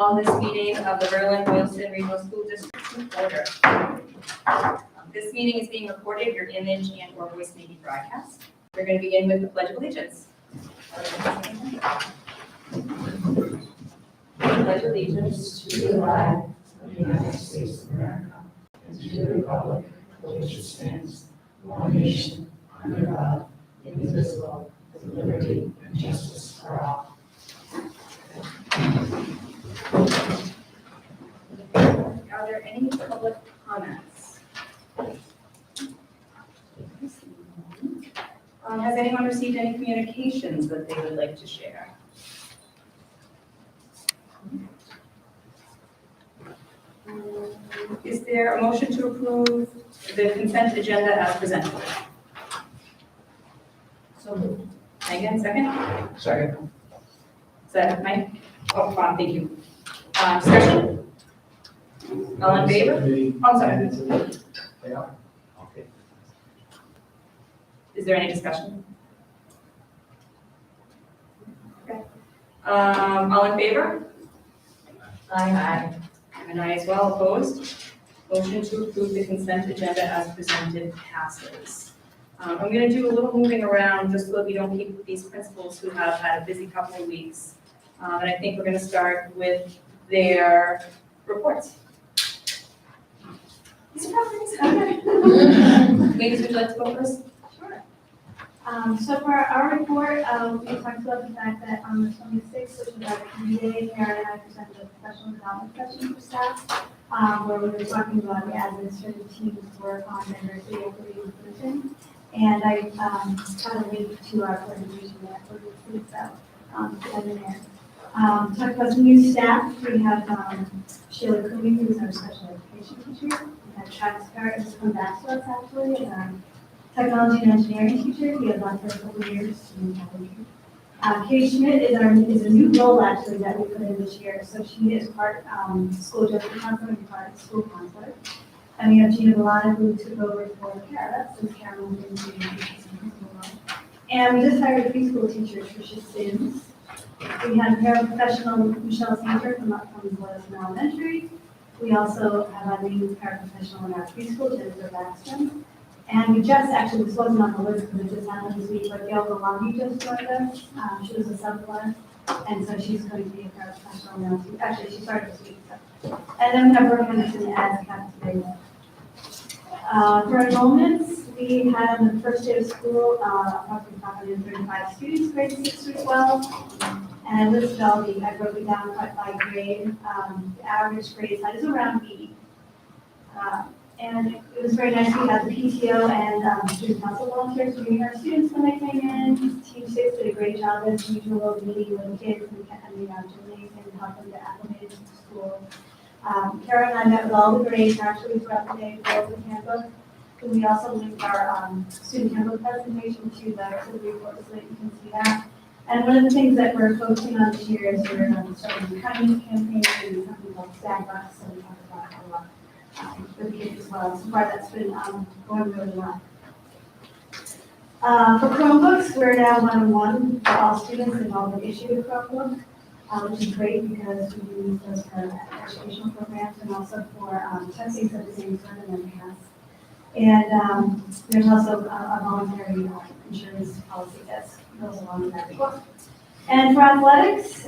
On this meeting of the Berlin-Boylston Regional School District to order. This meeting is being recorded. Your image and or voice may be broadcast. We're going to begin with the Pledge of Allegiance. Pledge allegiance to the flag of the United States of America and to the republic for which it stands, one nation, under God, indivisible, with liberty and justice for all. Are there any public comments? Has anyone received any communications that they would like to share? Is there a motion to approve the consent agenda as presented? So moved. Megan, second? Second. Is that Mike? Oh, Bob, thank you. Discussion? All in favor? Oh, sorry. They are? Okay. Is there any discussion? Okay. All in favor? Aye. And I as well, opposed? Motion to approve the consent agenda as presented passes. I'm going to do a little moving around just so that we don't keep these principals who have had a busy couple of weeks. And I think we're going to start with their reports. These are properties. Ladies, would you like to go first? Sure. So for our report, we talked about the fact that on the 26th, which was our PDA, Karen and I presented a professional development session for staff, where we were talking about the administrative team's work on diversity, equity, and inclusion. And I had a link to our presentation that for the week, so in there. Talk about some new staff. We have Sheila Cooney, who's our special education teacher. We have Travis Garrett, who's come back to us actually, as our technology and engineering teacher. He has left for a couple of years. Katie Schmidt is a new role actually that we put in this year. So she is part school district counselor and part school counselor. And we have Gina Villana, who took over for Kara, since Kara was in the and we just hired a preschool teacher, Tricia Sims. We have paraprofessional Michelle Sander from Boylston Elementary. We also have our new paraprofessional in our preschool, Jennifer Backstrom. And we just actually, this wasn't on the list because it just happened this week, but Gail Galani just joined us. She was a sub-class, and so she's going to be a paraprofessional now too. Actually, she started this week. So. And then we have Brooke Henderson as captain. For enrollments, we had on the first day of school approximately 535 students, grades 6 through 12. And I listed all the, I broke it down by grade. The average grade size is around 80. And it was very nice. We had the PTO and student council volunteers meeting our students when they came in. Team 6 did a great job as usual, meeting with the kids and gymnasium and help them get acclimated to the school. Kara and I met with all the grades actually throughout the day to go over the handbook. And we also linked our student handbook presentation to the report so that you can see that. And one of the things that we're focusing on this year is we're starting a kindness campaign and something called Stack Bucks, so we talk about a lot for the kids as well. So far that's been going really well. For Chromebooks, we're now one-on-one for all students involved in issue a Chromebook. Which is great because we use those for educational programs and also for testing for the same sort of MCAS. And there's also a voluntary insurance policy that goes along with that as well. And for athletics,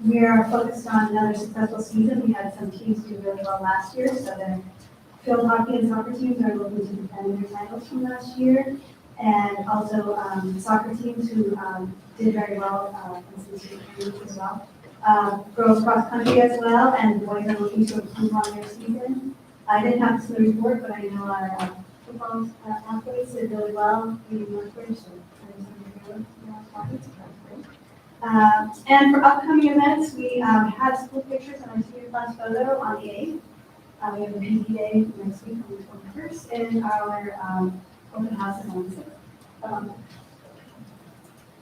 we are focused on another successful season. We had some teams do really well last year, so the field hockey and soccer teams are looking to defend their titles from last year. And also soccer teams who did very well in some state tournaments as well. Girls cross country as well, and boys are looking to improve on their season. I didn't have this in the report, but I know our football athletes did really well in Northbridge. And for upcoming events, we have school pictures on our senior class photo on the 8th. We have a PTA next week on the 21st, and our open house is on the 6th.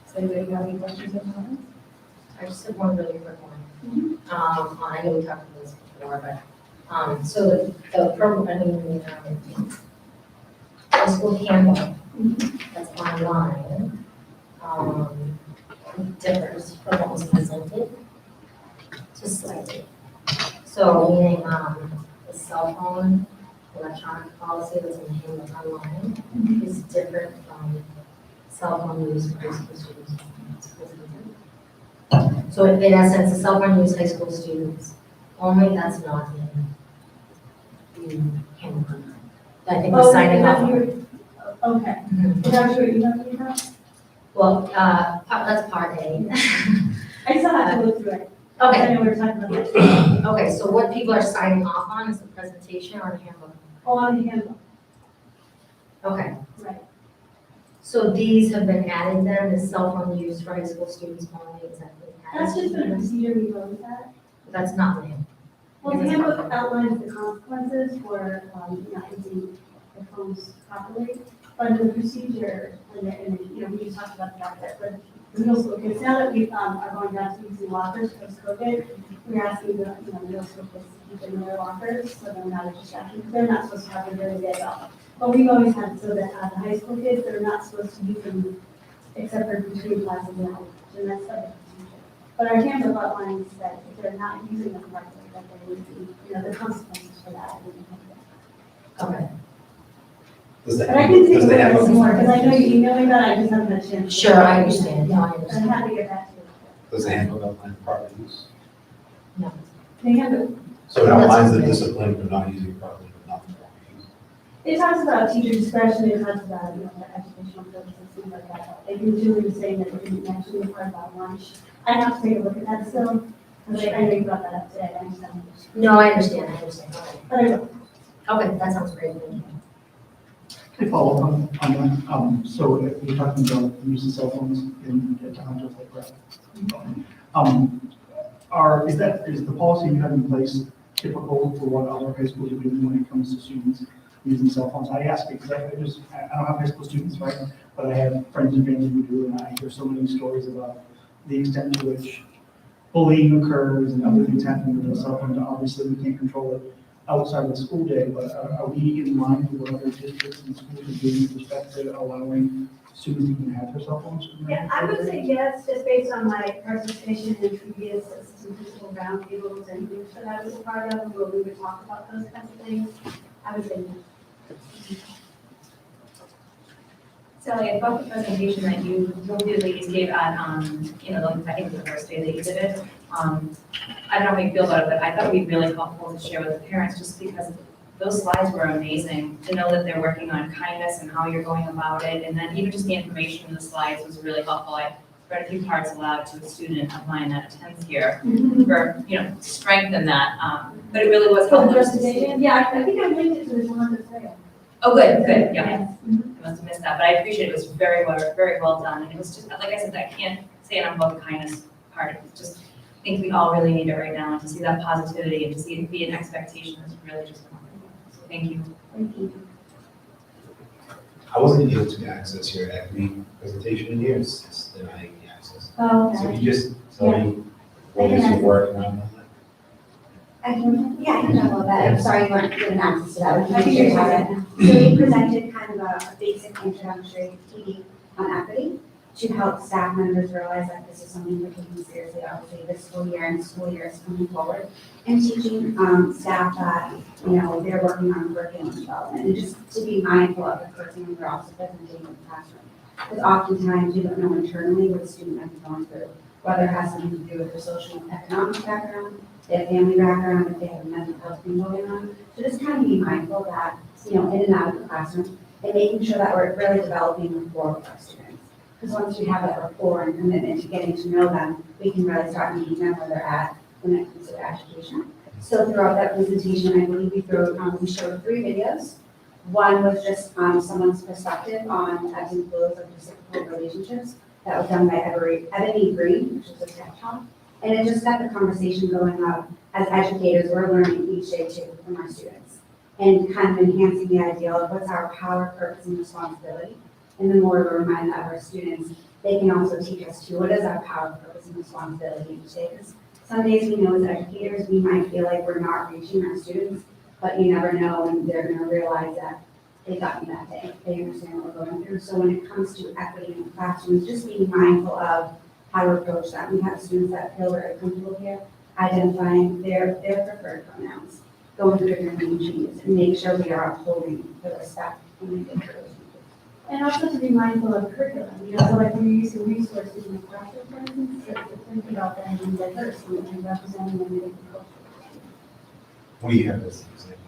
Does anybody have any questions or comments? I just have one really quick one. I know we talked about this before, but so the program, the school handbook that's online differs from what was presented Just slightly. So meaning, the cell phone, electronic policy that's in the handbook online is different from cell phone use for high school students. So in essence, the cell phone use high school students, only that's not in the handbook online. I think we're signing off on it. Okay, Mhm. is that what you're talking about? Well, that's part A. I still have to look through it. Okay, I know we're talking about that. okay, so what people are signing off on is the presentation or the handbook? Oh, on the handbook, Okay, right. so these have been added then, the cell phone use for high school students only, is that been added? That's just been a procedure we've always had. That's not the handbook. Well, the handbook outlines the consequences for, not using the phones properly, but the procedure, we just talked about that, but the middle school kids, now that we, are going back to using lockers post-COVID, we're asking the, middle school kids to keep in their lockers, so they're not a distraction, because they're not supposed to have them during the day off. But we've always had it so that, the high school kids, they're not supposed to use them except for between classes and lunch, and that's like a procedure. But our handbook outlines that if they're not using them correctly, that there would be, the consequences for that. Okay. Does the But I can take a does look the at it handbook, some more, because I know you emailed me that, I just haven't had a chance. Sure, I understand, no, I But I'm understand. happy to get back to you. does the handbook outline proper use? No. The handbook, So it outlines the discipline for not using properly, but not the proper use. it talks about teacher discretion, it talks about, the educational purposes, things like that. They usually were saying that it didn't mention the part about lunch. I have to take a look at that still, because I know you brought that up today, I just haven't. No, I understand, okay. But I will. Okay, that sounds great, thank you. To follow up on that, so if you're talking about using cell phones in times of like that. Is the policy you have in place typical for what other high schools are doing when it comes to students using cell phones? I ask because I don't have high school students, right? But I have friends and family who do, and I hear so many stories about the extent to which bullying occurs and other things happening with the cell phone. Obviously, we can't control it outside of the school day, but are we in line with what other districts and schools are doing with respect to allowing students to even have their cell phones? Yeah, I would say yes, just based on my participation in previous assistant principal roundtables and groups that I was a part of, where we would talk about those kinds of things. I would say yes. Sally, about the presentation that you ladies gave at, I think it was the first day that you did it. I don't know how you feel about it, but I thought it would be really helpful to share with the parents just because those slides were amazing. To know that they're working on kindness and how you're going about it, and then even just the information in the slides was really helpful. I read a few parts aloud to a student of mine that attends here for, to strengthen that. But it really was For the helpful. presentation, yeah, I think I linked it to the one that's there. Oh, good, yeah. Yes. I must have missed that, but I appreciate it. It was very well done. And it was just, like I said, I can't say enough about the kindness part. It's just, I think we all really need it right now, and to see that positivity and to see it be an expectation is really just wonderful. So thank you. Thank you. I wasn't able to access your equity presentation in here, it's denying the access. Oh, So okay. you just tell me what is your work around that? I can talk about that. I'm sorry you weren't given access to that. I can hear you now. So we presented kind of a basic introductory PD on equity to help staff members realize that this is something we're taking seriously, obviously, this school year and school year is coming forward. And teaching staff that, they're working on curriculum development and just to be mindful of the curriculum we're also presenting in the classroom. Because oftentimes we don't know internally what a student might be going through, whether it has something to do with their social and economic background, their family background, if they have a mental health thing going on. So just kind of be mindful that, in and out of the classroom, and making sure that we're really developing rapport with our students. Because once we have that rapport and commitment to getting to know them, we can really start meeting them where they're at when it comes to their education. So throughout that presentation, I believe we showed 3 videos. One was just someone's perspective on ebbs and flows of reciprocal relationships. That was done by Ebony Green, which is a tech talk. And it just got the conversation going up. As educators, we're learning each day too from our students. And kind of enhancing the idea of what's our power, purpose, and responsibility. And the more we remind that of our students, they can also teach us too, what is our power, purpose, and responsibility each day. Because some days we know as educators, we might feel like we're not reaching our students, but you never know when they're going to realize that they got me that day. They understand what we're going through. So when it comes to equity in the classrooms, just being mindful of how to approach that. We have students that feel very comfortable here. identifying their preferred pronouns, going through their name changes, and make sure we are upholding the respect when we get through those changes. And also to be mindful of curriculum, so like when you're using resources in the classroom, for instance, to think about them being diverse and representing them in the culture. What do you have this example?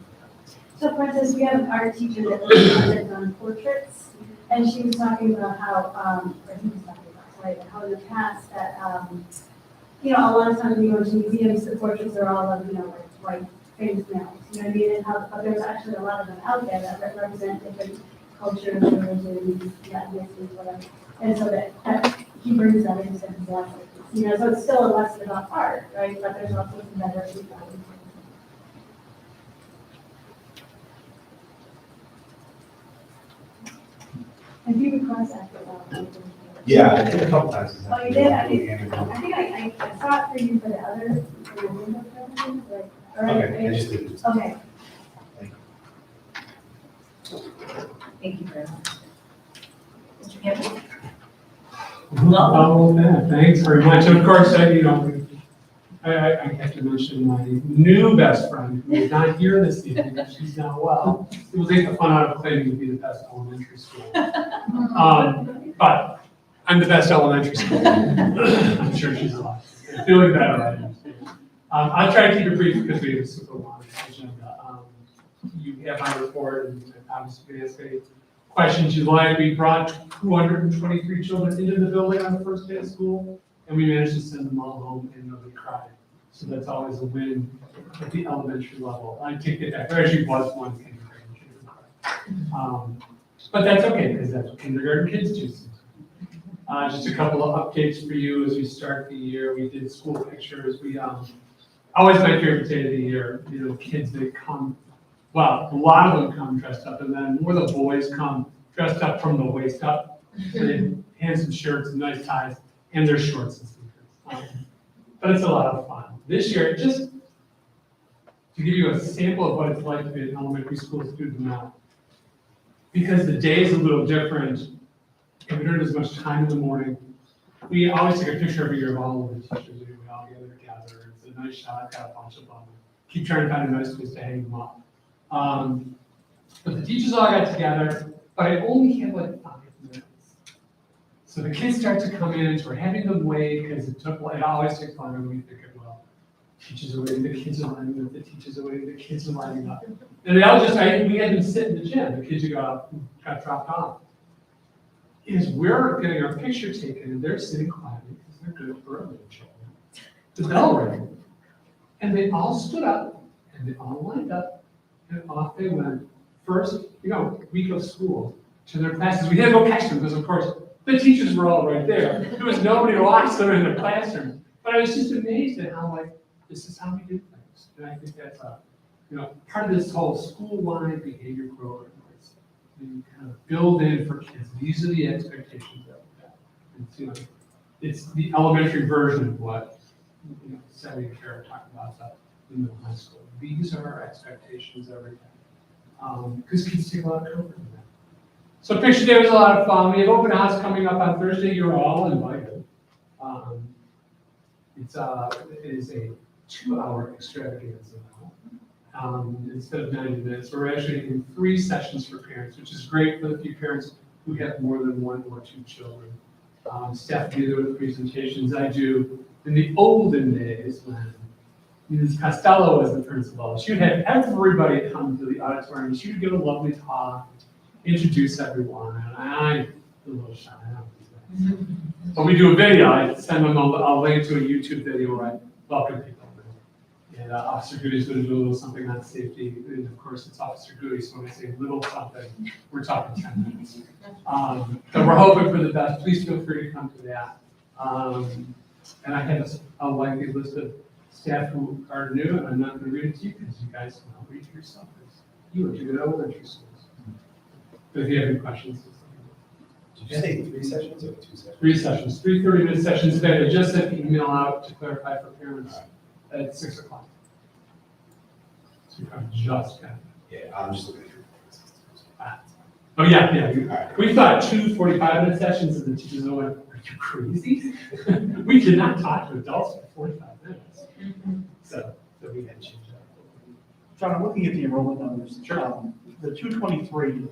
So for instance, we have an art teacher that was on portraits, and she was talking about how, or he was talking about, sorry, how in the past that, a lot of times when you go to museums, the portraits are all of, like white famous males, you know what I mean? And how, but there's actually a lot of them out there that represent different cultures, religions, ethnicities, whatever. And so that he brings that into his lesson. So it's still a lesson about art, right? But there's also some diversity values. Have you requested that? Yeah, I did a couple times. Oh, you did? I think I saw it for you for the other, for the window preferences, like, all right, Okay, I just did it. okay. Thank you very much. Mr. Campbell? Oh, yeah, thanks very much. And of course, I have to mention my new best friend, who is not here this evening, but she's not well. It will take the fun out of claiming to be the best elementary school. But I'm the best elementary school. I'm sure she's alive. Feeling better right now. I'll try to keep it brief because we have a super long agenda. You have my report, and obviously ask any questions you like. We brought 223 children into the building on the first day of school, and we managed to send them all home and nobody cried. So that's always a win at the elementary level. I take it back. There actually was one kindergarten kid who cried. But that's okay, because that's what kindergarten kids do. Just a couple of updates for you as we start the year. We did school pictures. We always my favorite day of the year. Kids that come. Well, a lot of them come dressed up, and then more of the boys come dressed up from the waist up. So they have handsome shirts and nice ties, and their shorts and sneakers. But it's a lot of fun. This year, just to give you a sample of what it's like to be an elementary school student now, because the day is a little different, and we don't have as much time in the morning, we always take a picture every year of all of the teachers. We all get together. It's a nice shot. I've got a bunch of them. Keep trying to find a nice place to hang them up. But the teachers all got together, but I only had like 5 minutes. So the kids start to come in, so we're having them wait, because it always takes longer than we think it will. Teachers are waiting, the kids are lining up, the teachers are waiting, the kids are lining up. And they all we had them sit in the gym, the kids who got dropped off. Is we're getting our picture taken, and they're sitting quietly, because they're good for early children. The bell rang, and they all stood up, and they all lined up, and off they went. First, week of school to their classes. We had to go catch them because, of course, the teachers were all right there. There was nobody to watch them in the classroom. But I was just amazed at how, this is how we do things. And I think that's part of this whole school-wide behavior program. You kind of build in for kids. These are the expectations that we have. It's the elementary version of what Sally and Kara talked about in middle high school. These are our expectations every day. Because kids take a lot of comfort in that. So picture day was a lot of fun. We have open house coming up on Thursday. You're all invited. It is a 2-hour extravaganza now. Instead of 90 minutes, we're actually in 3 sessions for parents, which is great for the few parents who have more than 1 or 2 children. Staff do there with presentations. I do in the olden days when Ms. Costello was the principal. She would have everybody come to the auditorium. She would give a lovely talk, introduce everyone, and I'm a little shy. But we do a video. I send them a link to a YouTube video where I welcome people. And Officer Goody's going to do a little something on safety. And of course, it's Officer Goody, so when I say little something, we're talking 10 minutes. But we're hoping for the best. Please feel free to come to that. And I have a lengthy list of staff who are new, and I'm not going to read it to you because you guys can all read it yourself. You went to good elementary schools. But if you have any questions. Did you say 3 sessions or 2 sessions? 3 sessions, 3 30-minute sessions today. I just sent an email out to clarify for parents at 6 o'clock. So you kind of just got it. Yeah, I'm just looking through. Oh, yeah. All right. We thought 2 45-minute sessions, and the teachers went, are you crazy? We cannot talk to adults for 45 minutes. So we had to change that. John, I'm looking at the enrollment numbers. Sure. The 223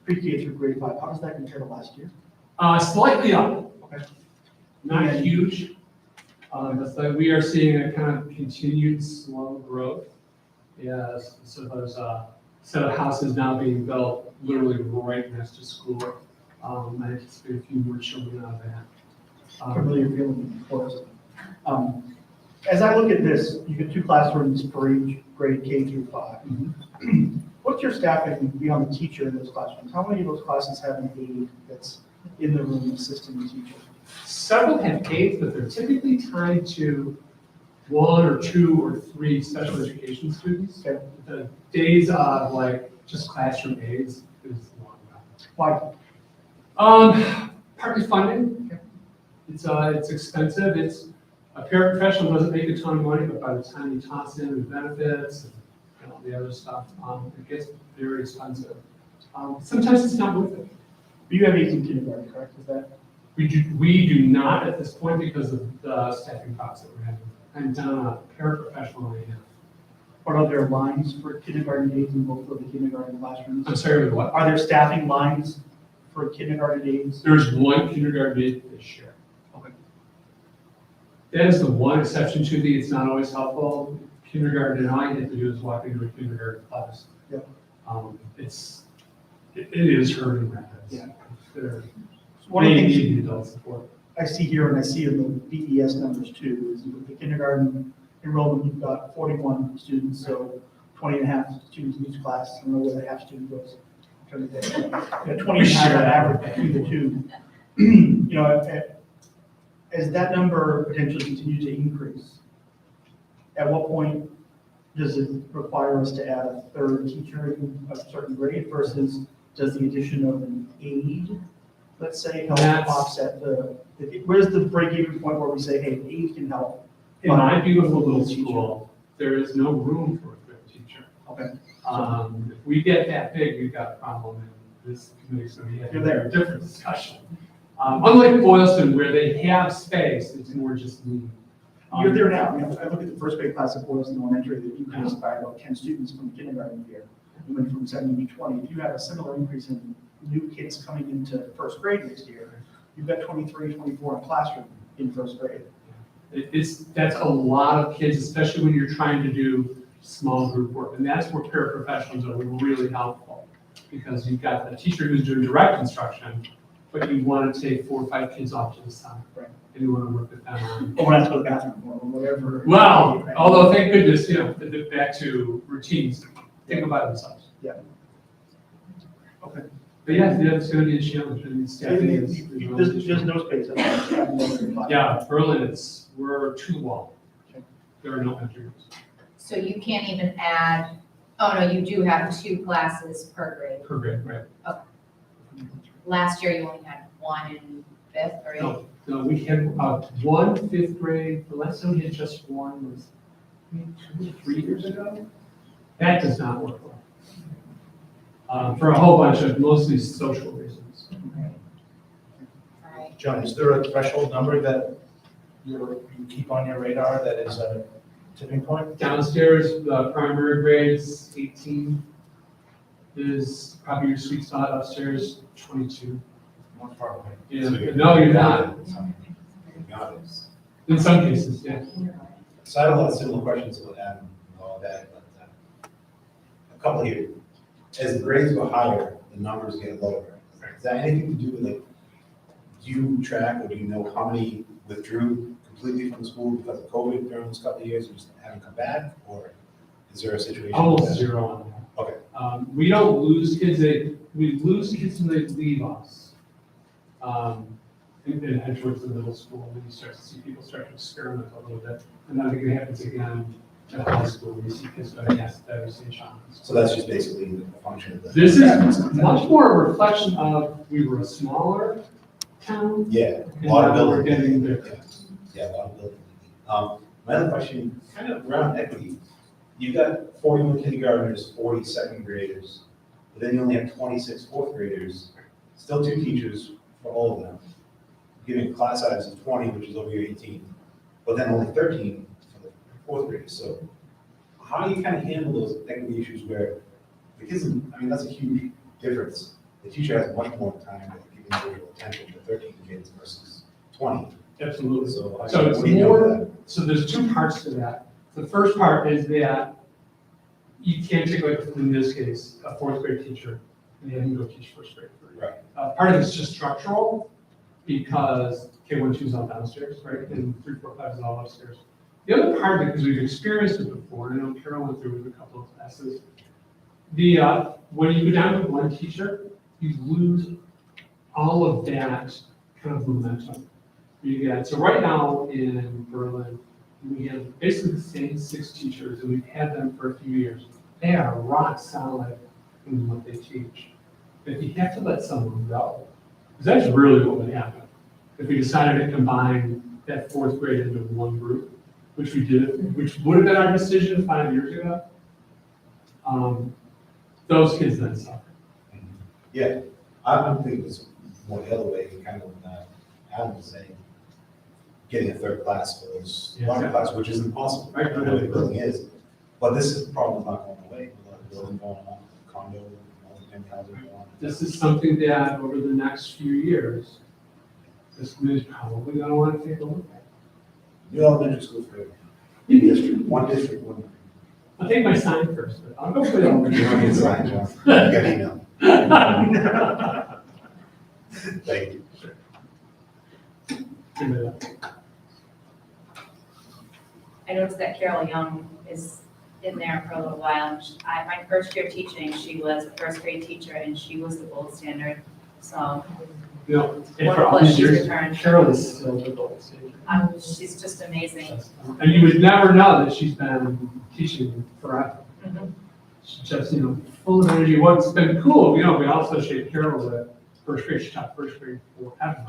pre-K through grade 5, how does that compare to last year? Slightly up. Okay. Not huge. But so we are seeing a kind of continued slow growth. Yes, so there's a set of houses now being built literally right next to school. I anticipate a few more children out of that. Familiar feeling, of course. As I look at this, you get 2 classrooms per each grade K through 5. What's your staffing beyond the teacher in those classrooms? How many of those classes have an aide that's in the room assisting the teacher? Several have aides, but they're typically tied to 1 or 2 or 3 special education students. Okay. The days of like just classroom aides is long gone. Why? Partly funding. It's expensive. A paraprofessional doesn't make a ton of money, but by the time you toss in the benefits and all the other stuff, it gets very expensive. Sometimes it's not worth it. You have 18 kindergarten, correct? Is that? We do not at this point because of the staffing costs that we're having. I'm done a paraprofessional right now. What are there lines for kindergarten aides in both of the kindergarten classrooms? I'm sorry, with what? Are there staffing lines for kindergarten aides? There's one kindergarten aide this year. Okay. That is the one exception to it's not always helpful. Kindergarten, and all you have to do is walk into a kindergarten class. Yep. It is hurting rapids. Yeah. They need the adult support. I see here, and I see in the BES numbers too, is with the kindergarten enrollment, you've got 41 students, so 20 and a half students in each class. I don't know where the half student goes. I'm trying to think. Yeah, 20 and a half on average between the two. You know, as that number potentially continues to increase, at what point does it require us to add a third teacher in a certain grade versus does the addition of an aide, let's say, help offset where's the break-even point where we say, hey, aide can help? In my beautiful little school, there is no room for a third teacher. Okay. If we get that big, we've got a problem, and this committee's going to be You're a there. different discussion. Unlike Boylston, where they have space, it's more just me. You're there now. You know, I look at the first grade class at Boylston Elementary, they increased by about 10 students from kindergarten year. We went from 70 to 20. If you have a similar increase in new kids coming into first grade next year, you've got 23, 24 in a classroom in first grade. That's a lot of kids, especially when you're trying to do small group work. And that's where paraprofessionals are really helpful, because you've got the teacher who's doing direct instruction, but you want to take 4 or 5 kids off to the side. Right. And you want to work with them on. Or when I have to go to the bathroom or whatever. Well, although thank goodness, back to routines, think about themselves. Yeah. Okay. But yeah, it's going to be a challenge. And staffing is There's no space. Yeah, Berlin, we're too long. There are no entry rooms. So you can't even add, oh no, you do have 2 classes per grade. Per grade, right? Last year you only had 1 in 5th or 8th. No, we had 1 5th grade. The last time we had just 1 was 2 or 3 years ago. That does not work well. For a whole bunch of mostly social reasons. Right. John, is there a threshold number that you keep on your radar that is a tipping point? Downstairs, the primary grade is 18. Is probably your sweet spot. Upstairs, 22. Not far away. Yeah. So No, you're not. Not is. In some cases, yeah. So I have a lot of similar questions about Adam and all that, but a couple here. As the grades go higher, the numbers get lower. Is that anything to do with, like, do you track or do you know how many withdrew completely from school because of COVID during those couple of years and just haven't come back? Or is there a situation? Almost where- 0 on that. Okay. We don't lose kids, we lose kids when they leave us. And head towards the middle school, when you start to see people start to experiment a little bit. And I think it happens again at high school, when you see kids going, yes, that was St. John's. So that's just basically a function of the. This is much more a reflection of, we were a smaller town. Yeah, And a lot of now we're buildings. getting there. Yeah, a lot of buildings. My other question, kind of around equity, you've got 41 kindergartners, 40 second graders, but then you only have 26 fourth graders, still 2 teachers for all of them. giving class size of 20, which is over your 18, but then only 13 for the fourth graders. So how do you kind of handle those equity issues where the kids, I mean, that's a huge difference. The teacher has much more time to give individual attention to 13 kids versus 20. Absolutely. So So it's what do you know about more, that? so there's two parts to that. The first part is that you can't take, like, in this case, a fourth grade teacher and have them go teach first grade. Right. Part of it's just structural, because K1, 2 is all downstairs, right, and 3, 4, 5 is all upstairs. The other part of it, because we've experienced it before, and I know Carol went through it with a couple of classes, when you go down to one teacher, you lose all of that kind of momentum. So right now in Berlin, we have basically the same 6 teachers, and we've had them for a few years. They are rock solid in what they teach. If you have to let someone go, because that's really what would happen. If we decided to combine that fourth grade into one group, which we did, which would have been our decision 5 years ago, those kids then suffer. Yeah, I'm thinking it's more the other way, kind of, Adam was saying, getting a third class for those Yeah, larger yeah. class, which is impossible, Right, I know what the building is. But this problem's not going away, a lot of building going on, condo, multi-family housing going on. This is something that over the next few years, this committee is probably going to want to take a look at. New elementary school for every district, one. I'll take my sign first, but I'll go for the elementary. You don't need signs, John. You got email. Thank you. I noticed that Carol Young is in there for a little while. My first year teaching, she was a first grade teacher and she was the gold standard. So You know, and for wonderful all that these she's years, returned. Carol is still the gold standard. She's just amazing. And you would never know that she's been teaching forever. Mhm. She's just, full of energy. What's been cool, we also associate Carol with first grade. She taught first grade forever.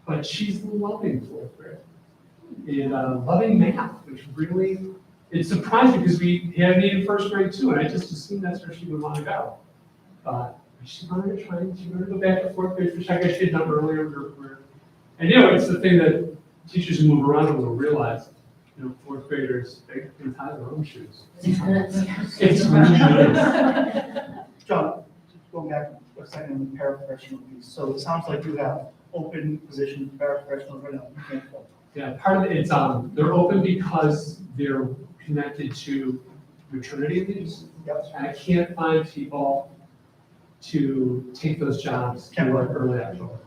But she's loving fourth grade. And loving math, which really, it surprised me because we had me in first grade too, and I just assumed that's where she would want to go. But she wanted to try, she wanted to go back to fourth grade, which I guess she had done earlier. And it's the thing that teachers who move around will realize, fourth graders, they can tie their own shoes. It's really good. John, just going back a second on the paraprofessional piece. So it sounds like you have open positions, paraprofessionals right now. You can't fill. Yeah, part of it, it's, they're open because they're connected to maternity leaves. Yep. And I can't find people to take those jobs Can't work. early October.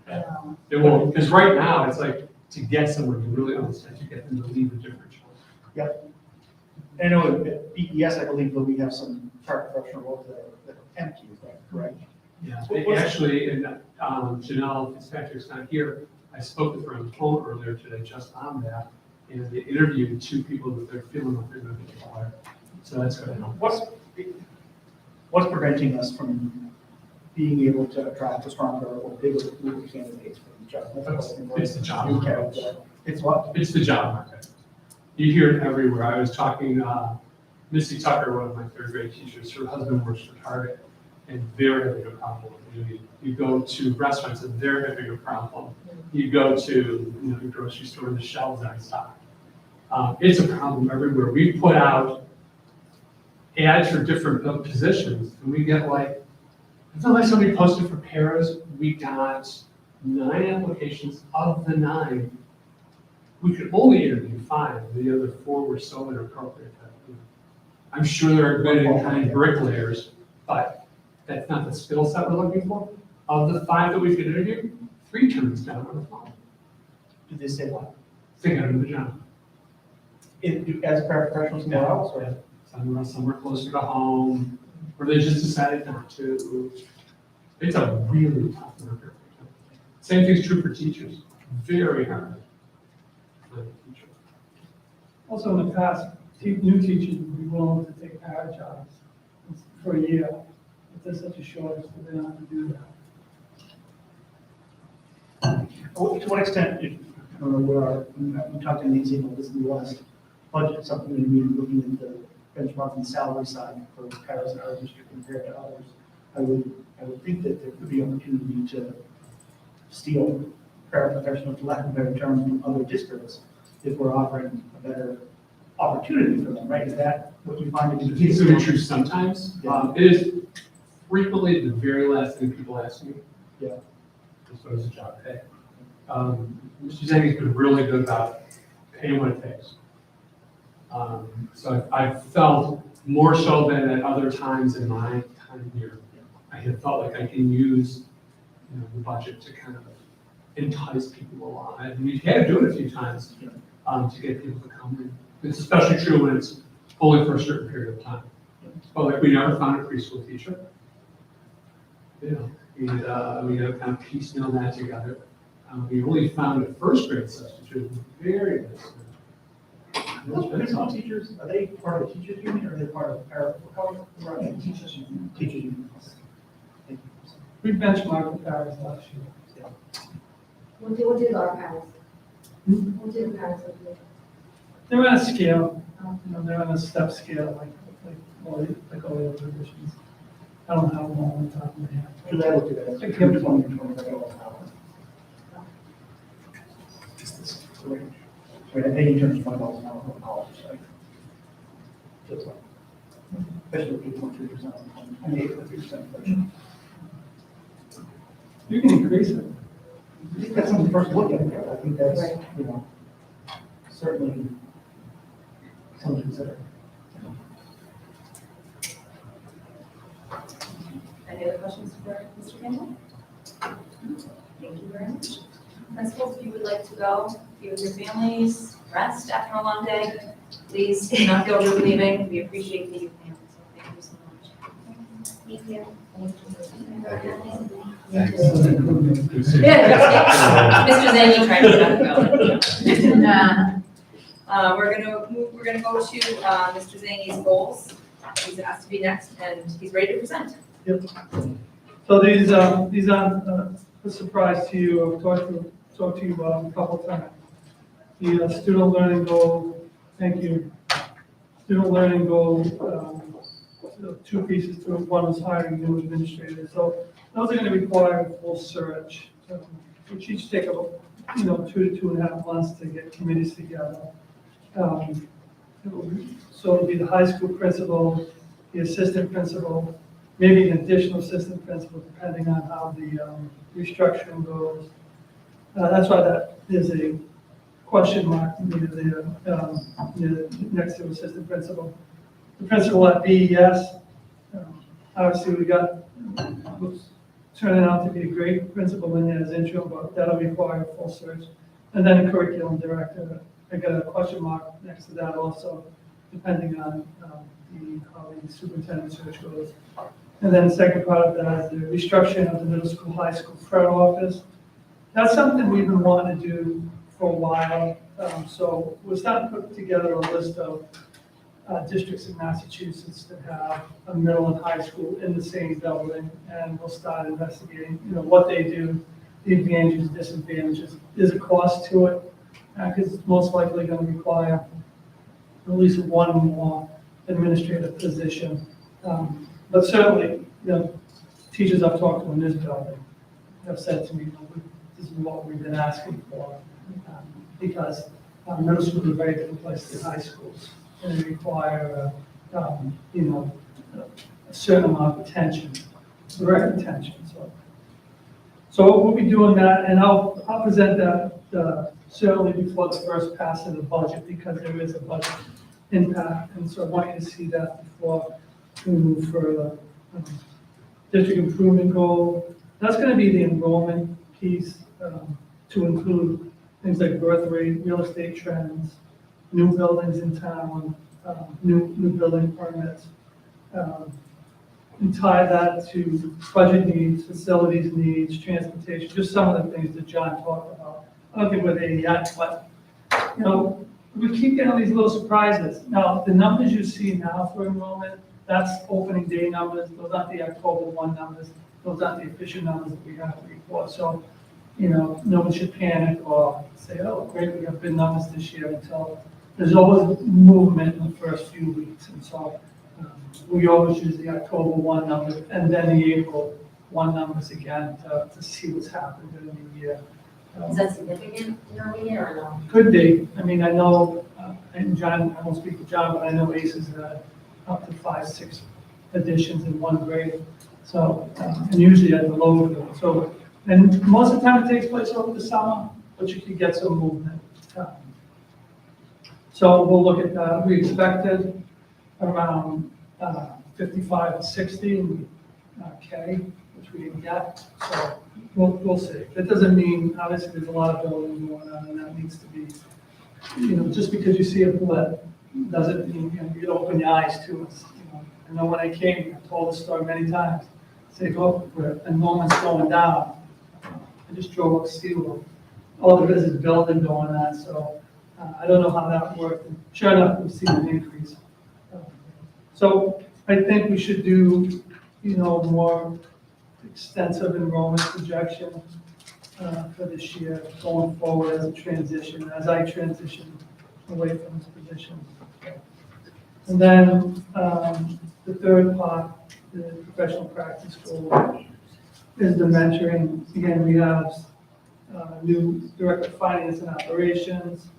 They won't, because right now, it's like, to get someone to really understand, to get them to leave a different job. I know at BES, I believe that we have some paraprofessional roles that are empty, is that correct? Yeah, What's- actually, and Janelle Fitzpatrick's not here, I spoke with her on the phone earlier today just on that, and they interviewed 2 people that they're feeling like they're going to get hired. So that's good. What's preventing us from being able to attract a stronger or bigger group of candidates for the job? That's the question. It's the job You market. can't- It's what? It's the job market. You hear it everywhere. I was talking, Missy Tucker, one of my third grade teachers, her husband works for Target, and they're having a problem. You go to restaurants and they're having a problem. You go to the grocery store and the shelves aren't stocked. It's a problem everywhere. We put out ads for different positions, and we get I feel like somebody posted for paras, we got 9 applications. Of the 9, we could only interview 5, the other 4 were so inappropriate. I'm sure there are good and kind bricklayers, but that's not the skill set we're looking for. Of the 5 that we could interview, 3 turned us down on the phone. Did they say what? They got them the job. As paraprofessionals somewhere else, or? Somewhere closer to home, or they just decided not to. It's a really tough market. Same thing's true for teachers. Very hard. for a teacher. Also in the past, new teachers would be willing to take our jobs for a year. If there's such a shortage, they don't have to do that. To what extent, I don't know where we talked to Nancy about this in the last budget, something that we were looking at the benchmarking salary side for paras in our district compared to others. I would think that there could be opportunity to steal paraprofessionals, for lack of a better term, from other districts if we're offering a better opportunity for them, right? Is that what you find to be the It's case? very true sometimes. It is frequently the very last thing people ask me. Yeah. As far as the job pay. Mr. Zangi's been really good about paying what it takes. So I've felt more so than at other times in my time here, I have felt like I can use, the budget to kind of entice people along. And we've had to do it a few times, to get people to come in. It's especially true when it's only for a certain period of time. But like, we never found a preschool teacher. We had to kind of piecemeal that together. We only found a first grade substitute, very good. Those preschool teachers, are they part of the teachers union or are they part of the teachers union? Teachers union. Thank you. We benchmarked the Paris last year. What do our parents? What do the parents do? They're on a scale, they're on a step scale, all the other positions. I don't have them all on top of my head. Because I looked at it, it's like 20 hours. Just this range. I mean, I think in terms of $20 an hour for college, right? So it's like, especially with 8.3%, and 8.3% inflation. You can increase it. I think that's something to first look at. I think that's, certainly something to consider. Any other questions for Mr. Campbell? Thank you very much. Principals, if you would like to go, be with your families, rest after a long day, please do not feel rude leaving. We appreciate the youth panel, so thank you so much. Thank you. Mr. Zangi tried to not go. We're gonna go to Mr. Zangi's goals. He's asked to be next, and he's ready to present. Yep. So these aren't a surprise to you. I've talked to you about them a couple of times. The student learning goal, thank you. Student learning goal, two pieces to it. One is hiring new administrators. So those are going to require a full search, which each take about 2 to 2.5 months to get committees together. So it'll be the high school principal, the assistant principal, maybe an additional assistant principal, depending on how the restructuring goes. That's why there's a question mark near next to assistant principal. The principal at BES, obviously was turning out to be a great principal in there as interim, but that'll require a full search. And then a curriculum director, I got a question mark next to that also, depending on how the superintendent search goes. And then the second part of that is the restructuring of the middle school, high school credit office. That's something we've been wanting to do for a while. So we're starting to put together a list of districts in Massachusetts that have a middle and high school in the same building, and we'll start investigating, what they do, the advantages, disadvantages. There's a cost to it, because it's most likely going to require at least one more administrative position. But certainly, teachers I've talked to in this building have said to me, this is what we've been asking for, because middle school is a very different place than high schools, and they require, a certain amount of attention, direct attention. So we'll be doing that, and I'll present that certainly before the first pass of the budget, because there is a budget impact, and so I want you to see that before we move further. District improvement goal, that's going to be the enrollment piece, to include things like birth rate, real estate trends, new buildings in town, new building permits, and tie that to budget needs, facilities needs, transportation, just some of the things that John talked about. I don't think we're there yet, but, we keep getting these little surprises. Now, the numbers you see now for enrollment, that's opening day numbers. Those aren't the October 1 numbers. Those aren't the official numbers that we have to report. So, no one should panic or say, oh, great, we have good numbers this year, until there's always movement in the first few weeks. And so we always use the October 1 number and then the April one numbers again to see what's happened during the year. Is that significant year over year or no? Could be. I mean, I know, and John, I won't speak for John, but I know ACES had up to 5, 6 additions in one grade. So, and usually at the lower level. So, and most of the time it takes place over the summer, but you can get some movement. So we'll look at that. We expected around 55 to 60 K, which we didn't get. So we'll see. That doesn't mean, obviously, there's a lot of building going on, and that needs to be, just because you see a blip, doesn't mean, you open your eyes to it. I know when I came, I told the story many times. Say, go, enrollment's going down. I just drove up Steel. All there is building going on, so I don't know how that worked. And sure enough, we've seen an increase. So I think we should do, more extensive enrollment projection for this year going forward as a transition, as I transition away from this position. And then the third part, the professional practice school, is the mentoring. Again, we have new director of finance and operations,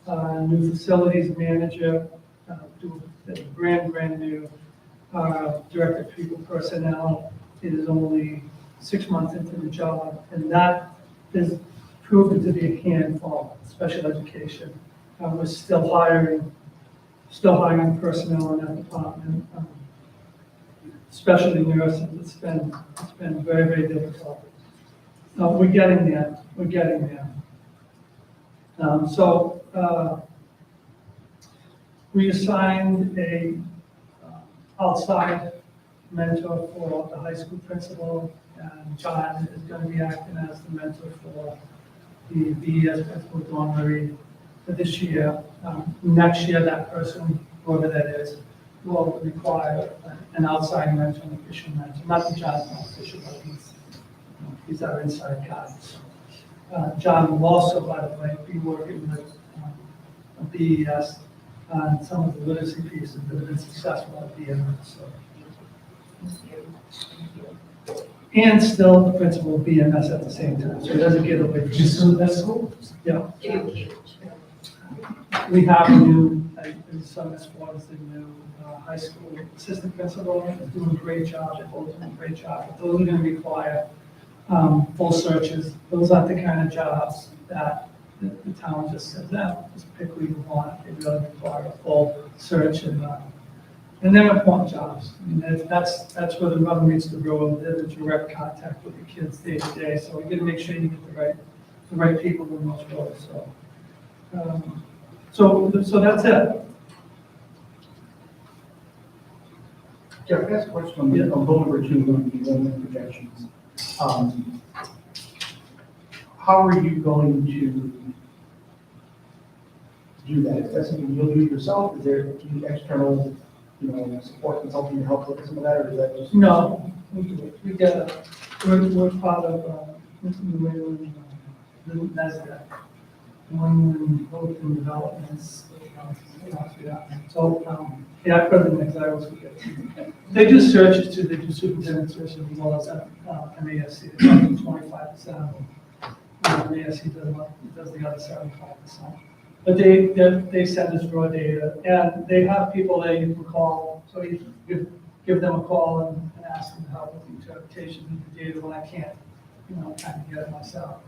new facilities manager, brand new director of people personnel. It is only 6 months into the job, and that is proven to be a handful, special education. We're still hiring personnel in that department, especially nurses. It's been very, very difficult. We're getting there. We assigned a outside mentor for the high school principal, and John is going to be acting as the mentor for the BES principal dormitory for this year. Next year, that person, whoever that is, will require an outside mentor, an official mentor. Not that John's not official, but he's our inside guy. John will also, by the way, be working with BES on some of the literacy pieces that have been successful at BMS. And still the principal of BMS at the same time, so he doesn't get away from school. Yeah. We have a new, some as far as the new high school assistant principal, is doing a great job, they're both doing a great job. But those are going to require full searches. Those aren't the kind of jobs that the town just says, just pick who you want. They really require a full search, and they're important jobs. I mean, that's where the rubber meets the road. They're the direct contact with the kids day to day. So we got to make sure you get the right people in those roles. So that's it. Jeff, I ask a question on goal number 2, on the enrollment projections. How are you going to do that? Is that something you'll do yourself? Is there any external, support consulting to help with some of that, or is that just? No, we're part of New England, NASDAQ, New England Growth and Developments. So, yeah, President Exile, they do searches too. They do superintendent searches as well as MASC. It's up to 25% of them. MASC does the other 75%. But they send us raw data, and they have people that you can call. So you give them a call and ask them to help with the interpretation of the data when I can't, kind of get it myself.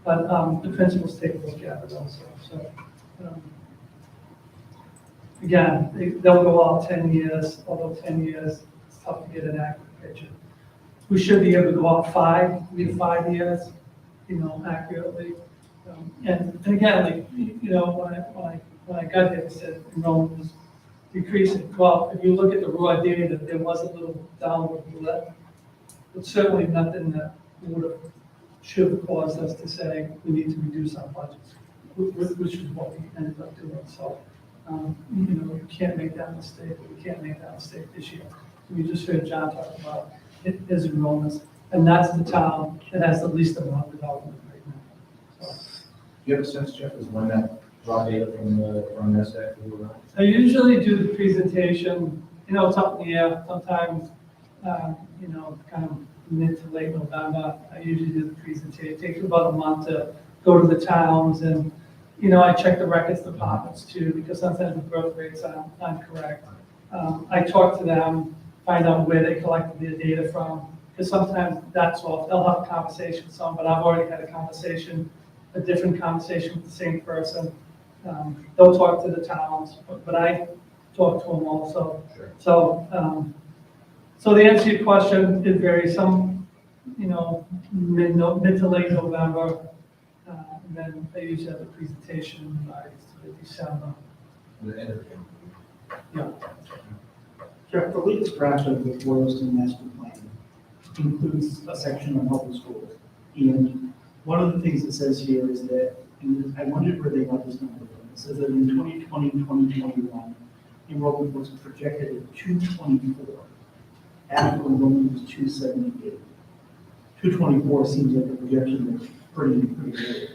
But the principals take a look at it also. So again, they'll go out 10 years, although 10 years, it's tough to get an accurate picture. We should be able to go out 5 years, accurately. And again, when I got here, they said enrollment was decreasing. Well, if you look at the raw data, there was a little downward blip, but certainly nothing that should have caused us to say we need to reduce our budgets, which is what we ended up doing. So, you can't make that mistake. We can't make that mistake this year. We just heard John talk about his enrollments, and that's the town that has the least amount of development right now. So, Do you have a sense, Jeff, as when that raw data from NASDAQ will arrive? I usually do the presentation, it's up in the air. Sometimes, kind of mid to late November. I usually do the presentation. It takes about a month to go to the towns and, I check the records departments too, because sometimes the birth rates aren't correct. I talk to them, find out where they collected their data from, because sometimes that's all, they'll have a conversation with someone, but I've already had a different conversation with the same person. They'll talk to the towns, but I talk to them also. Sure. So the answer to your question, it varies, some, mid to late November, and then I usually have a presentation by December. The end of it. Jeff, the latest draft of the Boylston Master Plan includes a section on public schools. And one of the things it says here is that, and I wondered where they got this number from. It says that in 2020, 2021, enrollment was projected at 224. Actual enrollment was 278. 224 seems like a projection that's pretty good.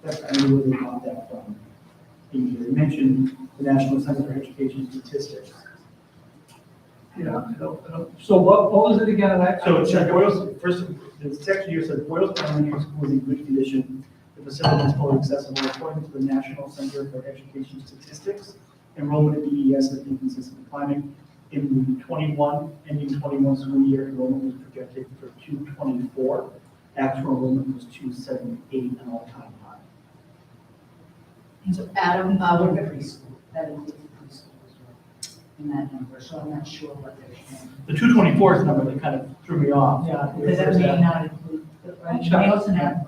That's, I don't know where they got that from. You mentioned the National Center for Education Statistics. Yeah, I don't. So what was it again? So it said Boylston, first, the section here says Boylston Elementary School is in good condition. The facility is fully accessible according to the National Center for Education Statistics. Enrollment at BES has been consistently climbing. In the 21 school year, enrollment was projected for 224. Actual enrollment was 278, an all-time high. So Adam, We're the preschool, that includes preschool as well, in that number, so I'm not sure what they're saying. The 224 is the number that kind of threw me off. Yeah, because that may not include, right, Sure. may also not.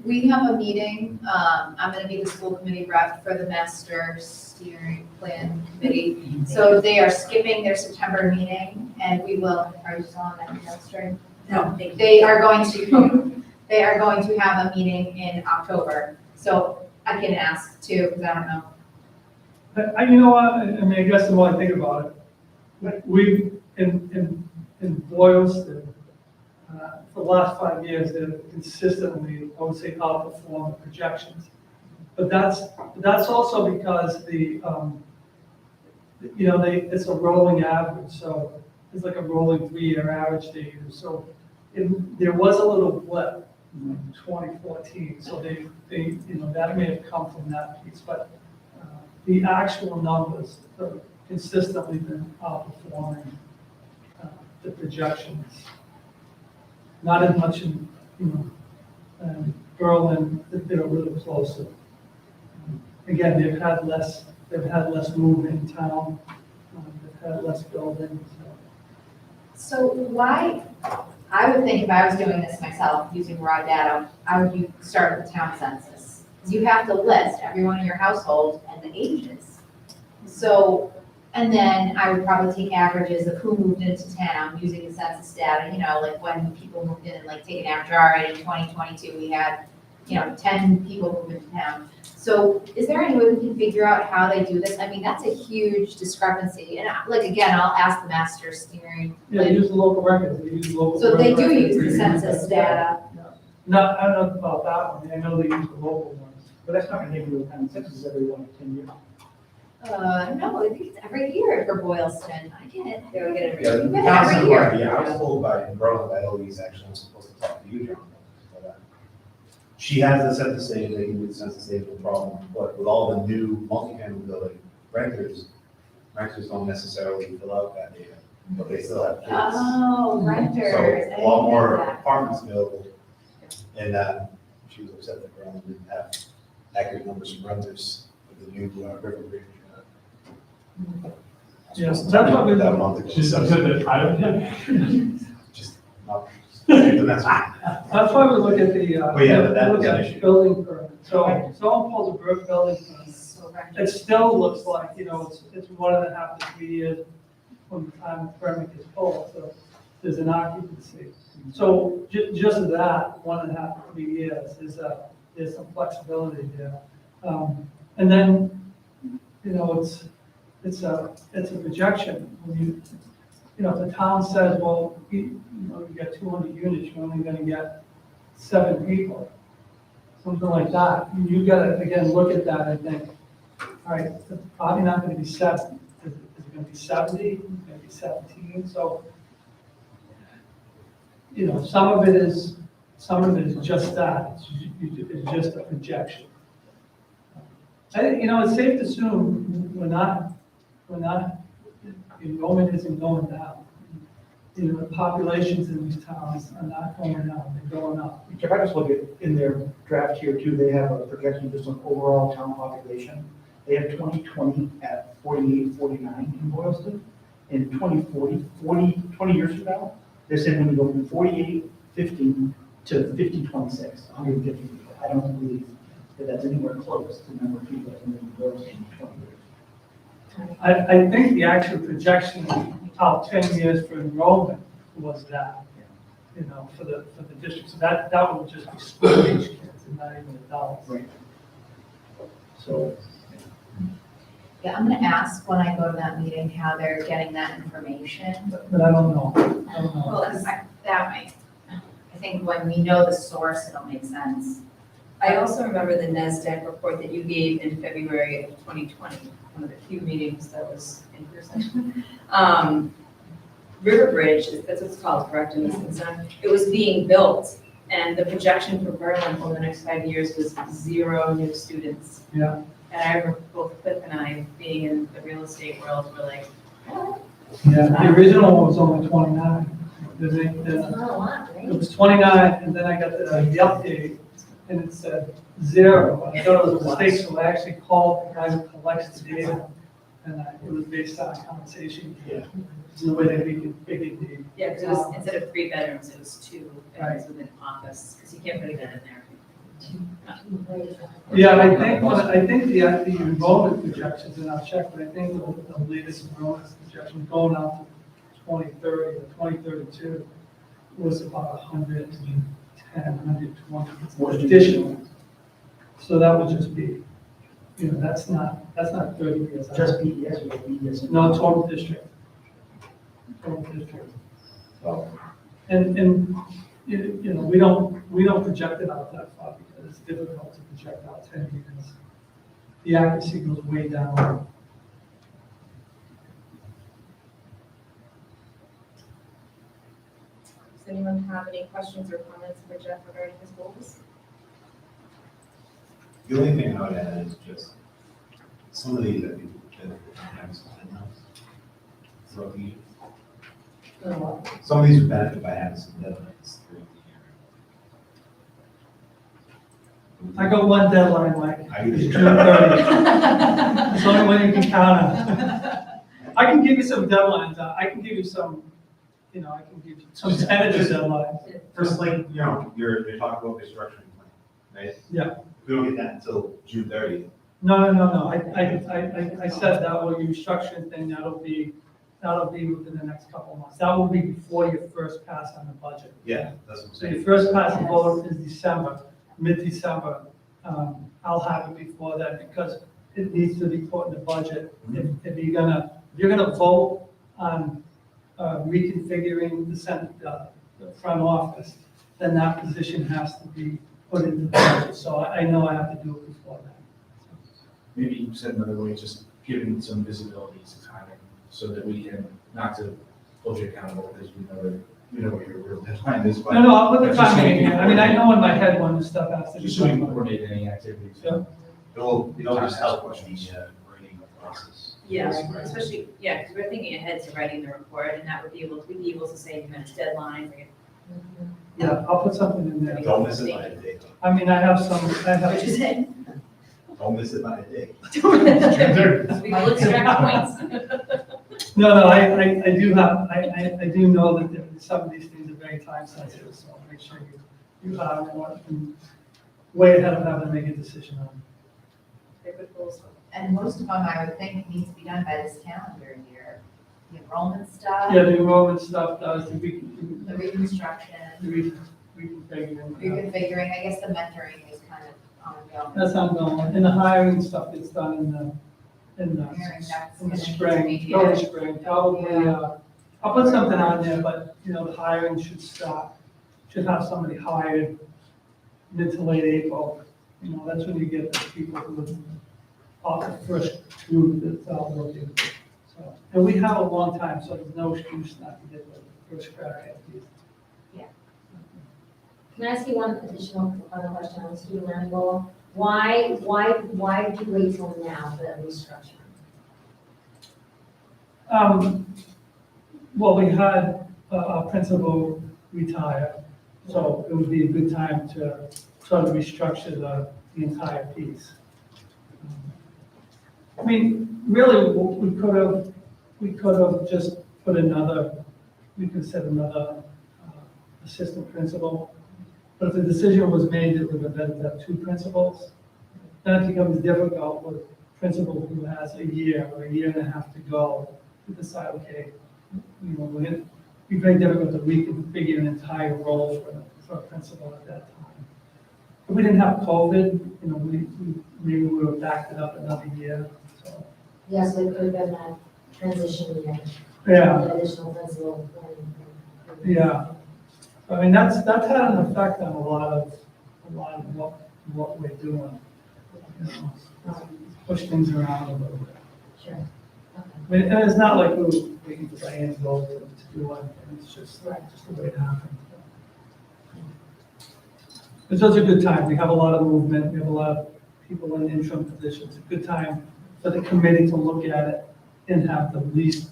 we have a meeting, I'm gonna be the school committee rep for the master steering plan committee. So they are skipping their September meeting, and we will, are you still on that email string? No, they They are going to have a meeting in October, so I can ask too, because I don't know. But you know what, I mean, I guess the more I think about it, we, in Boylston, for the last 5 years, they've consistently, I would say, outperformed the projections. But that's also because it's a rolling average, so it's like a rolling 3-year average they use. So there was a little blip in 2014, so they that may have come from that piece, but the actual numbers have consistently been outperforming the projections. Not as much in, Berlin, they're a little closer. Again, they've had less movement in town, they've had less buildings. So why, I would think if I was doing this myself, using raw data, I would start with the town census. Because you have to list everyone in your household and the ages. So, and then I would probably take averages of who moved into town using the census data, like when people moved in, and like take an average, all right, in 2022, we had, 10 people move into town. So is there any way we can figure out how they do this? I mean, that's a huge discrepancy. And again, I'll ask the master steering. Yeah, they use the local records, they use local. So they do records. use the census data. No, I don't know about that one, I know they use the local ones. But that's not going to take into account census every 1 to 10 years. No, I think it's every year for Boylston. I get it. They would get it. Yeah, You the get it council, every year. yeah, I was told by Berlin that Eloise actually was supposed to talk to you, John. But, she has the census data, they can do the census data, no problem, but with all the new multifamily building renters don't necessarily fill out that data, but they still have kids. Oh, renters. So I a didn't lot get more that. apartments available, and she was upset that Berlin didn't have accurate numbers from renters with the new River Bridge. Yeah, that's what we- That month ago. She's upset that I don't have. Just not, the message. That's why we look at the, Well, yeah, but that look was an at issue. building permit. So if someone pulls a building permit, So it renters. still looks like, it's 1.5 to 3 years from the time the permit gets pulled, so there's an occupancy. So just that, 1.5 to 3 years, there's some flexibility there. And then, it's a projection. When if the town says, well, you got 200 units, you're only gonna get 7 people, something like that. You gotta, again, look at that and think, all right, it's probably not gonna be 7. Is it gonna be 70? Is it gonna be 17? So you know, some of it is just that, it's just a projection. You know, it's safe to assume we're not, enrollment isn't going down. You know, the populations in these towns are not going down, they're going up. If I just look at, in their draft here too, they have a projection just on overall town population. They have 2020 at 4849 in Boylston. In 2040, 20 years from now, they're saying when you go from 4815 to 5026, 150 people. I don't believe that that's anywhere close to the number of people that can live in Boylston in 20 years. I think the actual projection out 10 years for enrollment was that, you know, for the district. So that would just be school age kids and not even adults. Right. So, Yeah, I'm gonna ask when I go to that meeting how they're getting that information. But I don't know. I don't know. Well, that might, I think when we know the source, it'll make sense. I also remember the NASDAQ report that you gave in February of 2020, one of the few meetings that was in person. River Bridge, that's what it's called, correct, in this instance? It was being built, and the projection for Berlin over the next 5 years was 0 new students. Yeah. And I remember both Cliff and I, being in the real estate world, were like, what? Yeah, the original one was only 29. It's not a lot, It right? was 29, and then I got the update, and it said 0. I thought it was a mistake, so I actually called the guy who collects the data, and it was based on a conversation. Yeah. It's the way they figured the. Yeah, because it was, instead of 3 bedrooms, it was 2 bedrooms with an office, because you can't put a bed in there. Yeah, I think the enrollment projections, and I'll check, but I think the latest enrollment projection going out to 2030 or 2032 was about 110, 120 additional. So that would just be, you know, that's not 30 years. just BES or BES? No, total district. Total district. So, and, you know, we don't project it out that far because it's difficult to project out 10 years. The accuracy goes way down. Does anyone have any questions or comments for Jeff regarding his goals? The only thing I would add is just, some of these, I think, that have some deadlines. So if you, some of these would benefit by having some deadlines throughout the year. I got one deadline, Mike. I It's do. June 30th. It's the only one you can count on. I can give you some deadlines. I can give you some, you know, I can give you some tentative deadlines. First, like, you know, you're talking about restructuring plan, right? Yeah. We don't get that until June 30th. No. I said that will be restructuring thing, that'll be within the next couple of months. That will be before your first pass on the budget. Yeah, that's what I'm So saying. your first pass on vote is December, mid-December. I'll have it before that because it needs to be put in the budget. If you're gonna vote on reconfiguring the front office, then that position has to be put into the budget. So I know I have to do it before that. Maybe said another way, just giving some visibility to timing so that we can, not to hold you accountable because we know what your real deadline is. but No, I'll put the just so time we in can here. I mean, I know in my head when this stuff has to be Just so we can done. coordinate any activities. Yeah. It'll just help with the writing process. Yeah, especially, yeah, because we're thinking ahead to writing the report, and that would be able to say, you know, deadlines, like, Yeah, I'll put something in there. Don't miss it by a day. I mean, I have some, what you say? Don't miss it by a day. We will extract points. No, I do have, I do know that some of these things are very time sensitive, so I'll make sure you have one way ahead of having to make a decision on. They're good goals. And most of them, I would think, needs to be done by this calendar year. The enrollment stuff, Yeah, the enrollment stuff does, the reconstruction, reconfiguring. reconfiguring, I guess the mentoring is kind of ongoing. That's ongoing, and the hiring stuff gets done in the Hiring, that's in the gonna spring, be early immediate. spring, probably, I'll put something on there, but, you know, the hiring should start, should have somebody hired mid to late April. You know, that's when you get the people who are the first group that's all working. So, and we have a long time, so there's no excuse not to get the first crack at these. Can I ask you one additional other question on the student learning goal? Why did you wait till now for that restructuring? Well, we had a principal retire, so it would be a good time to sort of restructure the entire piece. I mean, really, we could have just put we could set another assistant principal. But if the decision was made that we were better to have two principals, then it becomes difficult with a principal who has a year or a year and a half to go to decide, okay, it'd be very difficult to reconfigure an entire role for a principal at that time. If we didn't have COVID, maybe we would have backed it up another year, so. Yes, it could have been that transition year. Yeah, The additional principal. yeah. I mean, that's had an effect on a lot of what we're doing. Push things around a little bit. Sure. I mean, and it's not like we were waiting for Diane to go to do anything, it's just the way it happened. It's just a good time, we have a lot of movement, we have a lot of people in interim positions, a good time for the committee to look at it and have the least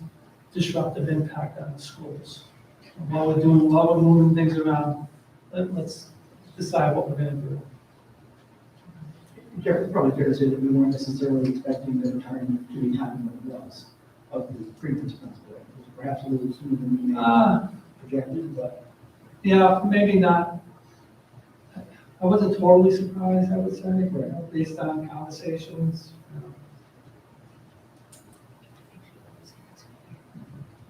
disruptive impact on the schools. While we're moving things around, let's decide what we're gonna do. It's probably fair to say that we weren't necessarily expecting the retirement to be happening when it was, of the previous principal. It was perhaps a little sooner than we may have projected, but. Yeah, maybe not. I wasn't totally surprised, I would say, based on conversations.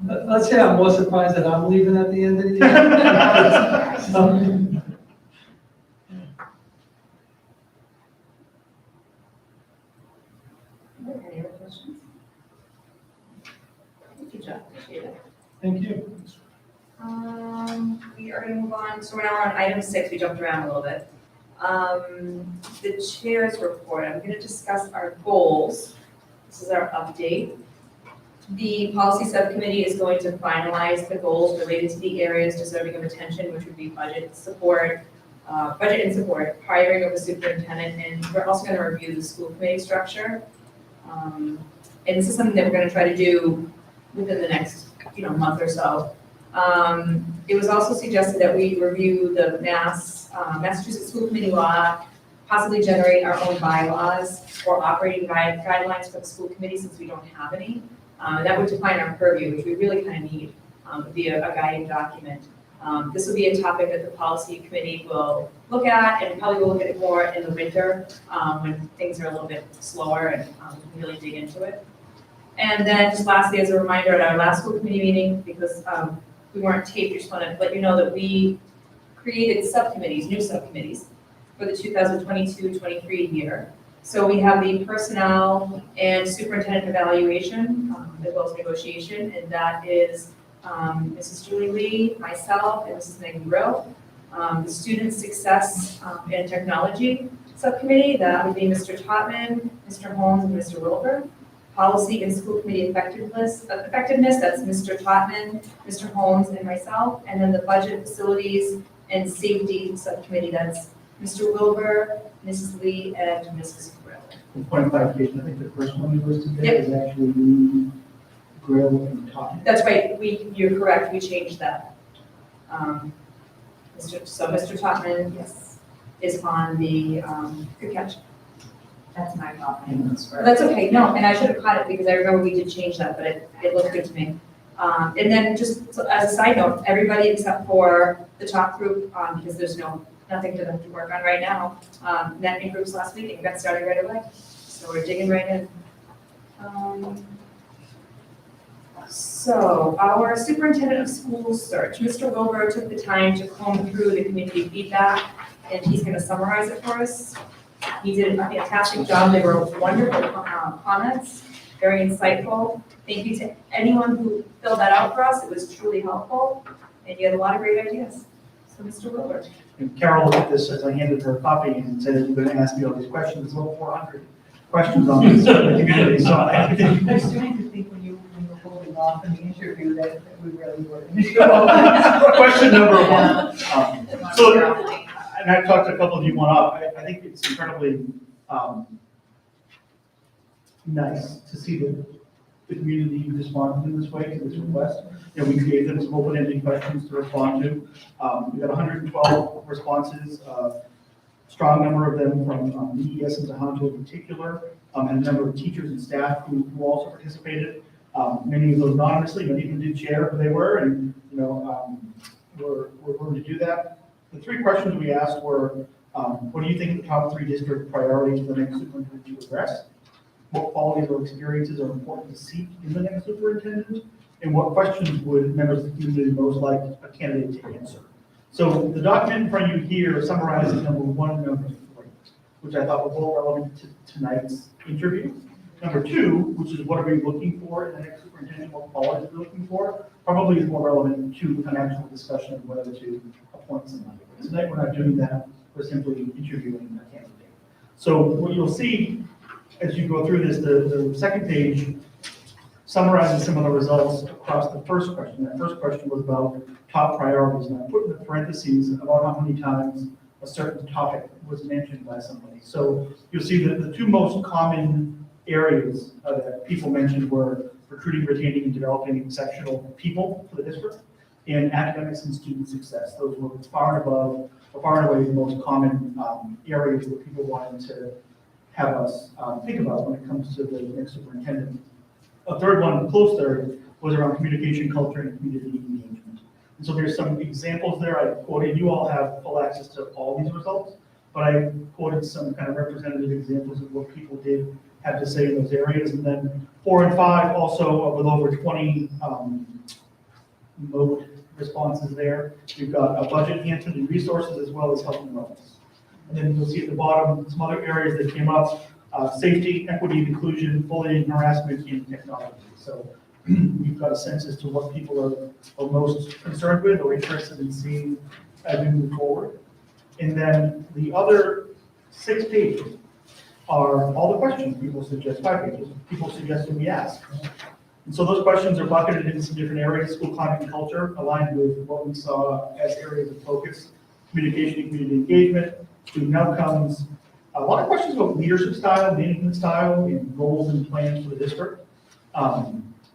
Let's say I'm more surprised that I'm leaving at the end of the year. Any other questions? Thank you, Jeff, appreciate it. Thank you. We are gonna move on, so we're now on item 6, we jumped around a little bit. The chair's report, I'm gonna discuss our goals. This is our update. The policy subcommittee is going to finalize the goals related to the areas deserving of attention, which would be budget and support, hiring of a superintendent, and we're also gonna review the school committee structure. And this is something that we're gonna try to do within the next, month or so. It was also suggested that we review the Massachusetts School Committee law, possibly generate our own bylaws or operating guidelines for the school committee since we don't have any. That would define our purview, which we really kind of need, via a guiding document. This will be a topic that the policy committee will look at, and probably will look at it more in the winter, when things are a little bit slower and we can really dig into it. And then just lastly, as a reminder, at our last school committee meeting, because we weren't taped, we just want to let you know that we created new subcommittees for the 2022-23 year. So we have the personnel and superintendent evaluation, as well as negotiation, and that is Mrs. Julie Lee, myself, and Mrs. Megan Brill. The student success and technology subcommittee, that would be Mr. Totman, Mr. Holmes, and Mr. Wilbur. Policy and school committee effectiveness, that's Mr. Totman, Mr. Holmes, and myself. And then the budget, facilities, and safety subcommittee, that's Mr. Wilbur, Mrs. Lee, and Mrs. Brill. Point of clarification, I think the first one you listed there is actually the grill and top. That's right, you're correct, we changed that. Mr. Totman, yes, is on the, good catch. That's my fault. That's okay, no, and I should have caught it because I remember we did change that, but it looked good to me. And then just as a side note, everybody except for the top group, because there's nothing for them to work on right now, met in groups last week and got started right away. So we're digging right in. So our superintendent of schools search, Mr. Wilbur took the time to comb through the community feedback, and he's going to summarize it for us. He did a fantastic job. They were wonderful comments, very insightful. Thank you to anyone who filled that out for us. It was truly helpful, and you had a lot of great ideas. So Mr. Wilbur. And Carol looked at this as I handed her a copy and said, you're going to ask me all these questions. There's about 400 questions on this community, so I think. I was starting to think when you were holding off in the interview that we really were. Question number 1. So and I've talked to a couple of you one up, I think it's incredibly nice to see the community responding in this way to this request. You know, we gave them some open-ended questions to respond to. We got 112 responses, strong number of them from EES and Tohoto in particular, and a number of teachers and staff who also participated. Many of those anonymously, many of them did share who they were, and we're willing to do that. The three questions we asked were, what do you think the top 3 district priorities for the next superintendent to address? What qualities or experiences are important to seek in the next superintendent? And what questions would members of the community most like a candidate to answer? So the document in front of you here summarizes number 1 and number 3, which I thought were both relevant to tonight's interview. Number 2, which is what are we looking for in the next superintendent, what qualities are we looking for, probably is more relevant to an actual discussion of whether to appoint somebody. But tonight we're not doing that, we're simply interviewing a candidate. So what you'll see as you go through this, the second page summarizes some of the results across the first question. That first question was about top priorities, and I put in the parentheses about how many times a certain topic was mentioned by somebody. So you'll see that the 2 most common areas that people mentioned were recruiting, retaining, and developing exceptional people for the district, and academics and student success. Those were far and away the most common areas that people wanted to have us think about when it comes to the next superintendent. A third one, close third, was around communication, culture, and community engagement. And so there's some examples there I quoted. You all have full access to all these results, but I quoted some kind of representative examples of what people did have to say in those areas. And then 4 and 5 also with over 20 mode responses there. We've got a budget enhancement and resources as well as health and wellness. And then you'll see at the bottom some other areas that came up, safety, equity, inclusion, bullying, harassment, and technology. So we've got a sense as to what people are most concerned with or interested in seeing as we move forward. And then the other 6 pages are all the questions people suggest, 5 pages, people suggested we ask. And so those questions are bucketed into some different areas, school climate and culture, aligned with what we saw as areas of focus, communication and community engagement, student outcomes, a lot of questions about leadership style, management style, and goals and plans for the district,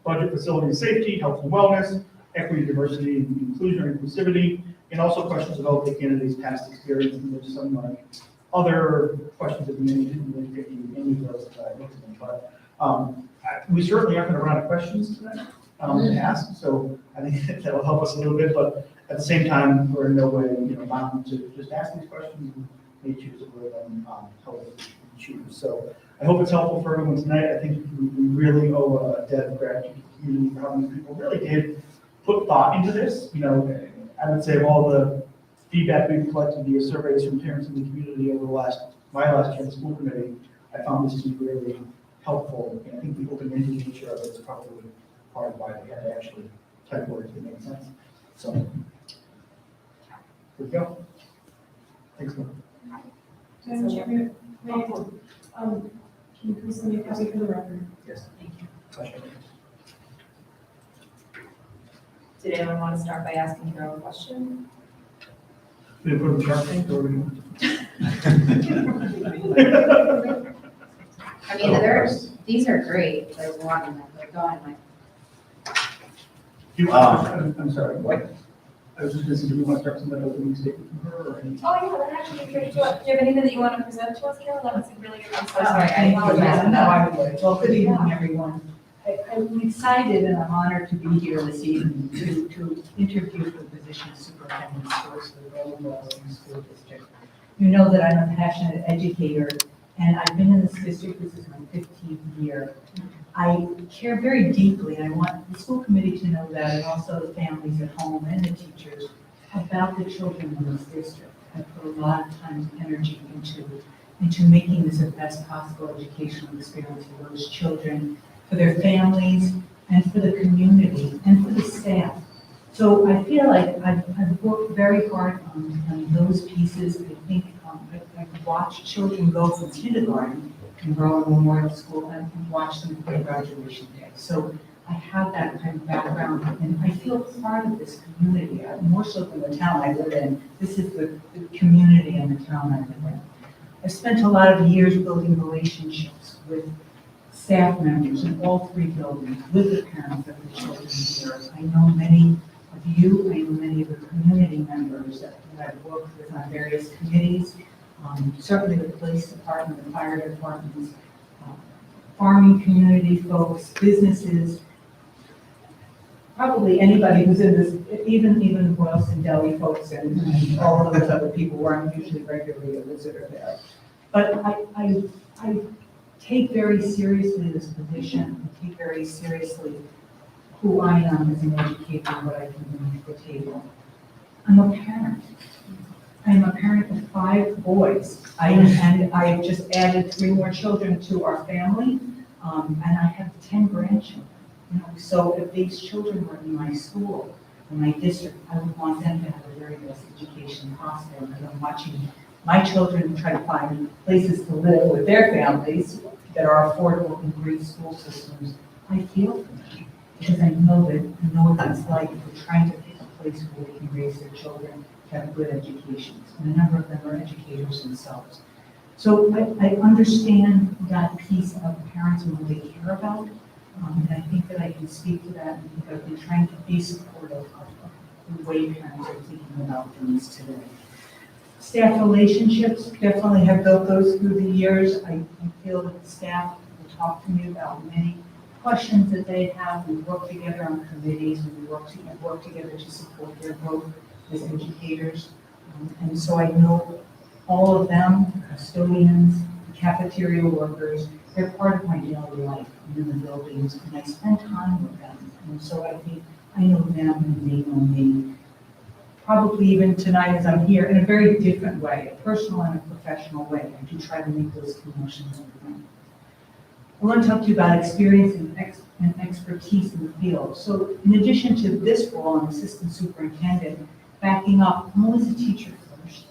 budget, facility, and safety, health and wellness, equity, diversity, and inclusion or inclusivity, and also questions about the candidate's past experience, and there's some other questions that we didn't really pick any of those that I looked at them, but we certainly aren't going to run out of questions tonight to ask, so I think that will help us a little bit, but at the same time, we're in no way bound to just ask these questions. We may choose to put them how we choose. So I hope it's helpful for everyone tonight. I think we really owe a debt of gratitude to the community for how many people really did put thought into this. I would say of all the feedback we've collected via surveys from parents in the community over my last year in the school committee, I found this to be really helpful. And I think the open-ended nature of it is probably part of why we had to actually type words that make sense. So, here we go. Thanks, Lynn. Madam Chair, may I, can you please send me a copy for the record? Yes. Thank you. Question. Did anyone want to start by asking their own question? We put them sharp things or we? I mean, these are great, they're one, they're going, I'm sorry, what? I was just going to say, do we want to start something opening statement from her or any? Oh, yeah, that actually be great. Do you have anything that you want to present to us, Carol? That was a really good. I'm so Oh, sorry. thank you. apologize. No, I would. Well, good evening, everyone. I'm excited and I'm honored to be here this evening to interview for the position of superintendent of schools for the Rollwell School District. You know that I'm a passionate educator and I've been in this district, this is my 15th year. I care very deeply, and I want the school committee to know that, and also the families at home and the teachers, about the children in this district. I put a lot of time and energy into making this the best possible educational experience for those children, for their families, and for the community, and for the staff. So I feel like I've worked very hard on those pieces. I think I've watched children go from kindergarten and grow in Memorial School and watch them for graduation day. So I have that kind of background, and I feel part of this community, more so than the town I live in. This is the community and the town I live in. I've spent a lot of years building relationships with staff members in all three buildings, with the parents of the children here. I know many of you, I know many of the community members that I've worked with on various committees, certainly the police department, the fire departments, farming community folks, businesses, probably anybody who's in this, even Boylston Deli folks and all of those other people who aren't usually regularly a visitor there. But I take very seriously this position, I take very seriously who I am as an educator and what I can bring to the table. I'm a parent. I'm a parent of 5 boys. And I just added 3 more children to our family, and I have 10 grandchildren. You know, so if these children were in my school, in my district, I would want them to have the very best education possible. And I'm watching my children try to find places to live with their families that are affordable in great school systems. I feel for them because I know what it's like if we're trying to pick a place where they can raise their children to have good educations. And a number of them are educators themselves. So I understand that piece of parents and what they care about. And I think that I can speak to that, and I think I've been trying to be supportive of the way parents are thinking about things today. Staff relationships, definitely have built those through the years. I feel that the staff will talk to me about many questions that they have. We work together on committees, and we work together to support their growth as educators. And so I know all of them, the custodians, the cafeteria workers, they're part of my daily life in the buildings, and I spend time with them. And so I think I know them and they know me. Probably even tonight as I'm here in a very different way, a personal and a professional way. I do try to make those connections with them. I want to talk to you about experience and expertise in the field. So in addition to this role, I'm assistant superintendent, backing up, I'm always a teacher first.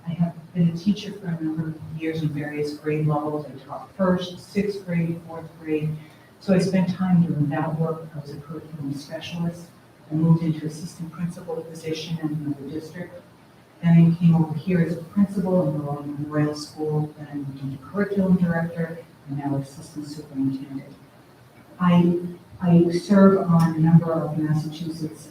I have been a teacher for a number of years in various grade levels. I taught first, 6th grade, 4th grade. So I spent time doing that work. I was a curriculum specialist. I moved into assistant principal position in another district. Then I came over here as a principal in Rolling Memorial School. Then I moved into curriculum director and now assistant superintendent. I serve on a number of Massachusetts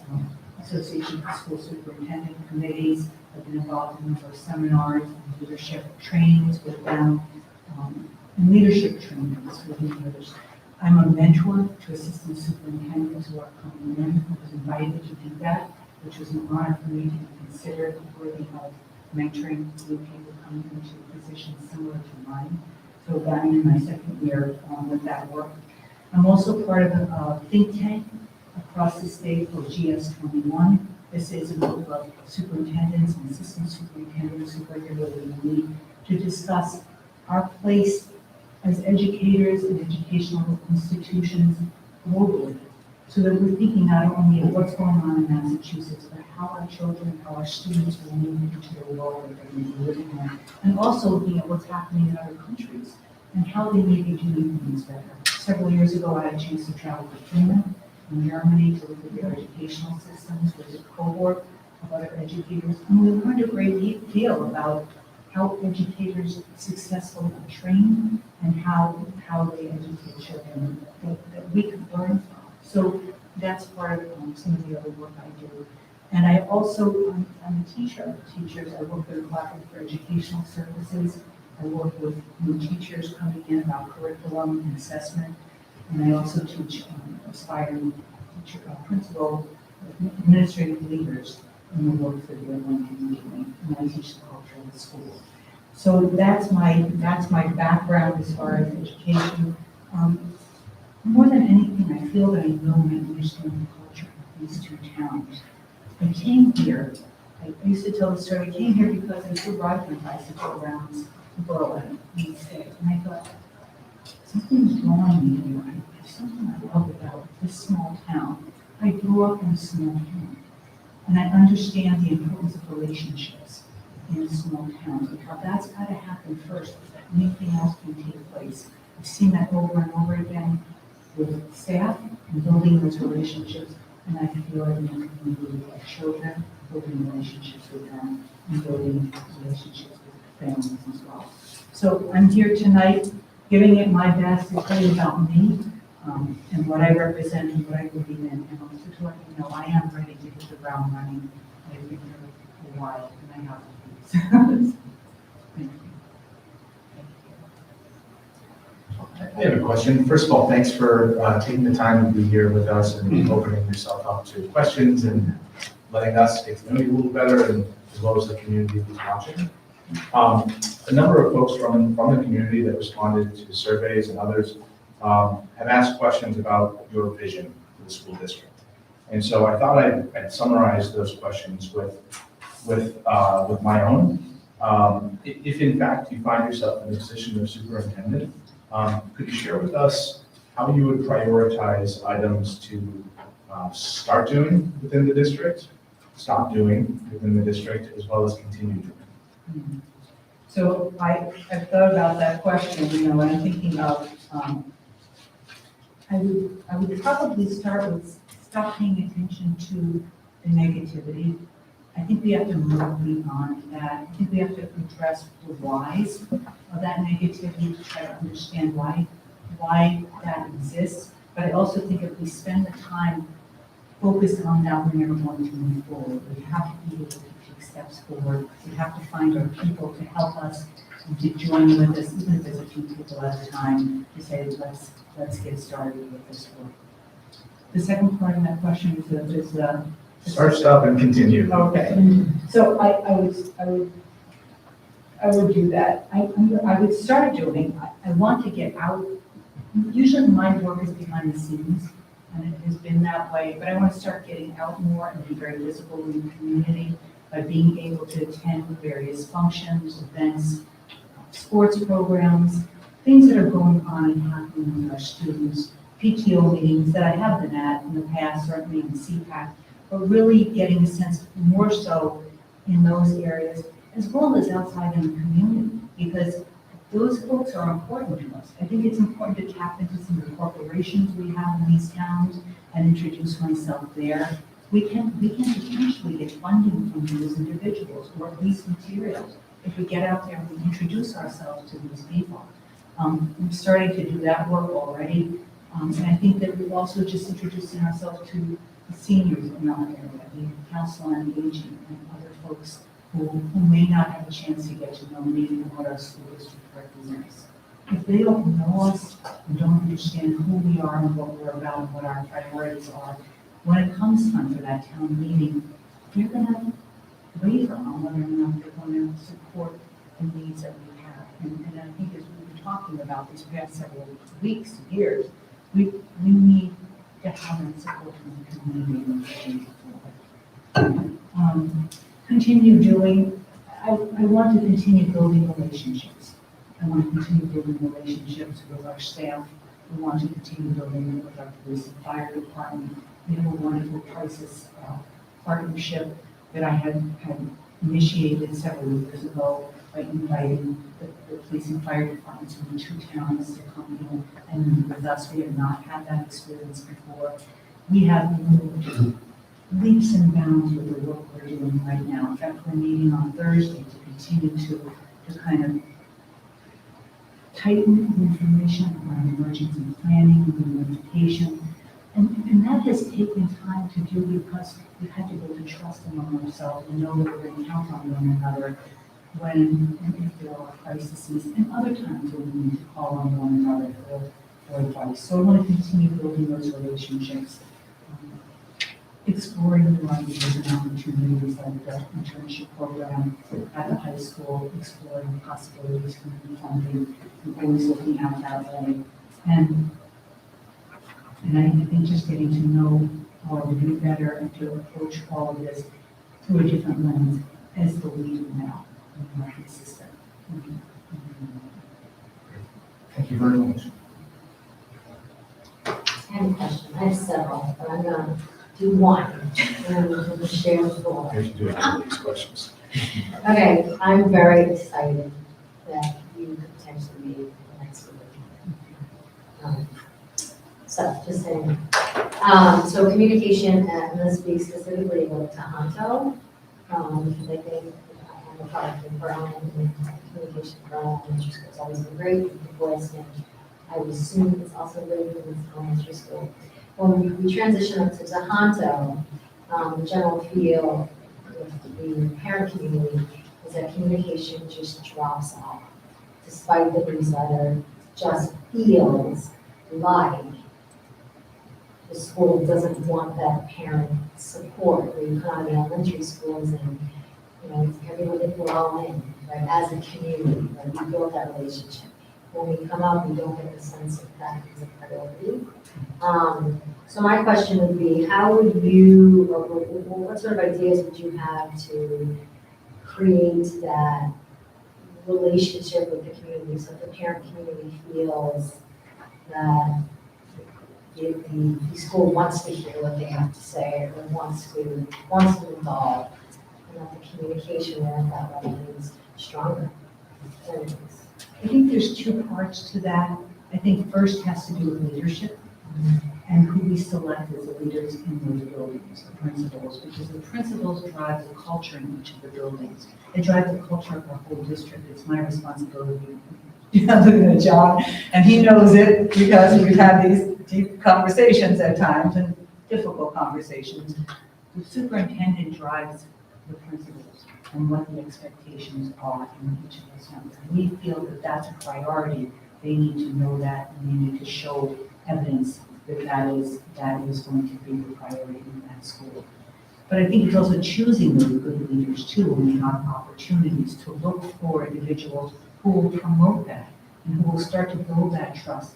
Association of School Superintendent committees. I've been involved in a number of seminars and leadership trainings with them, and leadership trainings with others. I'm a mentor to assistant superintendents who are coming in. I was invited to do that, which was an honor for me to be considered worthy of mentoring new people coming into a position similar to mine. So I'm in my 2nd year with that work. I'm also part of a think tank across the state called GS21. This is a group of superintendents and assistant superintendents who regularly meet to discuss our place as educators and educational institutions globally, so that we're thinking not only of what's going on in Massachusetts, but how our children, how our students will move into the world that they're going to be living in, and also looking at what's happening in other countries and how they may be doing things better. Several years ago, I had a chance to travel to Finland in Germany to look at their educational systems with a cohort of other educators, and we learned a great deal about how educators successfully are trained and how they educate children that we can learn from. So that's part of some of the other work I do. And I also, I'm a teacher. Teachers, I work with the Collaborative for Educational Services. I work with new teachers coming in about curriculum and assessment. And I also teach aspiring teacher, principal, administrative leaders in the work that they're going to be doing. And I teach the culture of the school. So that's my background as far as education. More than anything, I feel that I know and understand the culture of these 2 towns. I came here, I used to tell the story, I came here because I used to ride my bicycle around Berlin and stay. And I thought, something's drawing me here. There's something I love about this small town. I grew up in a small town, and I understand the importance of relationships in small towns and how that's got to happen first before anything else can take place. I've seen that over and over again with staff and building those relationships. And I feel in the community of children, building relationships with them and building relationships with families as well. So I'm here tonight giving it my best to tell you about me and what I represent and what I believe in. And also to let you know I am ready to hit the ground running. I've been here a while and I have to. Thank you. I have a question. First of all, thanks for taking the time to be here with us and opening yourself up to questions and letting us get to know you a little better, and as well as the community who's watching. A number of folks from the community that responded to surveys and others have asked questions about your vision for the school district. And so I thought I'd summarize those questions with my own. If in fact you find yourself in the position of superintendent, could you share with us how you would prioritize items to start doing within the district, stop doing within the district, as well as continue doing? So I've thought about that question, and I'm thinking of, I would probably start with stop paying attention to the negativity. I think we have to move beyond that. I think we have to address the whys of that negativity to try to understand why that exists. But I also think if we spend the time focused on that, we're never going to move forward. We have to be able to take steps forward. We have to find our people to help us and to join with us, even if there's a few people at a time, to say, let's get started with this work. The second part of that question is Start, stop, and continue. okay. So I would do that. I would start doing, I want to get out. Usually my work is behind the scenes, and it has been that way, but I want to start getting out more and be very visible in the community by being able to attend various functions, events, sports programs, things that are going on and happening with our students, PTO meetings that I have been at in the past, certainly in CPAC, but really getting a sense more so in those areas, as well as outside in the community, because those folks are important to us. I think it's important to tap into some of the corporations we have in these towns and introduce myself there. We can potentially get funding from those individuals, or at least materials, if we get out there and we introduce ourselves to these people. We're starting to do that work already, and I think that we're also just introducing ourselves to the seniors in our area, the council on aging and other folks who may not have a chance to get to know me and what our school district represents. If they don't know us and don't understand who we are and what we're about and what our priorities are, when it comes time for that town meeting, they're going to waver on whether or not they're going to support the needs that we have. And I think as we've been talking about these past several weeks, years, we need to have that support from the community and change forward. Continue doing, I want to continue building relationships. I want to continue building relationships with our staff. We want to continue building it with our police and fire department. We have a wonderful crisis partnership that I had initiated several years ago by inviting the police and fire departments from the two towns to come in and meet with us. We have not had that experience before. We have moved leaps and bounds with the work we're doing right now. In fact, we're meeting on Thursday to continue to kind of tighten the information around emergency planning and notification. And that has taken time to do because we've had to build a trust among ourselves and know that we're going to count on one another when and if there are crises and other times when we need to call on one another for advice. So I want to continue building those relationships, exploring new ideas and opportunities like the internship program at the high school, exploring possibilities for new funding, and always looking out that way. And I think just getting to know how to do better and to approach all of this through a different lens as the leader now in the market system. Thank you very much. I have a question. I have several, but I'm gonna do one, and I'm gonna share the floor. Here's to do these questions. Okay, I'm very excited that you could potentially be the next superintendent. So So, just saying. So communication, and let's speak specifically about Tohoto, because I think I'm a product of Berlin, and communication in Berlin elementary school has always been great, with voice, and I would assume it's also great with elementary school. When we transition up to Tohoto, the general feel with the parent community is that communication just drops off, despite the newsletter, just feels like the school doesn't want that parent support, where you come out of the elementary schools and, you know, everyone, we're all in, right, as a community, right, we build that relationship. When we come out, we don't get the sense of that as a priority. So my question would be, how would you, or what sort of ideas would you have to create that relationship with the community, so the parent community feels that the school wants to hear what they have to say, or wants to involve, and that the communication there at that level is stronger. I think there's two parts to that. I think first has to do with leadership and who we select as the leaders in those buildings, the principals, because the principals drive the culture in each of the buildings. They drive the culture of our whole district. It's my responsibility. I'm looking at John, and he knows it because we've had these deep conversations at times and difficult conversations. The superintendent drives the principals and what the expectations are in each of those numbers. We feel that that's a priority. They need to know that, and they need to show evidence that that is going to be the priority in that school. But I think it's also choosing those good leaders too, when we have opportunities to look for individuals who will promote that and who will start to build that trust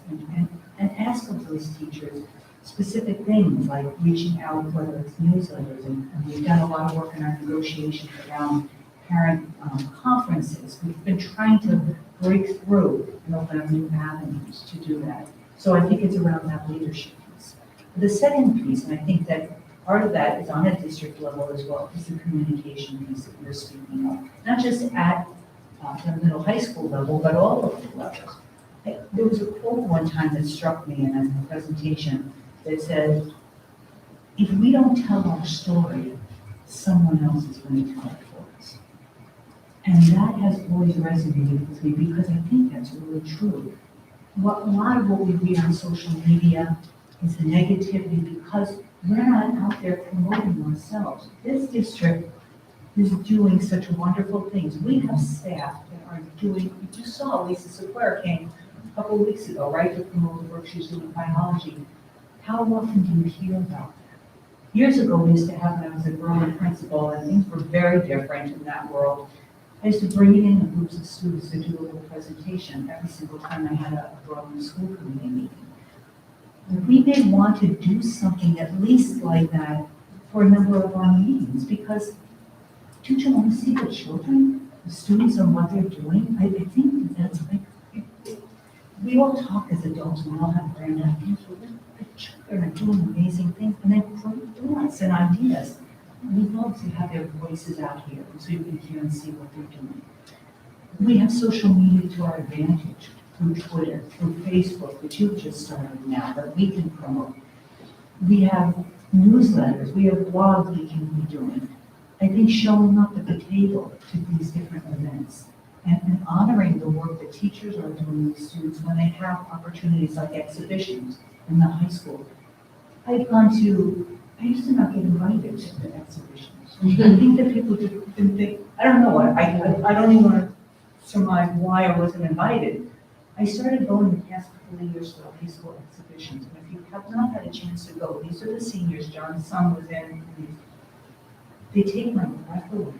and ask of those teachers specific things like reaching out, whether it's newsletters, and we've done a lot of work in our negotiations around parent conferences. We've been trying to break through and open up new avenues to do that. So I think it's around that leadership piece. The second piece, and I think that part of that is on a district level as well, is the communication piece that you're speaking of. Not just at the middle high school level, but all of the levels. There was a quote one time that struck me in a presentation that said, if we don't tell our story, someone else is going to tell it for us. And that has always resonated with me because I think that's really true. A lot of what we read on social media is the negativity because we're not out there promoting ourselves. This district is doing such wonderful things. We have staff that are doing, you just saw Lisa Sequeira came a couple of weeks ago, right, to promote the work she's doing in biology. How often do you hear about that? Years ago, we used to have, when I was a Berlin principal, and things were very different in that world. I used to bring in groups of students to do a little presentation every single time I had a Berlin school committee meeting. We may want to do something at least like that for a number of our meetings, because don't you want to see the children, the students, and what they're doing? I think that's like, we all talk as adults, we all have grand ideas, but the children are doing amazing things, and they bring thoughts and ideas. We love to have their voices out here, so you can hear and see what they're doing. We have social media to our advantage, through Twitter, through Facebook, which you've just started now, that we can promote. We have newsletters, we have blogs we can be doing. I think showing up at the table to these different events and honoring the work that teachers are doing with students when they have opportunities like exhibitions in the high school. I used to not get invited to the exhibitions. I think that people didn't think, I don't know, I don't even want to surmise why I wasn't invited. I started going the past couple of years to the high school exhibitions, and if you have not had a chance to go, these are the seniors, John's son was in. They take my breath away.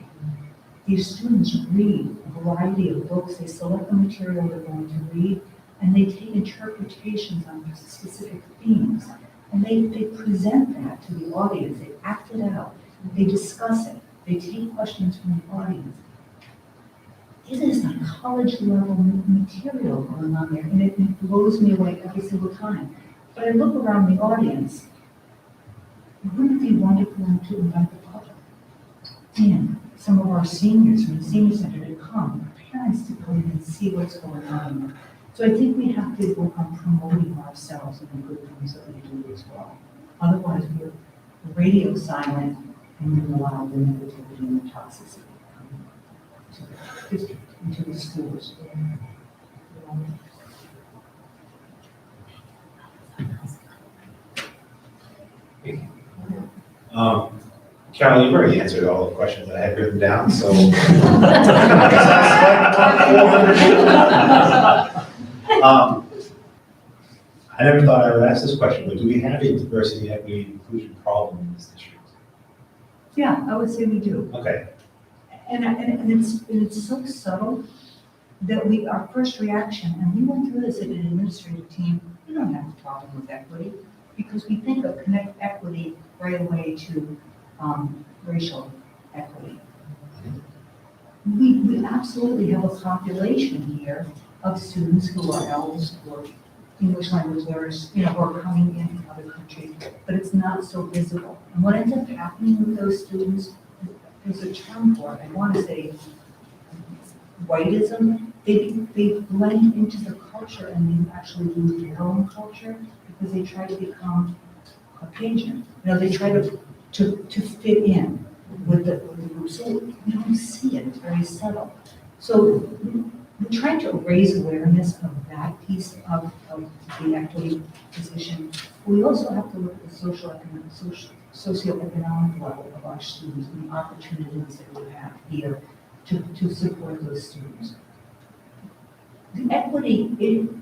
These students read a variety of books, they select the material they're going to read, and they take interpretations on specific themes. And they present that to the audience, they act it out, they discuss it, they take questions from the audience. It is a college level material going on there, and it blows me away every single time. But I look around the audience, wouldn't it be wonderful to invite the public? And some of our seniors from the senior center to come, parents to come in and see what's going on. So I think we have to work on promoting ourselves and the good things that we do as well. Otherwise, we're radio silent and we allow the negativity and the toxicity to the district, into the schools. Carol, you've already answered all the questions that I had written down, so. I never thought I would ask this question, but do we have a diversity, equity, and inclusion problem in this district? Yeah, I would say we do. Okay, And it's so subtle that our first reaction, and we went through this at an administrative team, we don't have a problem with equity, because we think of connect equity right away to racial equity. We absolutely have a population here of students who are elves or English language learners, who are coming in from other countries, but it's not so visible. And what ends up happening with those students, there's a term for it, I want to say whiteism. They blend into the culture and they actually lose their own culture because they try to become Caucasian. They try to fit in with the group. So we don't see it, it's very subtle. So we're trying to raise awareness of that piece of the equity position. We also have to look at the socioeconomic level of our students and the opportunities that we have here to support those students. The equity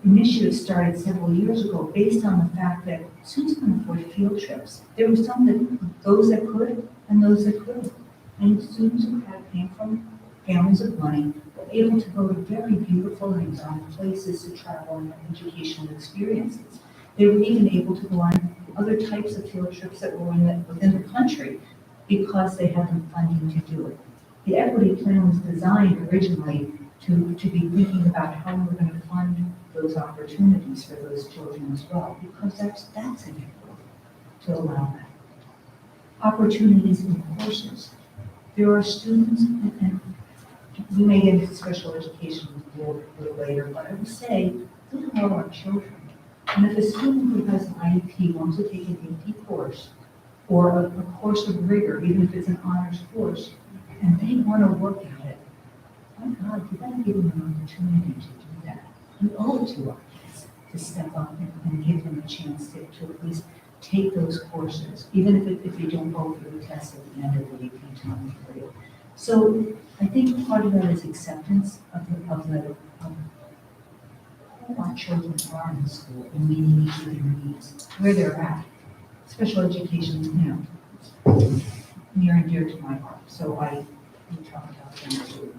initiative started several years ago based on the fact that students can afford field trips. There were those that could and those that couldn't. And students who came from families of money were able to go to very beautiful and exotic places to travel and have educational experiences. They were even able to go on other types of field trips that were within the country because they had the funding to do it. The equity plan was designed originally to be thinking about how we're going to fund those opportunities for those children as well, because that's an equity to allow that. Opportunities in courses. There are students, and we may get into special education a little later, but I would say, those are all our children. And if a student who has an IEP wants to take an AP course, or a course of rigor, even if it's an honors course, and they want to work at it, my God, you gotta give them an opportunity to do that. We owe it to our kids to step up and give them a chance to at least take those courses, even if they don't go for the test at the end of the AP time period. So I think part of that is acceptance of who our children are in school and meeting each of their needs, where they're at. Special education, near and dear to my heart, so we talk about them too.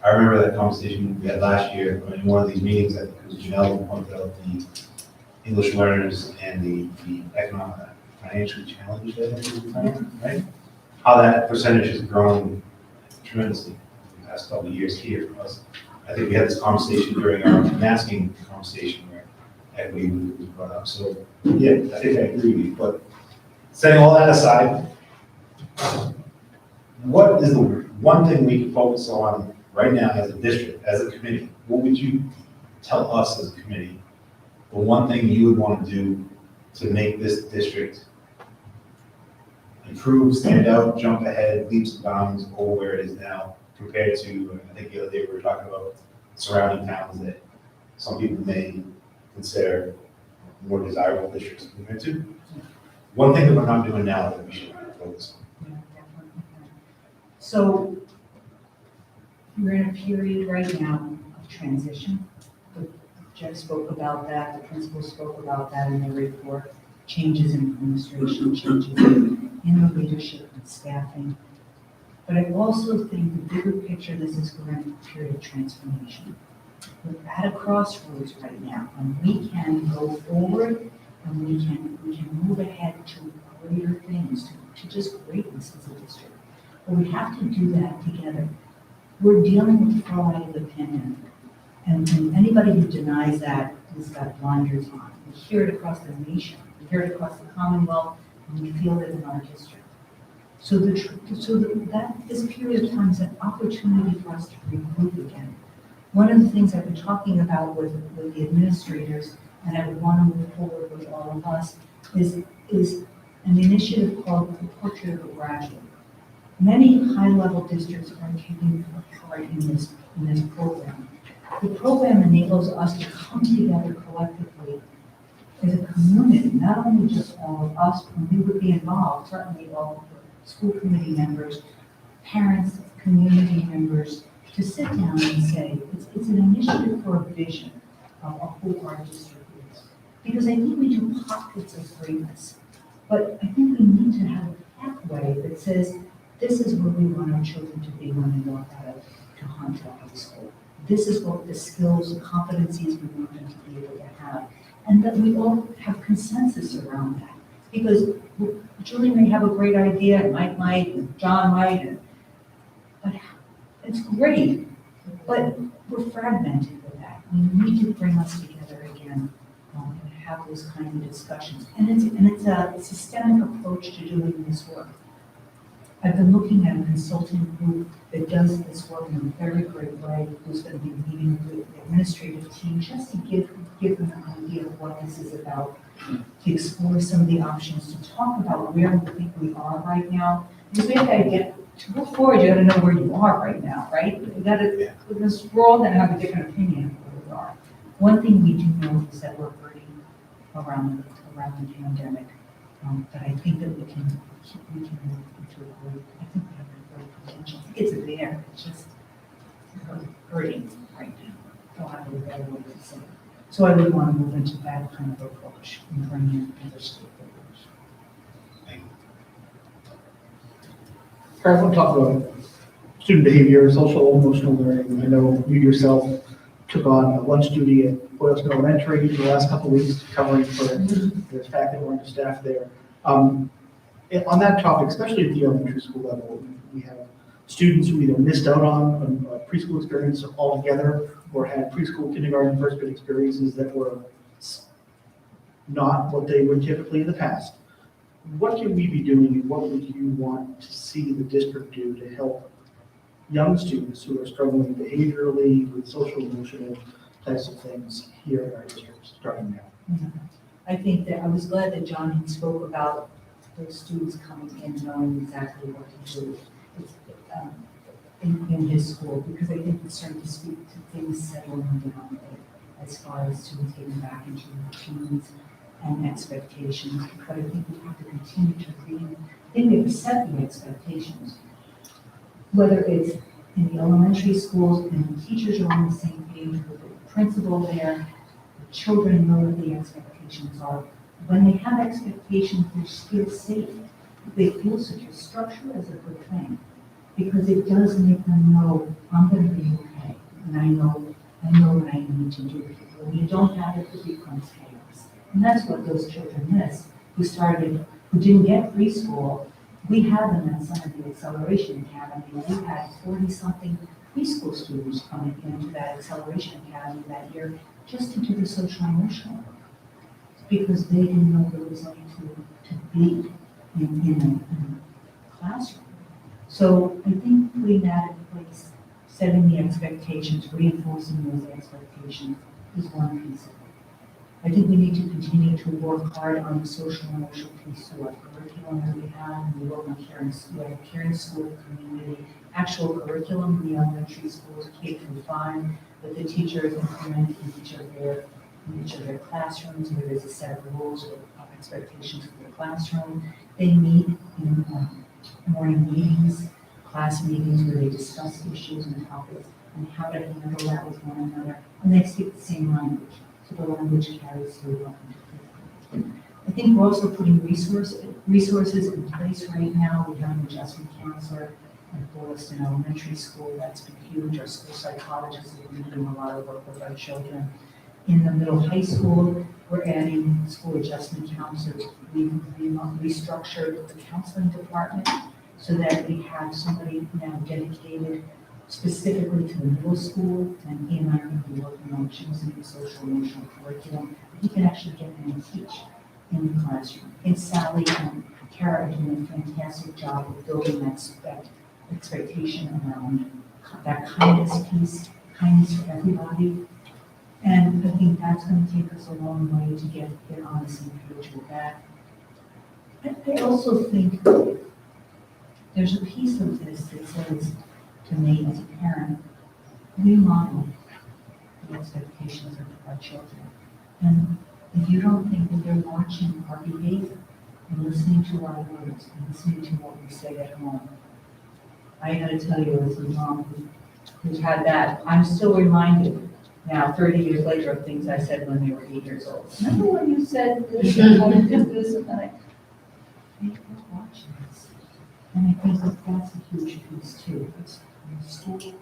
I remember that conversation we had last year in one of these meetings, I think it was Janelle who pointed out the English learners and the economic, financially challenged, I think is the term, right? How that percentage has grown tremendously in the past couple of years here for us. I think we had this conversation during our masking conversation where equity was brought up. So, yeah, I think I agree with you. But setting all that aside, what is the one thing we can focus on right now as a district, as a committee? What would you tell us as a committee, the one thing you would want to do to make this district improve, stand out, jump ahead, leaps and bounds over where it is now, compared to, I think the other day we were talking about surrounding towns that some people may consider more desirable districts to move into? One thing that we're not doing now that we should focus on. Yeah, definitely. So we're in a period right now of transition. Jeff spoke about that, the principal spoke about that in the report. Changes in administration, changes in the leadership and staffing. But I also think the bigger picture, this is going to be a period of transformation. We're at a crossroads right now, and we can go forward and we can move ahead to greater things, to just greatness as a district. But we have to do that together. We're dealing with fraud of the pandemic, and anybody who denies that has got blinders on. We hear it across the nation, we hear it across the Commonwealth, and we feel it in our district. So this period of time is an opportunity for us to regroup again. One of the things I've been talking about with the administrators, and I would want to move forward with all of us, is an initiative called the Portrait of a Graduate. Many high-level districts are taking part in this program. The program enables us to come together collectively as a community, not only just all of us, and we would be involved, certainly all of the school committee members, parents, community members, to sit down and say, it's an initiative for a vision of who our district is. Because I think we do pockets of greatness, but I think we need to have a pathway that says, this is where we want our children to be when they walk out to Hunter High School. This is what the skills and competencies we want them to be able to have. And that we all have consensus around that. Because Julie may have a great idea, and Mike might, and John might, but it's great, but we're fragmented with that. We need to bring us together again and have those kind of discussions. And it's a systemic approach to doing this work. I've been looking at a consulting group that does this work in a very great way, who's going to be meeting with the administrative team just to give them an idea of what this is about, to explore some of the options, to talk about where we think we are right now. Because we have to go forward, you got to know where you are right now, right? Because we're all going to have a different opinion of where we are. One thing we do know is that we're hurting around the pandemic, but I think that we can move into a great, I think we have a great potential. It's there, it's just hurting right now. Don't have a better way to say it. So I would want to move into that kind of approach and bring in other stakeholders. Thank you. Perhaps we'll talk about student behavior, social, emotional learning. I know you yourself took on lunch duty at Boylston Elementary for the last couple of weeks, covering for the fact that we're understaffed there. On that topic, especially at the elementary school level, we have students who either missed out on a preschool experience altogether or had preschool, kindergarten, first grade experiences that were not what they were typically in the past. What can we be doing, and what would you want to see the district do to help young students who are struggling behaviorally with social, emotional types of things here in our district, starting now? I think that I was glad that John spoke about those students coming in knowing exactly what to do in his school, because I think it's starting to speak to things settling down as far as students getting back into routines and expectations. But I think we have to continue to read. I think we have to set the expectations, whether it's in the elementary schools and the teachers are on the same page with the principal there, the children know what the expectations are. When they have expectations, they feel safe. They feel secure. Structure is a good thing because it does make them know I'm going to be okay, and I know what I need to do. When you don't have it, it becomes chaos, and that's what those children miss. Who didn't get preschool. We had them at some of the Acceleration Academy. We had 40-something preschool students coming into that Acceleration Academy that year just to do the social emotional work, because they didn't know what it was like to be in a classroom. So I think putting that in place, setting the expectations, reinforcing those expectations is one piece of it. I think we need to continue to work hard on the social and emotional piece of our curriculum that we have, and we work on caring school community, actual curriculum in the elementary schools, K-5, that the teachers implement in each of their classrooms, where there's a set of rules or expectations for the classroom. They meet in morning meetings, class meetings, where they discuss issues and topics and how to handle that with one another, and they speak the same language, so the language carries through well into fifth grade. I think we're also putting resources in place right now. We have an adjustment counselor at Boylston Elementary School. That's been huge. Our school psychologists have been doing a lot of work with our children. In the middle high school, we're adding school adjustment counselors. We've restructured the counseling department so that we have somebody now dedicated specifically to the middle school, and he and I are going to be working on choosing the social emotional curriculum. He can actually get in and teach in the classroom. And Sally and Kara are doing a fantastic job of building that expectation around that kindness piece, kindness for everybody. And I think that's gonna take us a long way to get on the same page with that. I also think there's a piece of this that says to me as a parent, we model the expectations of our children. And if you don't think that they're watching our behavior and listening to our words and listening to what we say at home, I gotta tell you, as a mom who's had that, I'm still reminded now, 30 years later, of things I said when they were 8 years old. Remember when you said this and when you did this and then they're watching this. And I think that that's a huge piece too. It's in school, it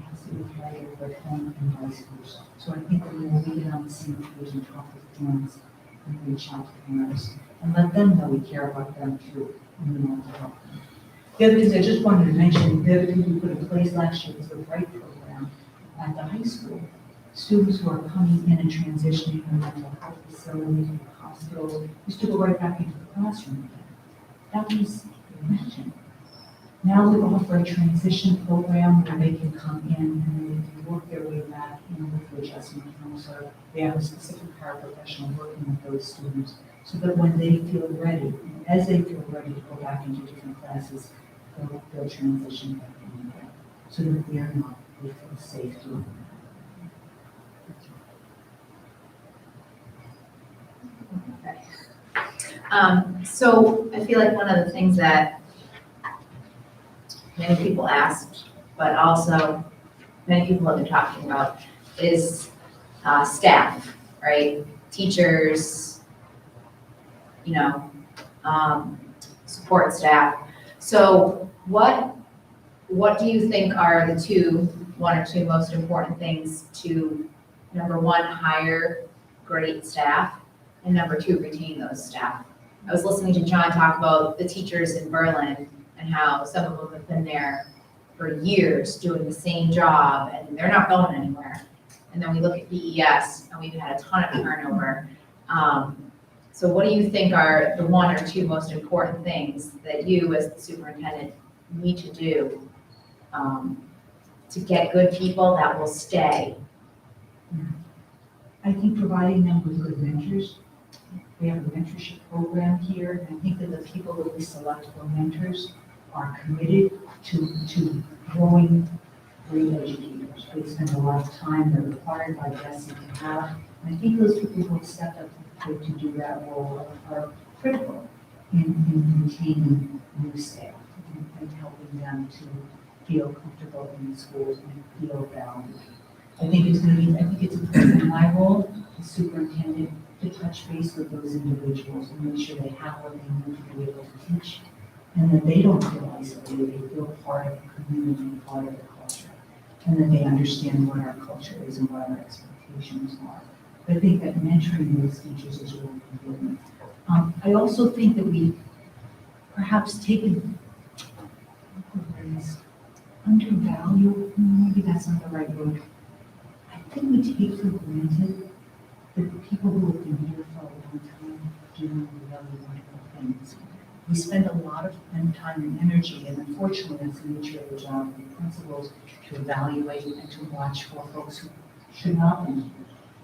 has to be carried over at home and vice versa. So I think that when we get on the same page and talk with parents and reach out to parents and let them know we care about them too and we want to help them. The other things I just wanted to mention, the other thing we put in place last year was the BRIGHT program at the high school. Students who are coming in and transitioning from mental health facilities to hospitals used to go right back into the classroom again. That was imagine. Now we offer a transition program where they can come in and they can work their way back in with the adjustment counselor. They have a specific paraprofessional working with those students so that when they feel ready, and as they feel ready to go back into different classes, they'll transition back in again so that they are not, they feel safe doing that. So I feel like one of the things that many people asked, but also many people have been talking about is staff, right? Teachers, support staff. So what do you think are the one or two most important things to, number one, hire great staff, and number two, retain those staff? I was listening to John talk about the teachers in Berlin and how some of them have been there for years doing the same job and they're not going anywhere. And then we look at BES and we've had a ton of turnover. So what do you think are the one or two most important things that you as the superintendent need to do to get good people that will stay? I think providing them with good mentors. We have a mentorship program here, and I think that the people that we select for mentors are committed to growing great educators. They spend a lot of time, they're required by DESE to have, and I think those people who have stepped up to do that role are critical in retaining new staff and helping them to feel comfortable in the schools and feel valued. I think it's important in my role as superintendent to touch base with those individuals and make sure they have what they need to be able to teach, and that they don't feel isolated, they feel part of the community and part of the culture, and that they understand what our culture is and what our expectations are. But I think that mentoring those teachers is really important. I also think that we perhaps undervalue, maybe that's not the right word. I think we take for granted that the people who have been here for a long time doing really wonderful things. We spend a lot of time and energy, and unfortunately, that's the nature of the job of the principals, to evaluate and to watch for folks who should not be,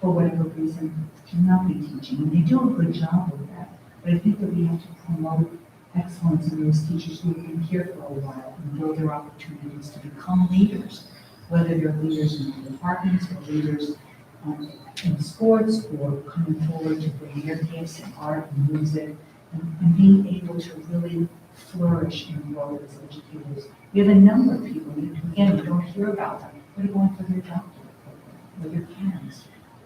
for whatever reason, should not be teaching. And they do a good job with that. But I think that we have to promote excellence in those teachers who have been here for a while and build their opportunities to become leaders, whether they're leaders in the departments or leaders in sports or coming forward to bring their gifts in art and music and being able to really flourish and grow as educators. We have a number of people, again, you don't hear about them, that are going for their doctorate program, or their CAMs,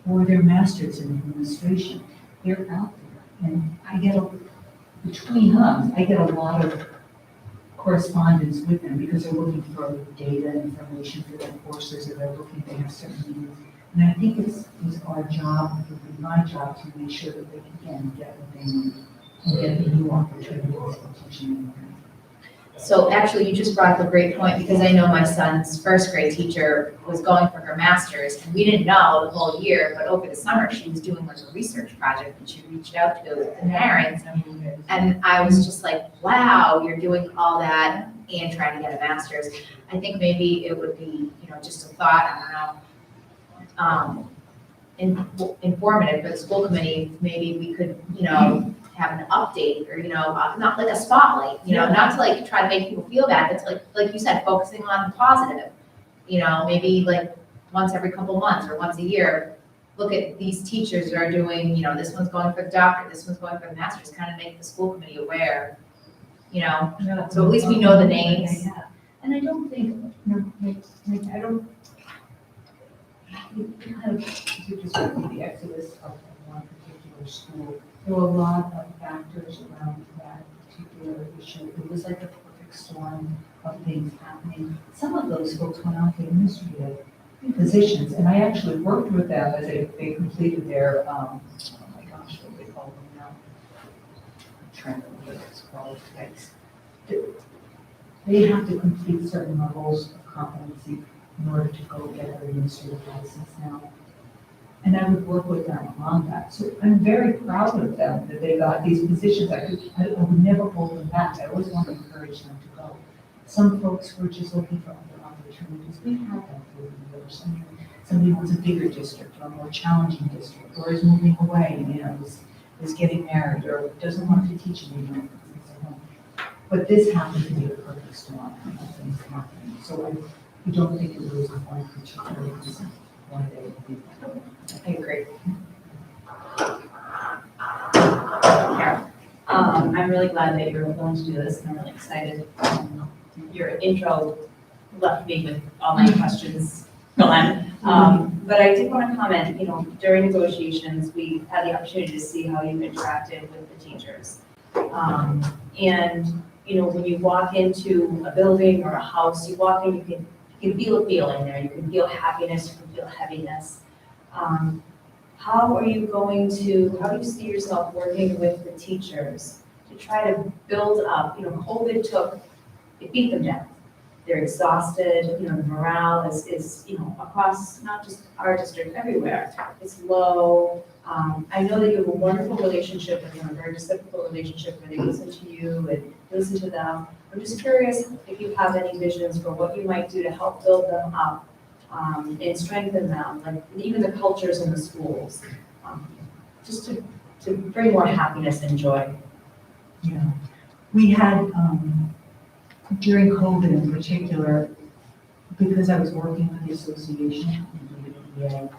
or their masters in administration. They're out there. And between us, I get a lot of correspondence with them because they're looking for data and information for their courses, or they have certain needs. And I think it's our job, it would be my job, to make sure that they can get what they need and get the new opportunities for teaching and learning. So actually, you just brought up a great point, because I know my son's first grade teacher was going for her master's, and we didn't know the whole year, but over the summer, she was doing like a research project, and she reached out to the parents, and I was just like, wow, you're doing all that and trying to get a master's. I think maybe it would be, just a thought, I don't know, informative for the school committee, maybe we could, have an update or, not like a spotlight, not to like try to make people feel bad, but to like you said, focusing on the positive. Maybe like once every couple months or once a year, look at these teachers who are doing, this one's going for the doctorate, this one's going for the master's, kind of make the school committee aware, so at least we know the names. And I don't think, I don't, you kind of, you just went through the exodus of one particular school. There were a lot of factors around that particular issue. It was like a perfect storm of things happening. Some of those folks went on to administrative positions, and I actually worked with them as they completed their, oh my gosh, what do they call them now? I'm trying to remember what it's called, yikes. They have to complete certain levels of competency in order to go get their administrative license now. And I would work with them on that. So I'm very proud of them that they got these positions. I would never hold them back. I always want to encourage them to go. Some folks were just looking for other opportunities. We have that through the years. Somebody wants a bigger district or a more challenging district, or is moving away, is getting married, or doesn't want to teach anymore. But this happened to be a perfect storm of things happening. So I don't think it was one particular reason why they would be. I agree. Karen, I'm really glad that you're willing to do this, and I'm really excited. Your intro left me with all my questions gone. But I did want to comment, during negotiations, we had the opportunity to see how you interacted with the teachers. And, when you walk into a building or a house, you walk in, you can feel a feeling there. You can feel happiness, you can feel heaviness. How do you see yourself working with the teachers to try to build up, COVID it beat them down. They're exhausted, the morale is across not just our district, everywhere. It's low. I know that you have a wonderful relationship with them, a very reciprocal relationship where they listen to you and listen to them. I'm just curious if you have any visions for what you might do to help build them up and strengthen them, like even the cultures in the schools, just to bring more happiness and joy. Yeah, we had, during COVID in particular, because I was working with the association, the PA,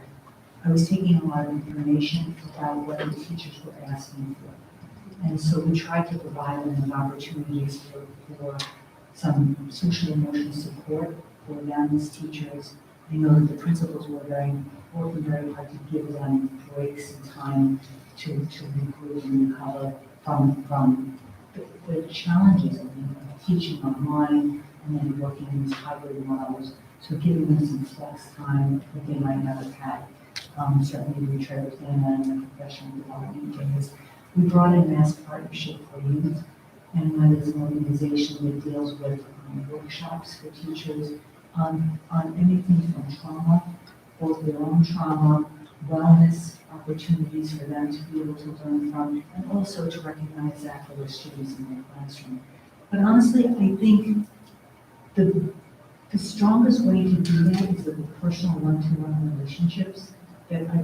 I was taking a lot of information about what the teachers were asking for. And so we tried to provide them with opportunities for some social emotional support for them as teachers. I know that the principals were working very hard to give them breaks and time to improve and recover from the challenges of teaching online and then working in these hybrid models. So giving them some flex time that they might not have had. Certainly we try to plan that in the professional development days. We brought in Mass Partnership for Youth, and that is an organization that deals with workshops for teachers on anything from trauma, both their own trauma, wellness opportunities for them to be able to learn from, and also to recognize that for their students in their classroom. But honestly, I think the strongest way to do that is the personal one-to-one relationships that I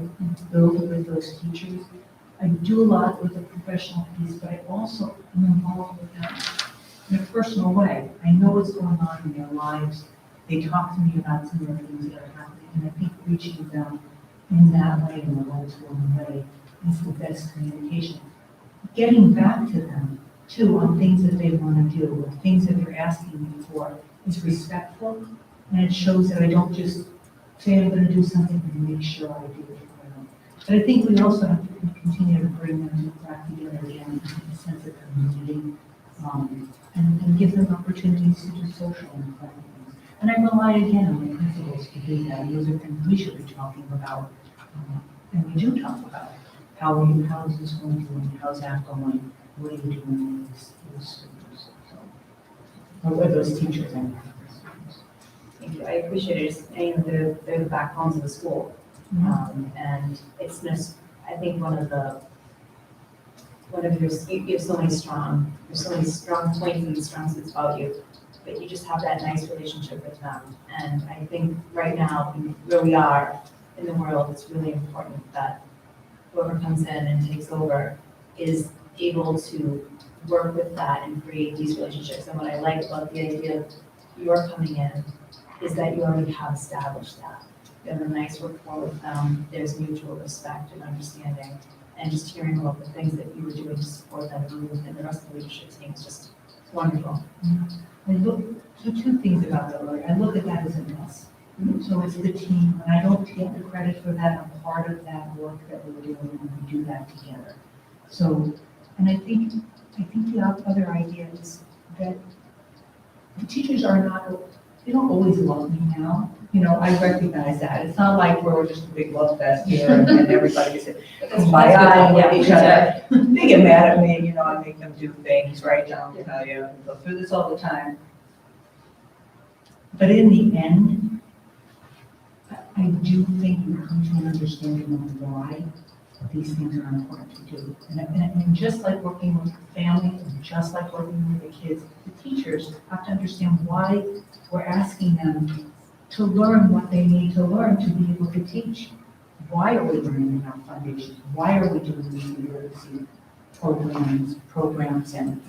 build with those teachers. I do a lot with the professional piece, but I also am involved with them in a personal way. I know what's going on in their lives. They talk to me about some of the things that are happening, and I think reaching them in that way, in a one-to-one way, is the best communication. Getting back to them, too, on things that they want to do, or things that they're asking me for, is respectful, and it shows that I don't just say I'm going to do something and make sure I do it for them. But I think we also have to continue to bring them back together again in a sense of community, and give them opportunities to do social and fun things. And I rely again on the principals to do that. Those are things we should be talking about, and we do talk about. How is this going to, how's that going? What are you doing with those students? Or with those teachers and Thank you. I appreciate it. They're the backbones of the school. And it's just, I think you have so many strong points and strong suits about you, but you just have that nice relationship with them. And I think right now, where we are, in the world, it's really important that whoever comes in and takes over is able to work with that and create these relationships. And what I like about the idea of your coming in is that you already have established that. You have a nice rapport with them, there's mutual respect and understanding, and just hearing about the things that you were doing to support that group and the rest of the leadership team is just wonderful. I look, so two things about that, Lori. I look at that as a mess. So it's the team, and I don't get the credit for that. I'm part of that work that we're doing, and we do that together. So, and I think the other idea is that the teachers are not, they don't always love me now. You know, I recognize that. It's not like we're just a big love fest here and everybody's my eye with each other. They get mad at me, you know, I make them do things, right? I'll tell you, we go through this all the time. But in the end, I do think you come to an understanding of why these things are important to do. And just like working with families, and just like working with the kids, the teachers have to understand why we're asking them to learn what they need to learn to be able to teach. Why are we learning in our foundations? Why are we doing these literacy programs and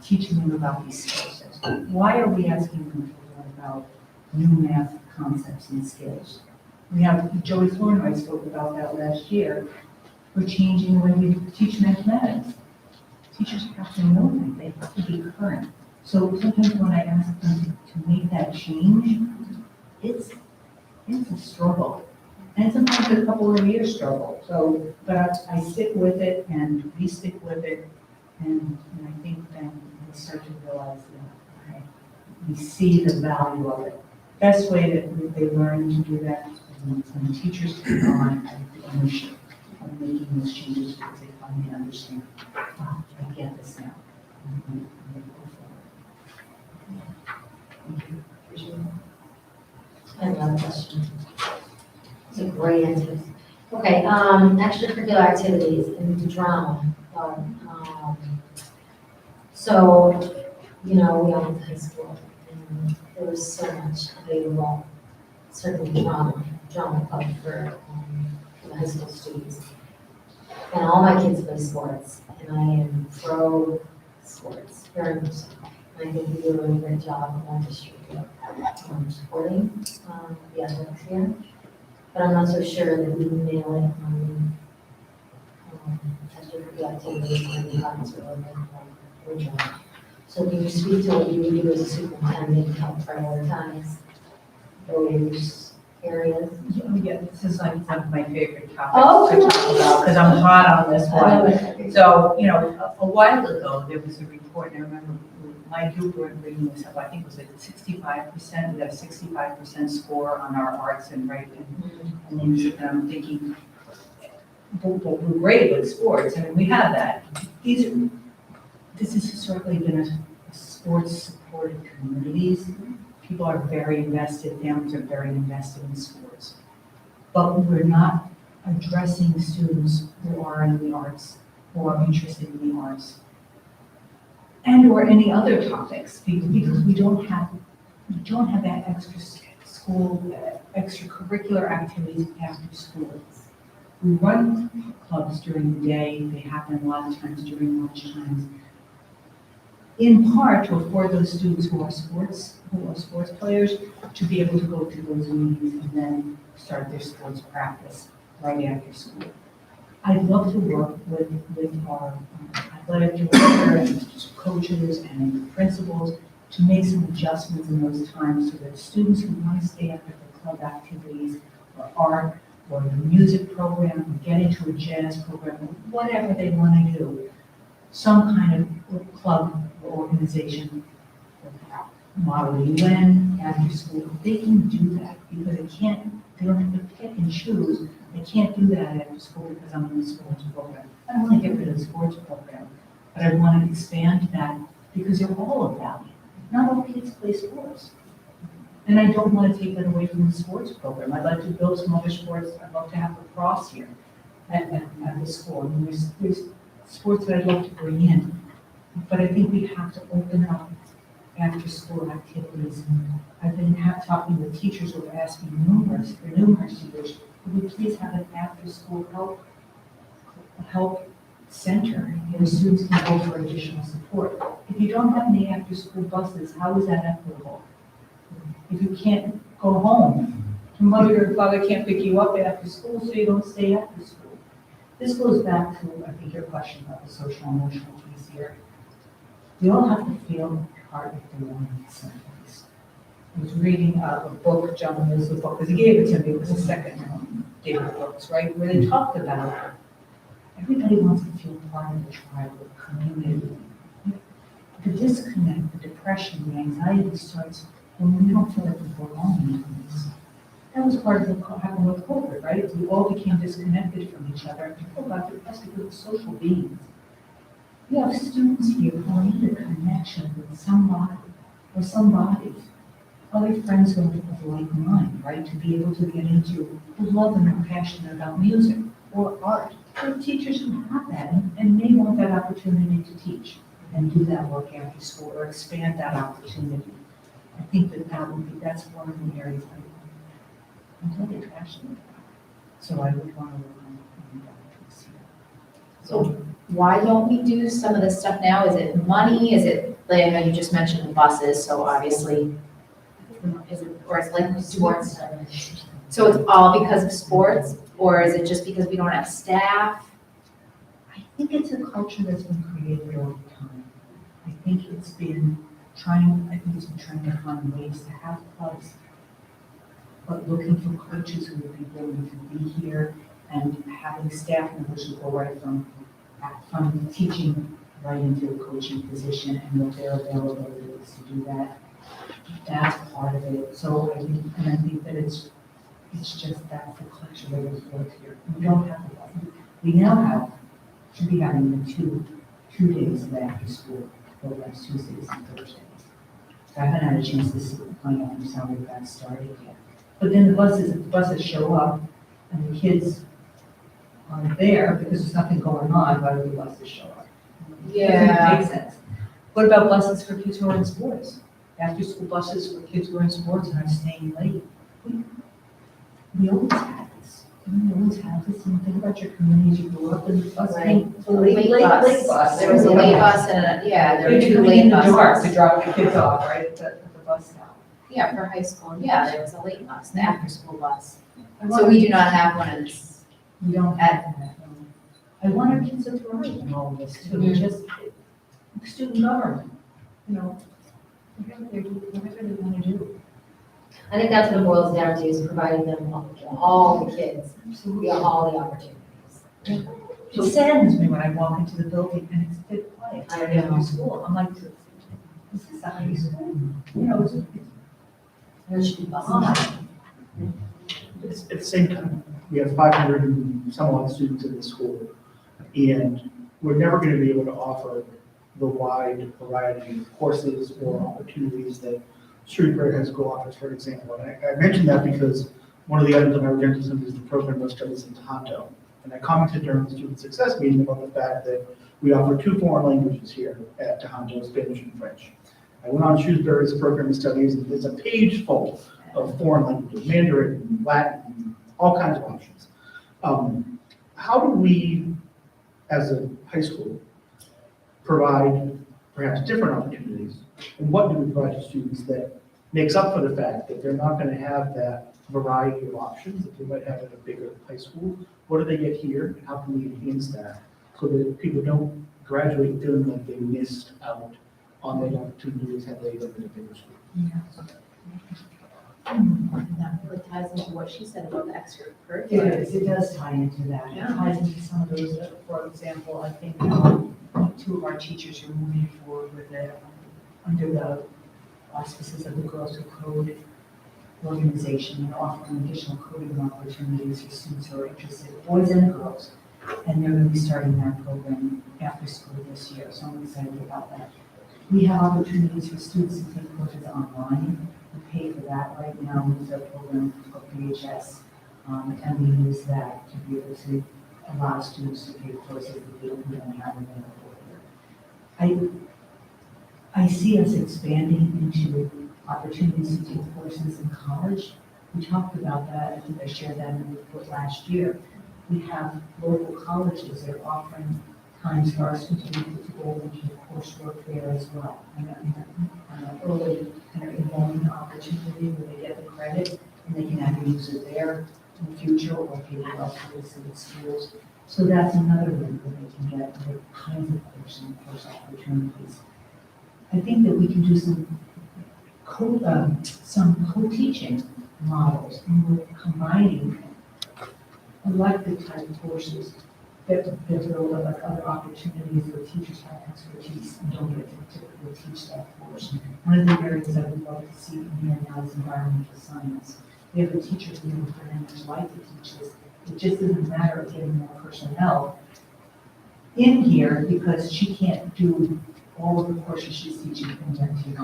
teaching them about these skill sets? Why are we asking them to learn about new math concepts and skills? We have, Joey Flournoy spoke about that last year. We're changing the way we teach mathematics. Teachers have to know that, they have to be current. So sometimes when I ask them to make that change, it's a struggle. And sometimes a couple of years struggle. So, but I stick with it and we stick with it. And I think then we start to realize that we see the value of it. Best way that they learn to do that is when the teachers take on the ownership of making those changes because they finally understand, wow, I get this now. And they go forward. Thank you. I have another question. It's a great answer. Okay, extracurricular activities and drama. So, you know, we all went to high school and there was so much available, certainly drama club for the high school students. And all my kids play sports and I am pro sports, very much so. And I think we do a really great job in our district of supporting the athletics here. But I'm not so sure that we nail it on extracurricular activities and the habits we're doing. So can you speak to what you do as a superintendent to help prioritize those areas? Yeah, this is like one of my favorite Oh, topics to talk about, because I'm hot on this one. So, you know, a while ago, there was a report, and I remember my group were bringing this up, I think it was like 65%, we got a 65% score on our arts and writing and music, and I'm thinking, but we're great with sports, I mean, we have that. This has historically been a sports-supported communities. People are very invested, families are very invested in sports. But we're not addressing students who are in the arts or are interested in the arts and or any other topics because we don't have that extracurricular activities after school. We run clubs during the day, they happen a lot of times during lunch times. In part to afford those students who are sports players to be able to go to those meetings and then start their sports practice right after school. I'd love to work with our athletic director and coaches and principals to make some adjustments in those times so that students who want to stay after the club activities or art or the music program or get into a jazz program or whatever they want to do, some kind of club or organization, model UN, after school, they can do that because they don't have to pick and choose. They can't do that after school because I'm in the sports program. I don't want to get rid of the sports program, but I want to expand that because they're all of value. Not all kids play sports. And I don't want to take that away from the sports program. I'd like to build some other sports. I'd love to have lacrosse here at the school. I mean, there's sports that I'd love to bring in. But I think we have to open up after school activities. And I've been talking with teachers who are asking numerous years, could we please have an after-school help center where students can go for additional support? If you don't have any after-school buses, how is that equitable? If you can't go home, your mother or father can't pick you up after school, so you don't stay after school. This goes back to, I think, your question about the social emotional piece here. We all have to feel part of the belonging someplace. I was reading a book, John Mills' book, because he gave it to me, it was the second David books, right, where they talked about everybody wants to feel part of the tribe or community. The disconnect, the depression, the anxiety starts when we don't feel like we belong in this. That was part of what happened with COVID, right? We all became disconnected from each other. People got depressed because we're social beings. We have students here who need a connection with somebody or somebodies. Other friends who have a like mind, right? To be able to get into, who love and are passionate about music or art. There are teachers who have that and may want that opportunity to teach and do that work after school or expand that opportunity. I think that's one of the areas I'm really passionate about. So I would want to work on that piece here. So why don't we do some of this stuff now? Is it money? Is it, like, I know you just mentioned the buses, so obviously, is it, or is it like sports? So it's all because of sports, or is it just because we don't have staff? I think it's a culture that's been created over time. I think it's been trying to find ways to have clubs, but looking for coaches who would be willing to be here and having staff members who go right from teaching right into a coaching position and what their availability is to do that. That's part of it. So I think that it's just that's the culture that is built here. We don't have we now should be having two days of after school programs, Tuesdays and Thursdays. I haven't had a chance to find out how we got started yet. But then the buses show up and the kids aren't there because there's nothing going on, why do the buses show up? Doesn't make sense. What about buses for kids who are in sports? After school buses for kids who are in sports and are staying late? We always have this. We always have this. And think about your communities you grew up in. The bus Right. the late bus. There was a late bus and there were two Coming late in the dark to buses. drop the kids off, right, at the bus stop. Yeah, for high school, yeah, there was a late bus, the after-school bus. So we do not have one of this. We don't have that. No. I want our kids to thrive in all of this too, just student government, whatever they want to do. I think that's what it boils down to, is providing them all the kids, all the opportunities. It saddens me when I walk into the building and it's dead quiet. I Right after know. school, I'm like, this is a high school, There should be buses. At the same time, we have 500 and some odd students in this school, and we're never going to be able to offer the wide variety of courses or opportunities that Shrewsbury High School offers, for example. And I mentioned that because one of the items on our agenda is the program of studies in Tohoto. And I commented during the student success meeting about the fact that we offer 2 foreign languages here at Tohoto, Spanish and French. I went on Shrewsbury's program of studies, and there's a page full of foreign languages, Mandarin, Latin, all kinds of options. How do we, as a high school, provide perhaps different opportunities? And what do we provide to students that makes up for the fact that they're not going to have that variety of options that they might have at a bigger high school? What do they get here, and how can we enhance that so that people don't graduate feeling like they missed out on the opportunities had they lived in a bigger school? That really ties into what she said about the extracurriculars. It does tie into that. It Yeah. ties into some of those, for example, I think 2 of our teachers are moving forward with it under the auspices of the Girls Who Code organization and offering additional coding opportunities for students who are interested, boys and girls. And they're going to be starting that program after school this year, so I'm excited about that. We have opportunities for students to take courses online. We pay for that right now with our program called BHS, and we use that to be able to allow students to take courses that we don't have available here. I see us expanding into opportunities to take courses in college, We talked about that, I think I shared that in the report last year. We have local colleges that are offering times for our students to go into coursework there as well. And an early kind of enrollment opportunity where they get the credit and they can either use it there in the future or pay it elsewhere in schools. So that's another way where they can get the kinds of course opportunities. I think that we can do some co-teaching models, and we're combining elective type courses that build like other opportunities where teachers have expertise and don't get to typically teach that course. One of the areas that we'd love to see in here now is environmental science. We have a teacher who would very much like to teach this. It just isn't a matter of getting more personnel in here because she can't do all of the courses she's teaching in their team.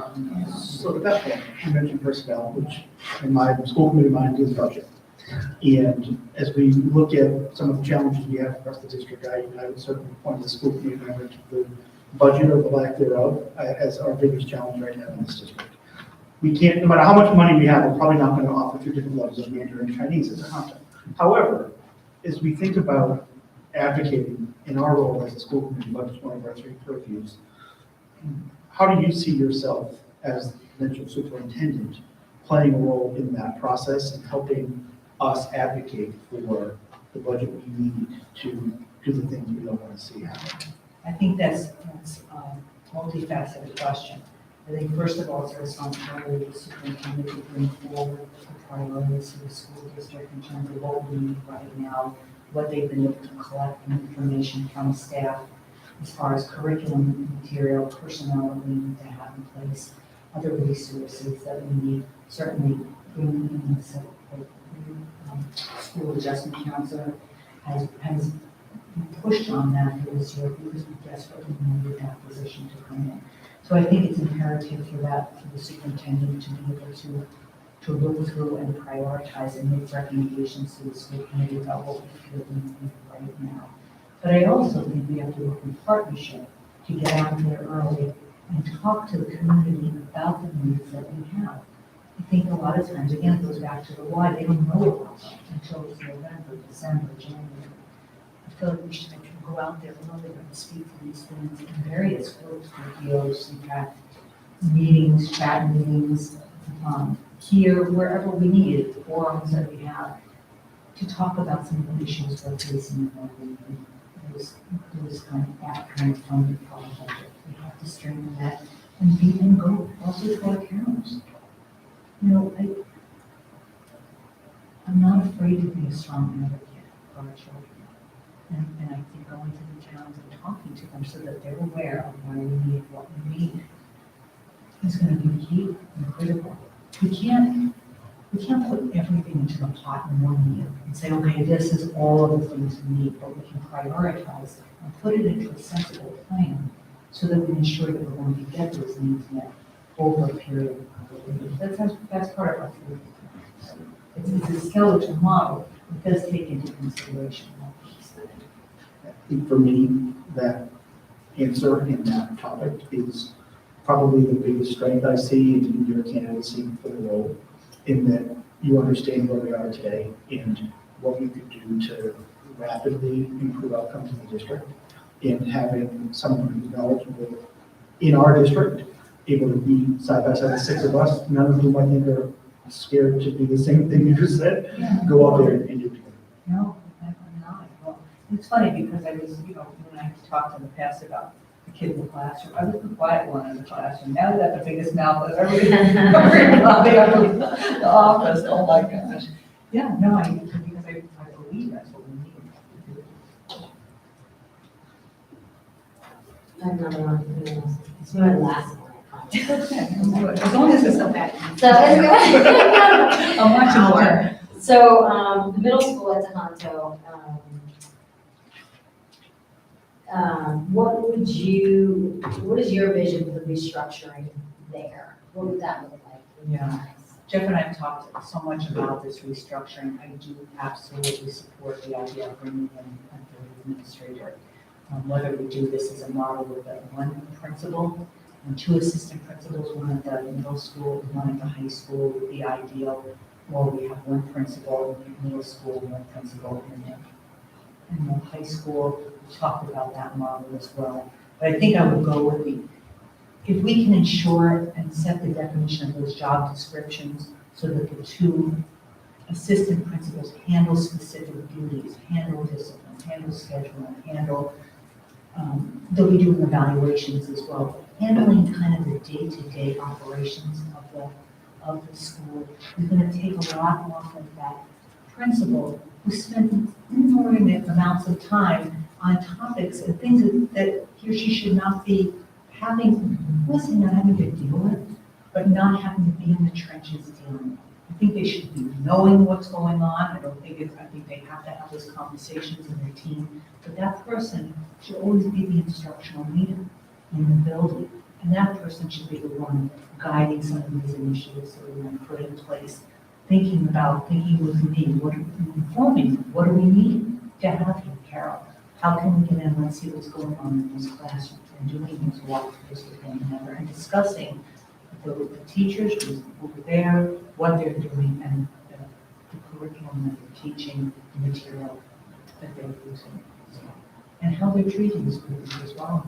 So at that point, you mentioned personnel, which in my school committee mind is budget. And as we look at some of the challenges we have across the district, I would certainly point the school committee member to the budget or the lack thereof as our biggest challenge right now in this district. We can't, no matter how much money we have, we're probably not going to offer 2 different levels of Mandarin and Chinese as a content. However, as we think about advocating in our role as a school committee, budget is one of our 3 purviews. How do you see yourself as the potential superintendent playing a role in that process and helping us advocate for the budget we need to do the things we don't want to see happen? I think that's a multifaceted question. I think first of all, it's a responsibility of the superintendent to bring forward the priorities of the school district in terms of what we need right now, what they've been able to collect information from staff as far as curriculum material, personnel that we need to have in place, other resources that we need, certainly bringing in the school adjustment counselor has pushed on that for this year because we desperately needed that position to come in. So I think it's imperative for the superintendent to be able to look through and prioritize and make recommendations to the school committee about what we feel we need right now. But I also think we have to work in partnership to get out there early and talk to the community about the needs that we have. I think a lot of times, again, it goes back to the why, they don't know about them until it's November, December, January. I feel like we should go out there early and speak to these things in various groups, videos, in fact, meetings, chat meetings, here, wherever we need it, forums that we have, to talk about some of the issues we're facing in our community. Those kind of funding project. We have to strengthen that and go also to our parents. You know, I'm not afraid to be a strong advocate for our children. And I think going to the towns and talking to them so that they're aware of why we need what we need is going to be key and critical. We can't put everything into the pot in one year and say, okay, this is all of the things we need, but we can prioritize and put it into a sensible plan so that we ensure that we're going to get those needs met over a period of time. That's part of our food. It's a skeletal model. It does take into consideration all these things. I think for me, that answer in that topic is probably the biggest strength I see in your candidacy for the role, in that you understand where we are today and what we could do to rapidly improve outcomes in the district, and having someone who's knowledgeable in our district, able to be side by side the 6 of us, none of whom I think are scared to do the same thing you just said, go out there and do it. No, I'm not. Well, it's funny because I was, when I talked in the past about the kid in the classroom, I was the quiet one in the classroom. Now that the biggest mouth of everybody up in the office. Oh my gosh. Yeah, no, because I believe that's what we need. I have another one. It's my last one. As long as it's not bad. So, I'm watching more. So, the middle school at Tohoto, what is your vision for the restructuring there? What would that look like? Yeah. Jeff and I have talked so much about this restructuring. I do absolutely support the idea of bringing in a third administrator. Whether we do this as a model with one principal and 2 assistant principals, one at the middle school, one at the high school would be ideal. Well, we have one principal in middle school, one principal in the high school. We talked about that model as well. But I think I would go with if we can ensure and set the definition of those job descriptions so that the two assistant principals handle specific duties, handle discipline, handle scheduling, handle, they'll be doing evaluations as well, handling kind of the day-to-day operations of the school is going to take a lot off of that principal who spent inordinate amounts of time on topics and things that he or she should not be having, listen, not having to deal with, but not having to be in the trenches dealing with. I think they should be knowing what's going on. I think they have to have those conversations in their team. But that person should always be the instructional leader in the building. And that person should be the one guiding some of these initiatives that we're going to put in place. Thinking with me, informing, what do we need to have here, Carol? How can we get in, let's see what's going on in those classrooms, and doing these walkthroughs with one another, and discussing the teachers who were there, what they're doing, and the curriculum that they're teaching, the material that they're using, and how they're treating the students as well,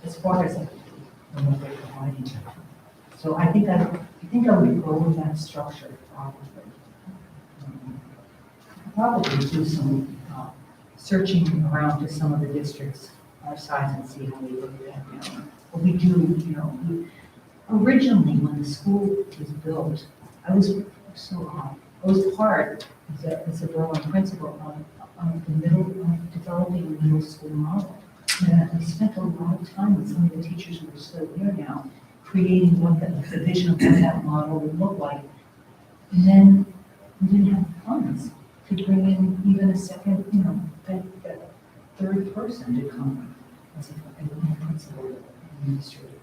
as far as what they're providing. So I think I would go with that structure probably. Probably do some searching around to some of the districts our size and see how they look at that now. But we do, originally when the school was built, I was part as a Berlin principal of the developing a middle school model. And I spent a lot of time with some of the teachers who are still here now, creating what the vision of what that model would look like. And then we didn't have funds to bring in even a second, that third person to come as a principal administrator.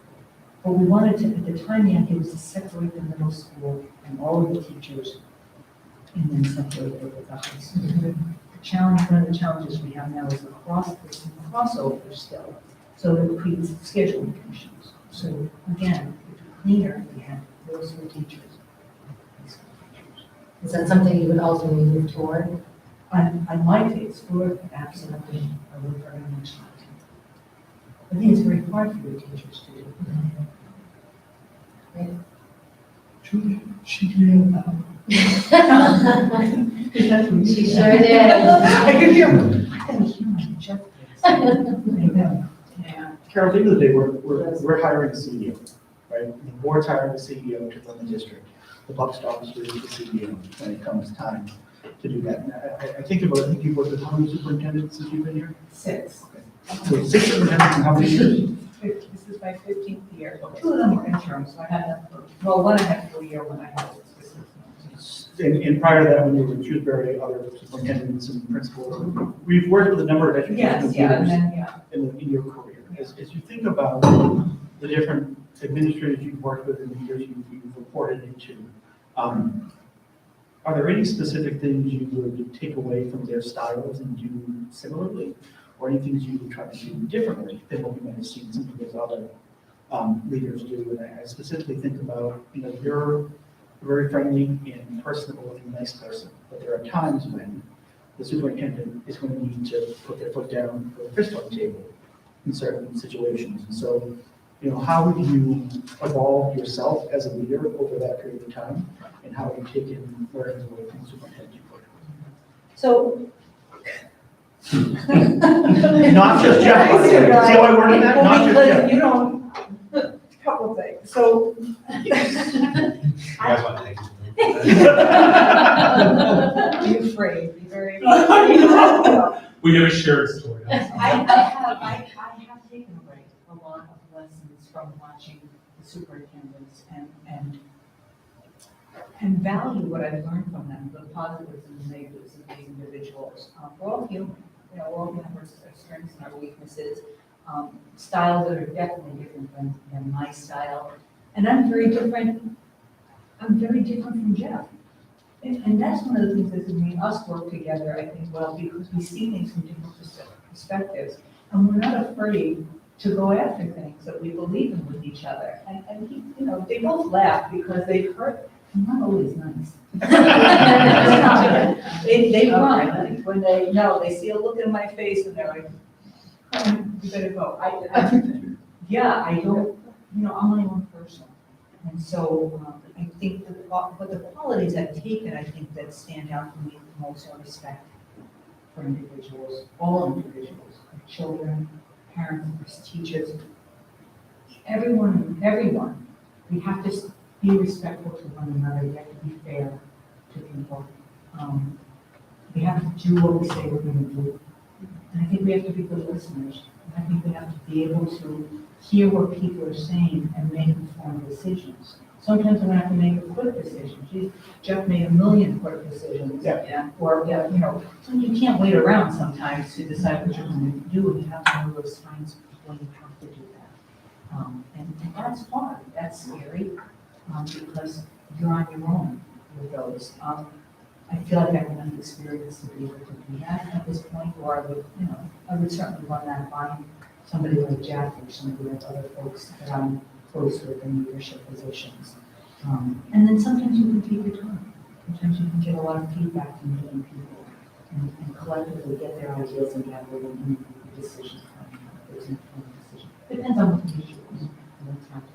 But we wanted to, at the time, the idea was to separate the middle school and all of the teachers, and then separate it with the high school. One of the challenges we have now is the crossover still, so it creates scheduling commissions. So again, if it's cleaner, we have middle school teachers. High school teachers. Is that something you would ultimately move toward? I'd like to explore it, absolutely. I would very much like to. I think it's very hard for the teachers to do. Truly, she did. She sure did. I can hear him. I can hear my Jeff. Yeah. Carol, at the end of the day, we're hiring a CEO, right? The board's hiring a CEO to run the district. The buck stops with the CEO when it comes time to do that. And I think you've worked with how many superintendents since you've been here? 6. So 6 superintendents in how many years? This is my 15th year. 2 of them were interim, so I had that. Well, one I had for a year when I had it. And prior to that, when you were in Shrewsbury, other superintendents and principals, we've worked with a number of educational leaders in your career. As you think about the different administrators you've worked with and the leaders you've reported into, are there any specific things you would take away from their styles and do similarly? Or any things you would try to do differently than what we might have seen some of those other leaders do? And I specifically think about, you're a very friendly and personable and nice person, but there are times when the superintendent is going to need to put their foot down, put a fist on the table in certain situations. And so, how would you evolve yourself as a leader over that period of time? And how have you taken learnings away from the superintendent you've worked with? So. Not just Jeff, by the way. See how I worded that? Not just Jeff. A couple of things. So. You guys want to take it? Be afraid, be very. We have a shared story. I have taken away a lot of lessons from watching the superintendents and value what I've learned from them, the positives and the negatives of these individuals. We're all human. We're all have our strengths and our weaknesses, styles that are definitely different than my style. And I'm very different from Jeff. And that's one of the things that made us work together, I think, well, because we see things from different perspectives. And we're not afraid to go after things that we believe in with each other. And he, they both laugh because they've heard, Not always nice. They run, when they, no, they see a look in my face and they're like, you better go. Yeah, I don't, I'm my own person. And so I think but the qualities I've taken, I think that stand out for me the most are respect for individuals, all individuals, children, parents, teachers, everyone. We have to be respectful to one another, we have to be fair to people. We have to do what we say we're going to do. And I think we have to be good listeners. I think we have to be able to hear what people are saying and make informed decisions. Sometimes we have to make a quick decision. Geez, Jeff made 1 million quick decisions. Yeah. Or, so you can't wait around sometimes to decide what you're going to do, and you have to know those times when you have to do that. And that's hard, that's scary, because you're on your own with those. I feel like I have enough experience to be able to do that at this point, or I would certainly run that by somebody like Jack or somebody like other folks that I'm close with in leadership positions. And then sometimes you can take your time. Sometimes you can get a lot of feedback from different people and collectively get their ideas and gather them and make a decision. There's an informed decision. Depends on what the issue is and what's happening.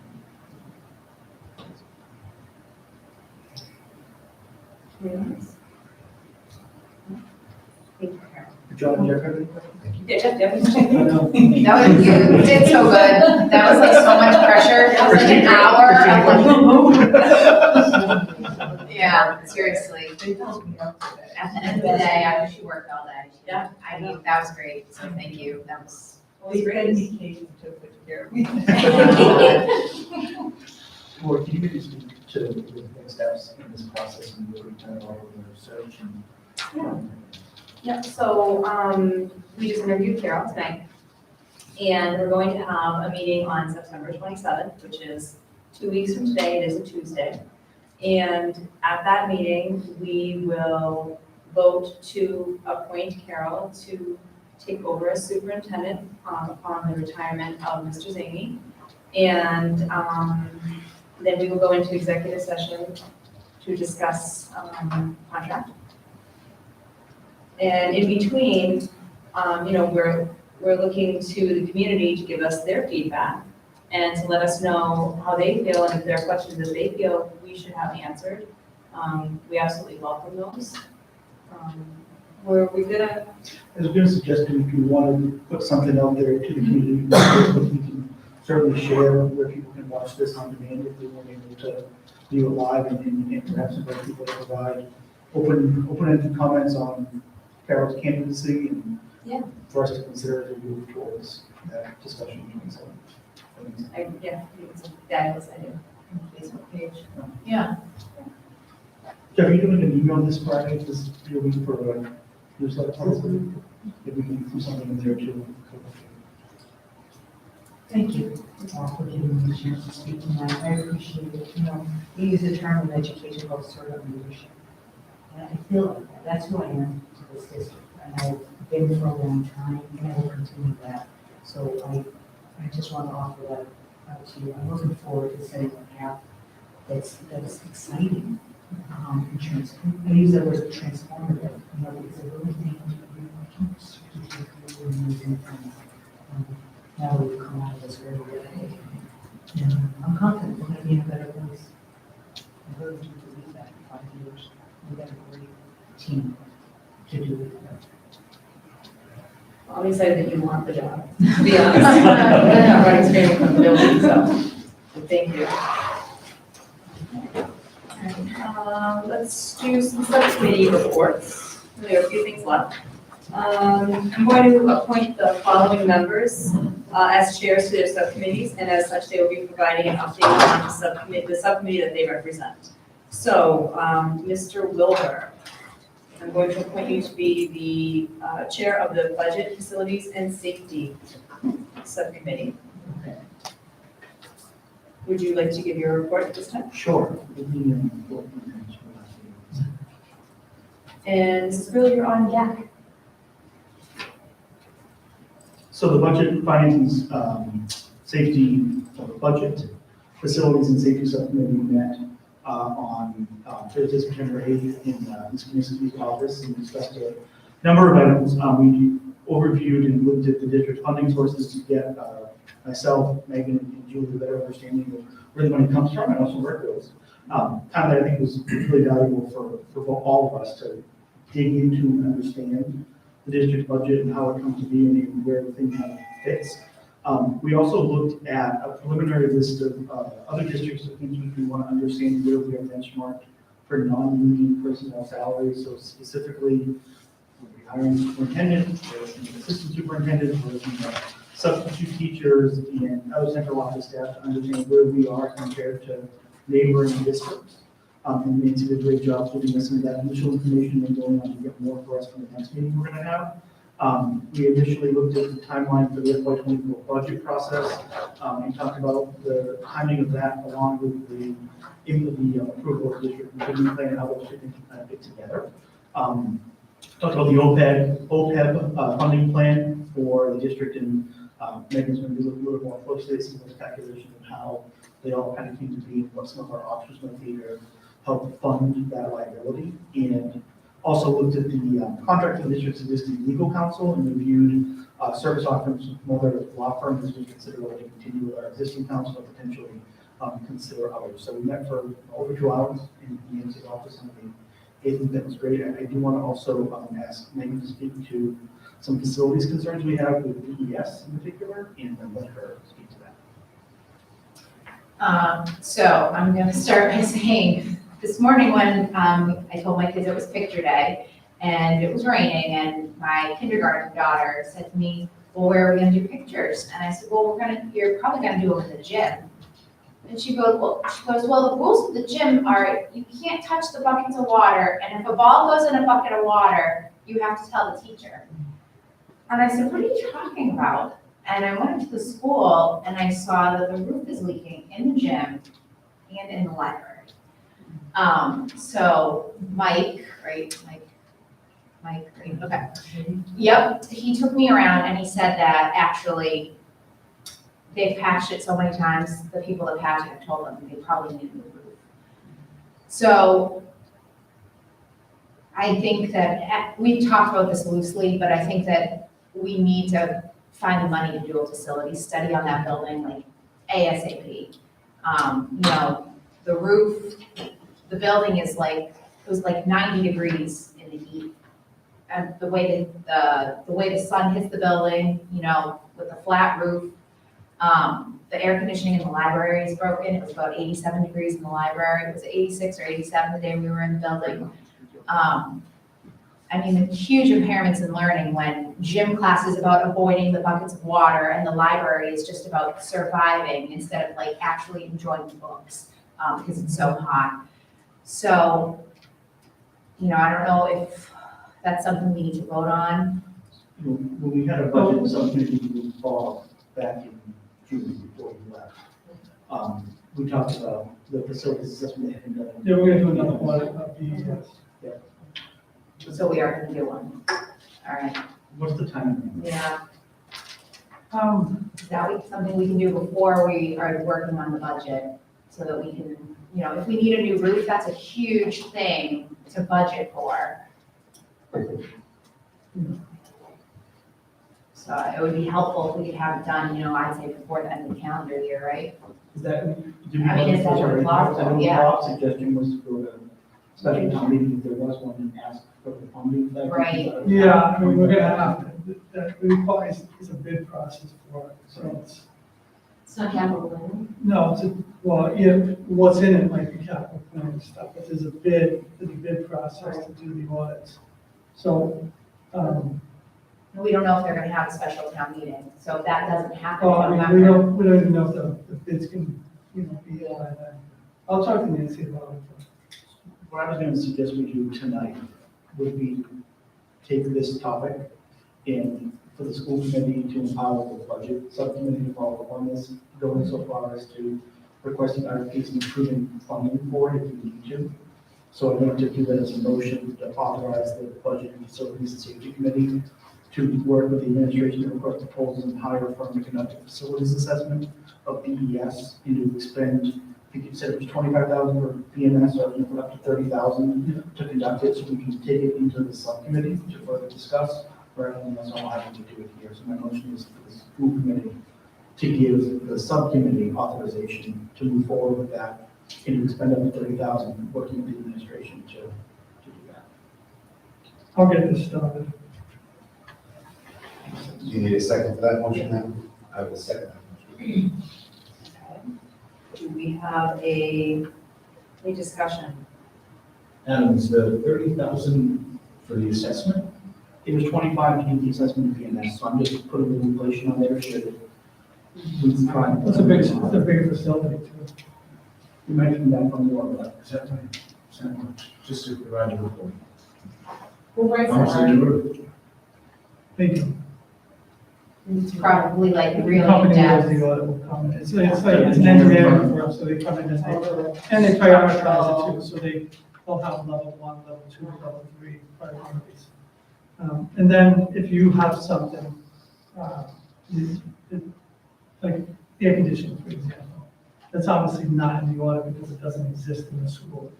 Thank you, Carol. John, Jeff, Yeah, Jeff, That was, you did so good. That was like so much pressure. That was like an hour. Yeah, seriously. At the end of the day, after she worked all day. Yeah. I mean, that was great. So thank you. That was. Always great. Education took good care of me. or can you maybe speak to the next steps in this process and really kind of all the research and Yeah, so we just interviewed Carol tonight, and we're going to have a meeting on September 27th, which is 2 weeks from today. It is a Tuesday. And at that meeting, we will vote to appoint Carol to take over as superintendent upon the retirement of Mr. Zaney. And then we will go into executive session to discuss contract. And in between, we're looking to the community to give us their feedback and to let us know how they feel, and if there are questions that they feel we should have answered. We absolutely welcome those. We're gonna, I was going to suggest that if you want to put something out there to the community, you can certainly share where people can watch this on demand if they weren't able to view it live, and perhaps invite people to provide open-ended comments on Carol's candidacy and for us to consider as we move towards that discussion. So, it's a fabulous idea. Facebook page. Jeff, are you doing an email this Friday? This your week for a newsletter? If we can do something in there too. Thank you for giving me a chance to speak tonight. I appreciate it. We use the term in education called servant leadership. And I feel like that. That's who I am to this district. And I've been for a long time, and I will continue that. So I just want to offer that out to you. I'm looking forward to setting a path that's exciting. I use that word transformative, because I really think I can strategically moving from now we've come out of this very good. And I'm confident we're going to be in a better place. I really do believe that in 5 years. We've got a great team to do it. I'm excited that you want the job, to be honest. I'm running straight from the building, so thank you. Let's do some subcommittee reports. There are a few things left. I'm going to appoint the following members as chairs to their subcommittees, and as such, they will be providing an update on the subcommittee that they represent. So, Mr. Wilbur, I'm going to appoint you to be the chair of the Budget, Facilities, and Safety Subcommittee. Would you like to give your report at this time? Sure. And Mrs. Brill, you're on deck. So the Budget, Finance, Safety, Budget, Facilities and Safety Subcommittee met on Thursday, September 8th in Ms. Kaminsky's office and discussed a number of items. We overviewed and looked at the district funding sources to get myself, Megan, and Julie a better understanding of where the money comes from and also where it goes. Time that I think was really valuable for all of us to dig into and understand the district budget and how it comes to be and where everything kind of fits. We also looked at a preliminary list of other districts of things which we want to understand where we are benchmarked for non-union personnel salaries. So specifically, we'll be hiring superintendent, assistant superintendent, substitute teachers, and other central office staff to understand where we are compared to neighboring districts. And Nancy did a great job giving us some of that initial information and going on to get more for us for the next meeting we're going to have. We initially looked at the timeline for the FY24 budget process and talked about the timing of that along with the approval of the district improvement plan and how those two things kind of fit together. Talked about the OPEB funding plan for the district, and Megan's going to be looking a little more closely at some of those calculations and how they all kind of came to be and what some of our options might be to help fund that liability. And also looked at the contract of the district's existing legal counsel and reviewed service offerings from other law firms as we consider whether to continue with our existing counsel or potentially consider others. So we met for over 2 hours in Nancy's office on the 8th. That was great. I do want to also ask Megan to speak to some facilities concerns we have with DES in particular, and then let her speak to that. So I'm going to start by saying, this morning when I told my kids it was picture day and it was raining, and my kindergarten daughter said to me, well, where are we going to do pictures? And I said, well, you're probably going to do them in the gym. And she goes, well, the rules of the gym are you can't touch the buckets of water, and if a ball goes in a bucket of water, you have to tell the teacher. And I said, what are you talking about? And I went to the school and I saw that the roof is leaking in the gym and in the library. So Mike, right? Mike, okay. Yep, he took me around and he said that actually they've patched it so many times, the people that patched it have told them they probably need a new roof. So I think that, we've talked about this loosely, but I think that we need to find the money to do a facility study on that building, like ASAP. The roof, the building is it was like 90 degrees in the heat. And the way the sun hits the building, with the flat roof, the air conditioning in the library is broken. It was about 87 degrees in the library. It was 86 or 87 the day we were in the building. The huge impairments in learning when gym class is about avoiding the buckets of water and the library is just about surviving instead of actually enjoying the books because it's so hot. So, I don't know if that's something we need to vote on. When we had a budget subcommittee meeting back in June before we left, we talked about the facilities assessment that had been done. Yeah, we're gonna do another one of these. So we are gonna do one. All right. What's the timing? Yeah. Is that something we can do before we are working on the budget so that we can, if we need a new roof, that's a huge thing to budget for. So it would be helpful if we could have it done, I'd say before the end of the calendar year, right? Is that? Is that plausible? Yeah. Bob's suggestion was to go to special town meeting if there was one and ask for the funding. For that. Right. Yeah, we're gonna have to, that requires, it's a bid process for it, so it's, It's not capital planning. no, what's in it might be capital planning stuff, but there's a bid process to do the audits. So, We don't know if they're gonna have a special town meeting, so if that doesn't happen well, in I mean, November. we don't even know if the bids can, be in by then. I'll talk to Nancy about it. What I was going to suggest we do tonight would be take this topic and for the school committee to empower the budget subcommittee to follow up on this, going so far as to requesting RFPs and approving funding for it if we need to. So I'd like to do that as a motion to authorize the budget and facilities and safety committee to work with the administration to request proposals and hire a firm to conduct a facilities assessment of BES and to expend think you said it was 25,000 for PMS, so we put up to 30,000 to conduct it, so we can take it into the subcommittee to further discuss, rather than us all having to do it here. So my motion is for the school committee to give the subcommittee authorization to move forward with that, and to expend up to 30,000, working with the administration to do that. I'll get this started. Do you need a second for that motion then? I will second that motion. Do we have a discussion? And is the 30,000 for the assessment? It was 25 to do the assessment of PMS, so I'm just putting the inflation on there, should we try. It's a big facility too. You might come back on more, but Is that right? Is that much? Just to provide a report. Who writes How much that? did you do? Thank you. It's probably like The really company does in-depth. the audit will come in. It's an engineering firm, so they come in and they prioritize it too, so they'll have level 1, level 2, level 3 priorities. And then if you have something, like air conditioning, for example, that's obviously not in the audit because it doesn't exist in the school.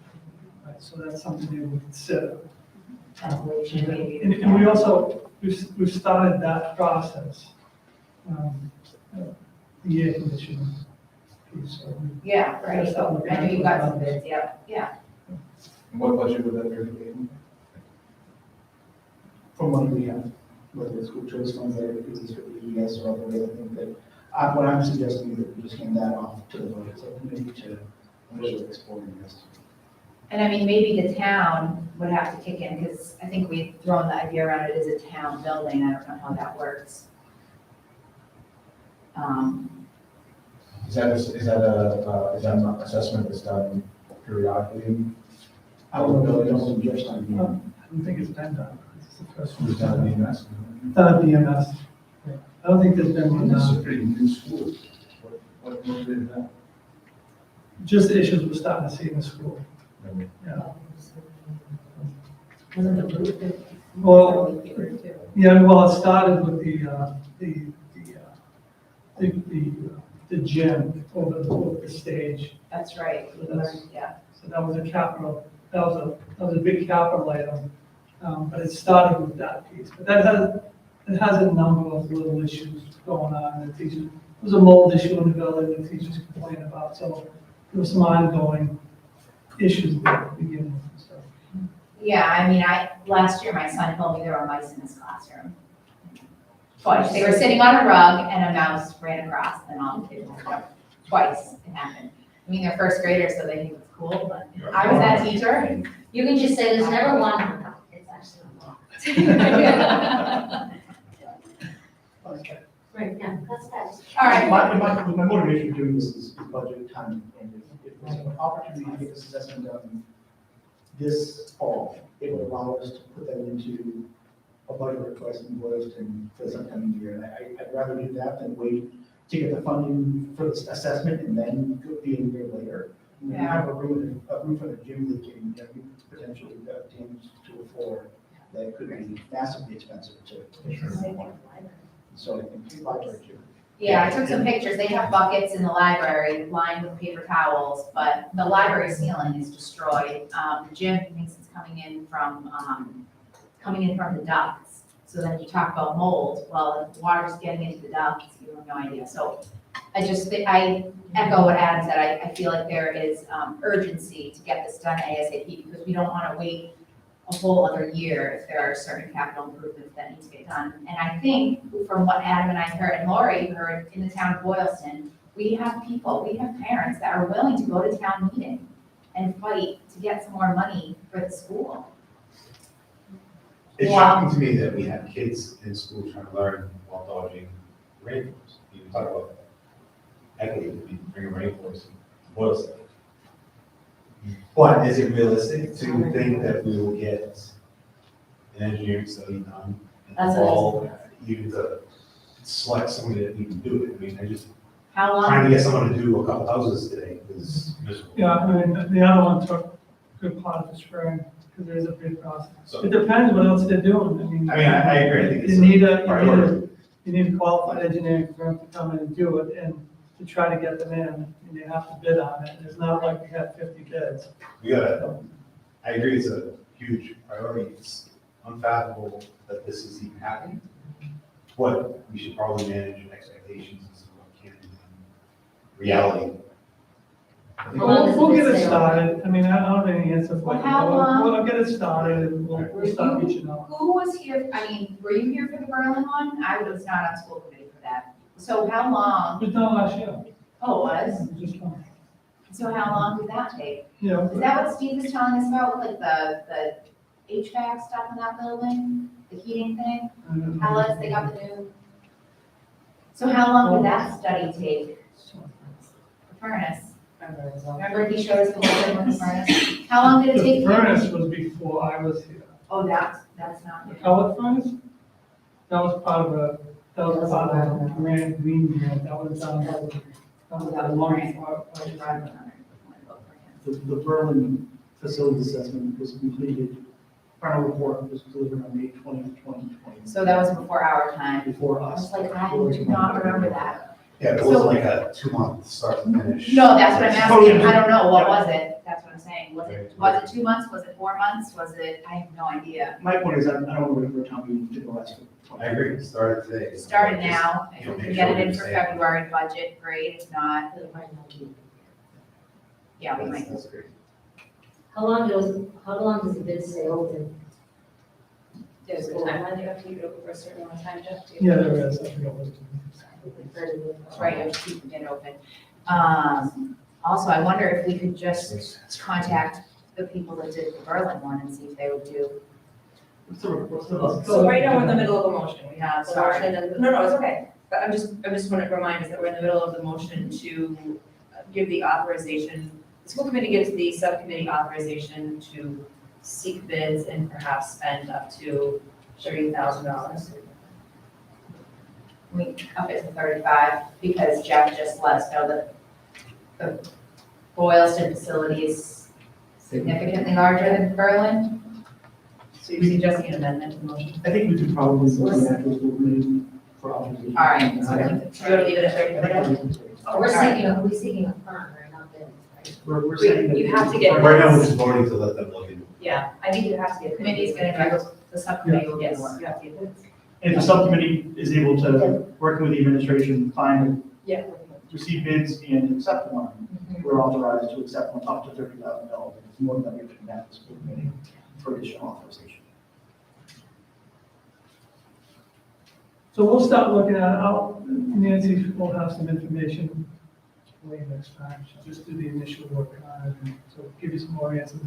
Right, so that's something they would consider. Ventilation, maybe. And we also, we've started that process, the air conditioning piece. So we- Yeah, right. Just start looking I know at you those got some numbers. bids, yeah. And what budget would that be? from what we have, whether it's school choice funds there, if it's for the ES or other way, I think that, what I'm suggesting is that we just hand that off to the budget subcommittee to visually exploring this. And I mean, maybe the town would have to kick in, because I think we've thrown the idea around it as a town building, I don't know how that works. Is that an assessment that's done periodically? I don't know, I don't suggest on I don't think it's been done. It's the first one. Who's done the EMS? Done at BMS. I don't think there's been, This is a pretty new school. What motivated that? just the issues we're starting to see in the school. Yeah. Wasn't the roof that- Well, Here too. yeah, well, it started with the gym over the stage. That's right, yeah. So that was a capital, that was a big capital item. But it started with that piece. But it has a number of little issues going on. The teachers, there was a mold issue in the building the teachers complained about. So there was some ongoing issues there to begin with and stuff. Yeah, I mean, last year, my son told me there were mice in his classroom. Twice, they were sitting on a rug and a mouse ran across and all the kids woke up. Twice it happened. I mean, they're first graders, so they think it's cool, but I was that teacher. You can just say there's never one, it's actually not. Okay. Right, yeah, that's that. All right, My motivation for doing this is budget time, and if there's an opportunity to get this assessment done this fall, it would allow us to put that into a budget request in Boylston for this upcoming year. And I'd rather do that than wait to get the funding for this assessment and then go be a year later. We have a room for the gym that can, potentially damage to a floor that could be massively expensive to. So I think library gym. yeah, I took some pictures. They have buckets in the library lined with paper towels, but the library ceiling is destroyed. The gym thinks it's coming in from the ducts. So then you talk about mold, well, if water's getting into the ducts, you have no idea. So I echo what Adam said. I feel like there is urgency to get this done ASAP because we don't want to wait a whole other year if there are certain capital improvements that need to get done. And I think from what Adam and I heard, and Lori heard in the town of Boylston, we have parents that are willing to go to town meeting and fight to get some more money for the school. It's Wow. shocking to me that we have kids in school trying to learn while dodging rainforest. You talk about equity, we bring a rainforest and boil stuff. But is it realistic to think that we will get an engineering study done in the That's what fall, even to select somebody that can do it? I mean, I just, How long? trying to get someone to do a couple houses today is miserable. Yeah, I mean, the other one took a good part of the spring because there is a big process. So, It depends what else they're doing. I mean. I agree, I think it's You need a priority. you need a qualified engineering firm to come in and do it, and to try to get them in, and you have to bid on it. It's not like we have 50 bids. We gotta, I agree, it's a huge priority. It's unfathomable that this is even happening. But we should probably manage expectations as to what can be done. Reality. We'll get it started. I mean, I don't have any answers. Well, how long- We'll get it started and we'll start reaching out. Who was here, I mean, were you here for the Berlin one? I was not on school committee for that. So how long, It was done last year. oh, it was? Just one. So how long did that take? You know, Is that what Steve was telling us about, like the HVAC stuff in that building? The heating thing? Pellets, they got the new. So how long did that study take? The furnace? Remember he showed us the whole thing with the furnace? How long did it take? The furnace was before I was here. Oh, that's not. The pellet furnace? That was part of a grand green grant. That was done, that was a long The Berlin facilities assessment was completed, final report was delivered on May 20th, 2020. So that was before our time. Before I us. was like, I do not remember that. Yeah, it wasn't like a 2-month start to finish. No, that's what I'm asking. yeah. I don't know. What was it? That's what I'm saying. Was it 2 months? Was it 4 months? Was it, I have no idea. My point is, I don't want to wait for a time meeting to go last. I agree, start today. Start it now. If You know, we can make get sure it in we for say- February budget, great. If not, yeah, we might. That's great. How long does the bid stay open? There's a timeline, you have to keep it open for a certain amount of time, Jeff, too. Yeah, there is. I forgot what it was. That's right, you have to keep it open. Also, I wonder if we could just contact the people that did the Berlin one and see if they would do. So right now, we're in the middle of a motion, we have the Sorry. motion, and, no, it's okay. But I just want to remind us that we're in the middle of the motion to give the authorization, the school committee gives the subcommittee authorization to seek bids and perhaps spend up to $30,000. We up it to 35 because Jeff just let us know that the Boylston facility is significantly larger than Berlin. So you're suggesting an amendment to the motion? I think we could probably look at this committee for authorization. All right, so So you want to leave it at 35? Oh, we're seeking a firm, right, not bids, right? We're saying that. You have to get- Right now, we're just voting to let them look into it. Yeah, I think you have to get. Committee's gonna do, the subcommittee will Yes, get one. you have to get bids. If the subcommittee is able to, working with the administration, find, Yeah. receive bids and accept one, we're authorized to accept one up to $30,000. It's more than we can have the school committee for additional authorization. So we'll start looking at it. Nancy will have some information way next time. She'll just do the initial work on it, and so give you some more answers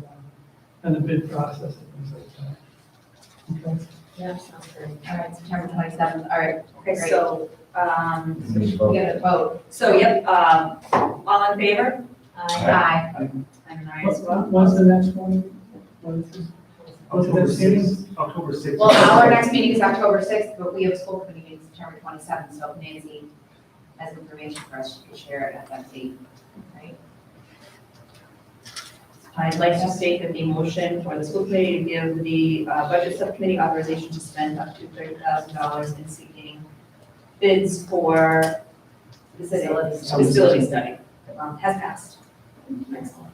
on the bid process and things like that. Okay? Yeah, sounds great. All right, September 27th, all right. Okay, Great. so, We get a vote. all in favor? Aye. I'm an aye as well. What's the next one? What is this? What's the October next meeting? 6th. October 6th. Well, our next meeting is October 6th, but we have a school committee meeting September 27th, so if Nancy has information for us, she can share it at that date, right? I'd like to state that the motion for the school committee to give the budget subcommittee authorization to spend up to $30,000 in seeking bids for the facility study has passed. Excellent.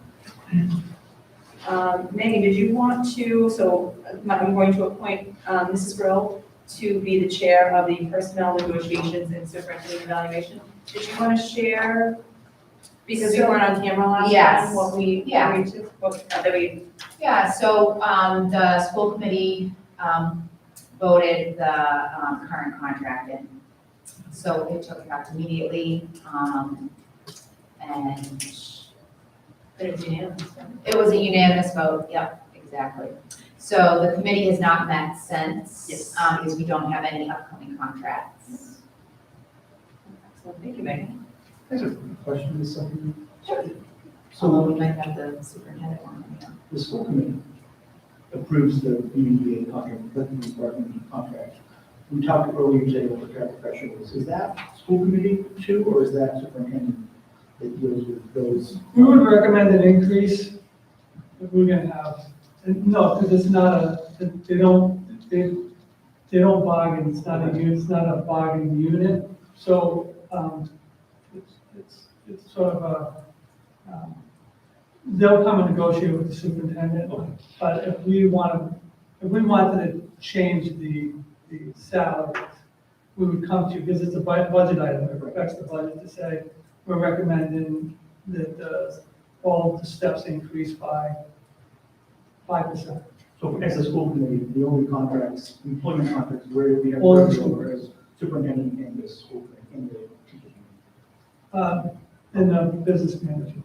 Megan, did you want to, I'm going to appoint Mrs. Brill to be the chair of the personnel negotiations and superintendent evaluation. Did you want to share, because we weren't on camera last time, Yes. what we Yeah. agreed to, that we Yeah, so, the school committee, voted the, current contract in. So it took effect immediately, and it was unanimous. it was a unanimous vote, yep, exactly. So the committee has not met since, Yes. because we don't have any upcoming contracts. Excellent, thank you, Megan. I have a question, this subcommittee. Although So we might have the superintendent one, yeah. the school committee approves the BBA contract, the department contract. We talked earlier today about the paraprofessionals. Is that school committee too, or is that superintendent that deals with those? We would recommend an increase if we're gonna have, no, because it's not they don't bargain, it's not a bargaining unit. So, it's it's sort of they'll come and negotiate with the superintendent, but if we wanted to change the salaries, we would come to you, because it's a budget item, it affects the budget, to say, we're recommending that all of the steps increase by 5%. So as a school committee, the only contracts, employment contracts where we have. All the school As superintendent and the school, and the teacher. And the business manager.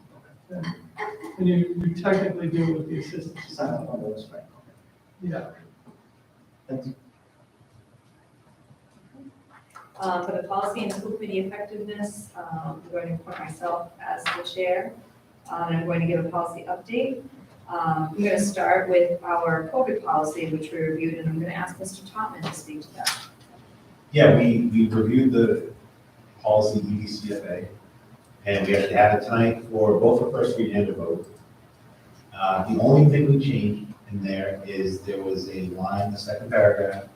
And you technically do with the assistant. Sign up on those, right? Yeah. Thank you. For the policy and school committee effectiveness, I'm going to appoint myself as the chair. And I'm going to give a policy update. I'm going to start with our COVID policy, which we reviewed, and I'm going to ask Mr. Topman to speak to that. Yeah, we reviewed the policy EDCFA, and we actually had it tonight for both the first read and a vote. The only thing we changed in there is there was a line, the second paragraph,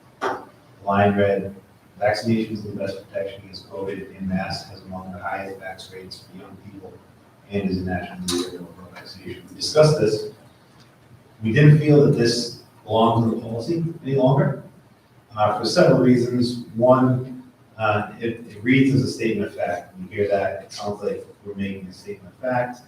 line read, vaccinations are the best protection against COVID, and mass has among the highest vax rates for young people, and is a national leader in overall vaccination. We discussed this. We didn't feel that this belonged in the policy any longer, for several reasons. One, it reads as a statement of fact. When you hear that, it sounds like we're making a statement of fact.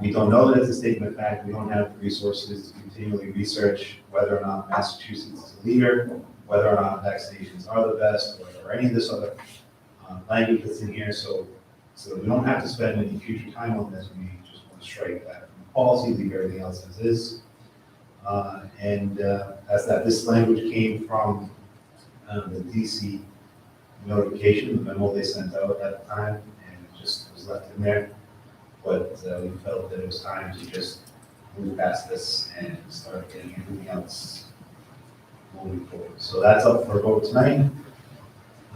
We don't know that it's a statement of fact. We don't have the resources to continually research whether or not Massachusetts is a leader, whether or not vaccinations are the best, or any of this other language that's in here. So we don't have to spend any future time on this. We just want to strike that from the policy, leave everything else as is. As that this language came from the DC notification, the memo they sent out at the time, and it just was left in there. But we felt that it was time to just move past this and start getting everything else moving forward. So that's up for a vote tonight.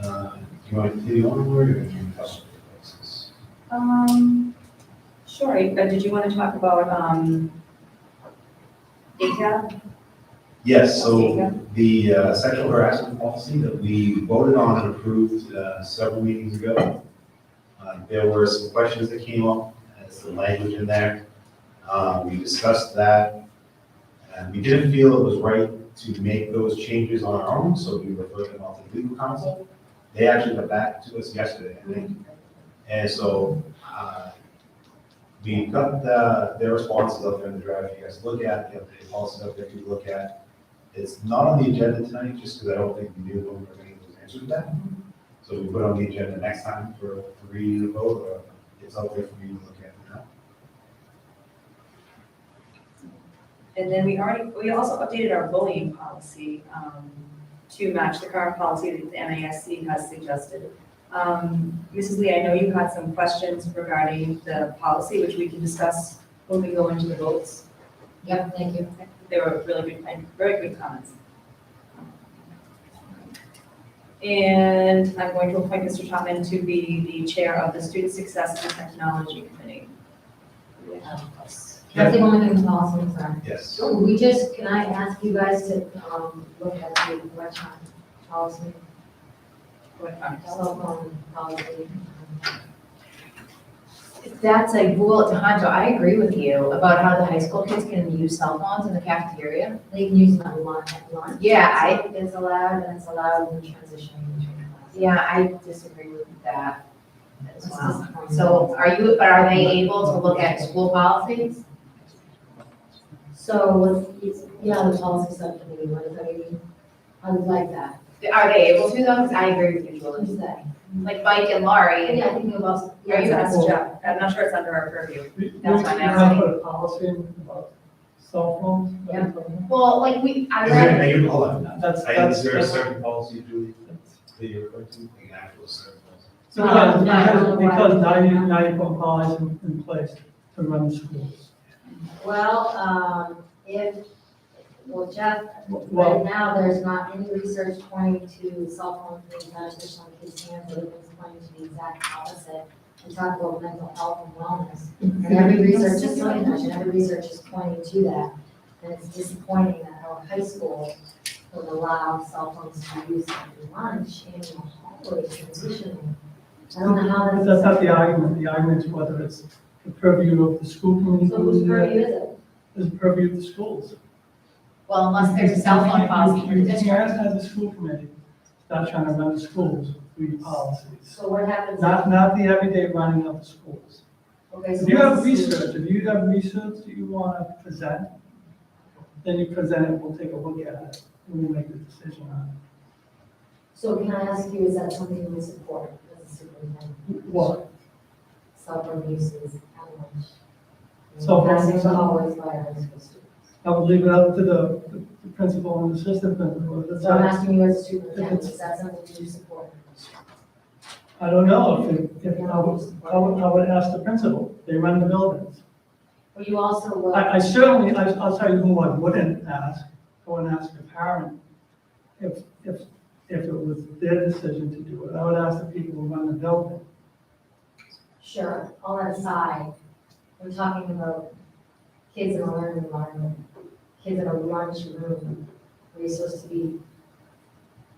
Do you want to continue onward, or do you want to places? Sure. Did you want to talk about ACAB? Yes, so the sexual harassment policy that we voted on and approved several meetings ago, there were some questions that came up as the language in there. We discussed that, and we didn't feel it was right to make those changes on our own, so we referred them all to the legal counsel. They actually got back to us yesterday, I think. And so we got their responses up there in the draft for you guys to look at, the updated policies up there to look at. It's not on the agenda tonight, just because I don't think we knew when we were getting those answers back. So we put it on the agenda next time for reading and vote, or it's out there for you to look at now. And then we also updated our bullying policy to match the current policy that the MASC has suggested. Mrs. Lee, I know you had some questions regarding the policy, which we can discuss when we go into the votes. Yep, thank you. They were really good, and very good comments. And I'm going to appoint Mr. Topman to be the chair of the Student Success and Technology Committee. Can I say one thing to policy, I'm sorry? Yes. So can I ask you guys to, look at the electronic policy, cell phone policy? That's a rule, Hanjo, I agree with you about how the high school kids can use cell phones in the cafeteria. They can use them at lunch. Yeah, It's allowed, and it's allowed in transitioning between classes. Yeah, I disagree with that as It's well. disappointing. So are they able to look at school policies? So, the policy subcommittee, what does that mean? I would like that. Are they able to though? 'Cause I agree with you, What is Julie. that? Like Mike and Laurie. Yeah, I think about. Are you asked Jeff? I'm not sure it's under our purview. That's what I'm You want asking. to put a policy in about cell phones? Yeah. Well, like I read, Hold on. That's, Is there a that's. certain policy, Julie, that you're referring to, like an actual certain policy? Because 90 policies in place to run the schools. Well, Jeff, Well- right now, there's not any research pointing to cell phones being beneficial in kids' hands, everything's pointing to the exact opposite. We talk about mental health and wellness, and every research is pointing to that. And it's disappointing that our high school would allow cell phones to be used at lunch and in the hallway transitioning. I don't know how But that's. that's not the argument. The argument is whether it's the purview of the school committee. So whose purview is it? Is the purview of the schools. Well, unless there's a cell phone policy for the You district. can't have the school committee start trying to run the schools through your policies. So what happens? Not the everyday running of the schools. Okay, so If you have what's the solution? research, if you have research that you want to present, then you present it, we'll take a look at it, and we'll make a decision on it. So can I ask you, is that something you would support as a superintendent? What? Cell phone uses at lunch? Cell phone Passing use? the hallways by our high school students. I would leave it up to the principal and the assistant principal to So I'm decide. asking you as a superintendent, is that something you support? I don't know if I would ask the principal, they run the buildings. But you also will. I certainly, I'll tell you who I wouldn't ask. I wouldn't ask a parent if it was their decision to do it. I would ask the people who run the building. Sure, all that aside, we're talking about kids in a learning environment, kids in a lunchroom, where you're supposed to be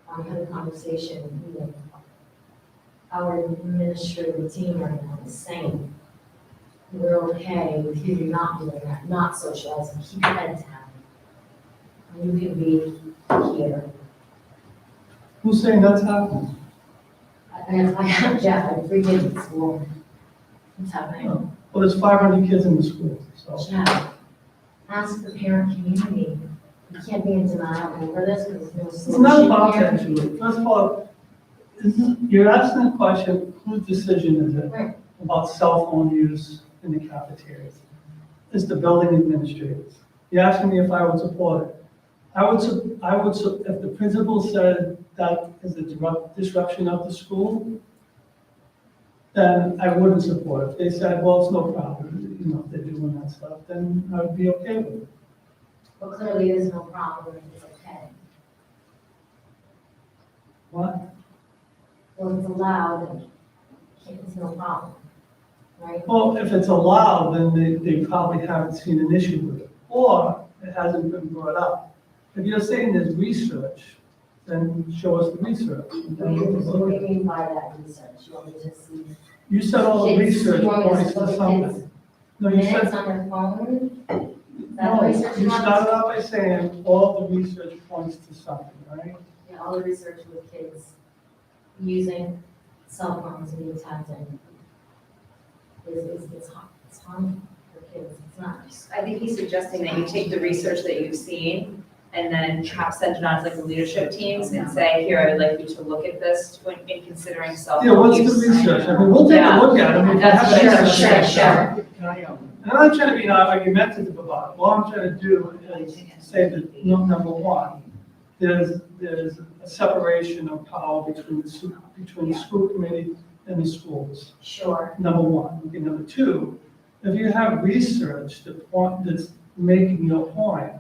having a conversation, meeting. Our administrative team right now is saying, we're okay with you not doing that, not socializing, keep your head down. You can be here. Who's saying that's happening? I have Jeff, I have 3 kids in school. What's happening? Well, there's 500 kids in the school, so. Jeff, ask the parent community. You can't be in denial over this because there's no It's solution not about here. that, Julie. First of all, you're asking the question, whose decision is it Right. about cell phone use in the cafeterias? It's the building administrators. You're asking me if I would support it. If the principal said that is a disruption of the school, then I wouldn't support it. If they said, well, it's no problem, if they're doing that stuff, then I would be okay with it. But clearly there's no problem if it's okay. What? Well, if it's allowed, then it's no problem, right? Well, if it's allowed, then they probably haven't seen an issue with it, or it hasn't been brought up. If you're saying there's research, then show us the research. and then we'll take a What look do at you it. mean by that research? You want me to see You said all the kids, research you want me to points look to at something. kids' No, you minutes said, on their phone? Is that the no, research you want? started out by saying all the research points to something, right? Yeah, all the research with kids using cell phones to be attempting it's harmful for kids. It's not. I think he's suggesting that you take the research that you've seen and then perhaps send it on to like the leadership teams and say, here, I'd like you to look at this when in considering cell Yeah, phone what's use. the research? I mean, we'll take a look at it. I mean, if you have That's research- sure. Can I, And I'm not trying to be argumentative about it. All I'm trying to do is say that, number one, there's a separation of power between the school committee and the schools. Sure. Number one. Okay, number two, if you have research that's making your point,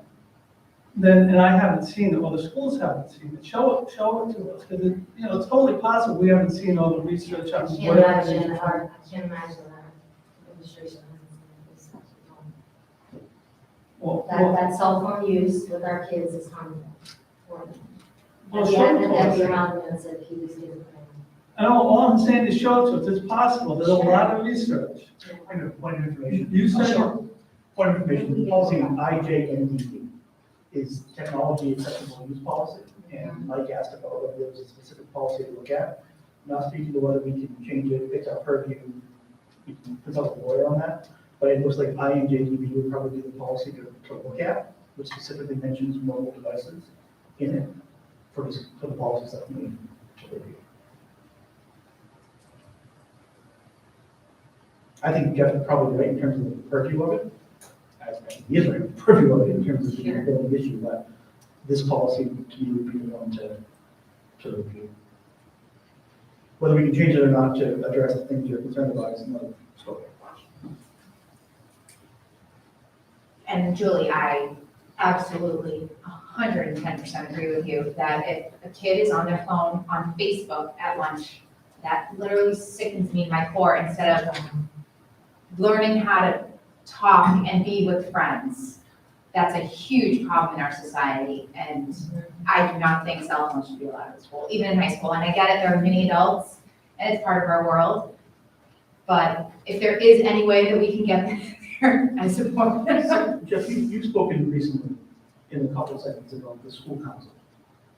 then, and I haven't seen it, or the schools haven't seen it, show it to us, because it's totally possible we haven't seen all the research I on can't whatever. imagine, I can't imagine that administration hasn't seen this. Well, That cell phone use with our kids is harmful for them. Well, At the sure end, it at is. the around said keep these kids away. I know, all I'm saying is show it to us, it's possible, there's a lot of research. I have a point of information. You said, Point of information, the policy IJNDB is technology acceptable use policy. And Mike asked about whether there was a specific policy to look at. Not speaking to whether we can change it, it's our purview, we can consult a lawyer on that. But it looks like INJDB would probably be the policy to look at, which specifically mentions mobile devices in it for the policies that we need to review. I think Jeff is probably right in terms of the purview of it. He is right in the purview of it in terms of the ability issue, but this policy to me would be the one to review. Whether we can change it or not to address the things you're concerned about is another story. And Julie, I absolutely 110% agree with you that if a kid is on their phone on Facebook at lunch, that literally sickens me in my core instead of learning how to talk and be with friends. That's a huge problem in our society, and I do not think cell phones should be allowed in school, even in high school. And I get it, there are many adults, and it's part of our world. But if there is any way that we can get there, I support it. So, Jeff, you've spoken recently in a couple of seconds about the school council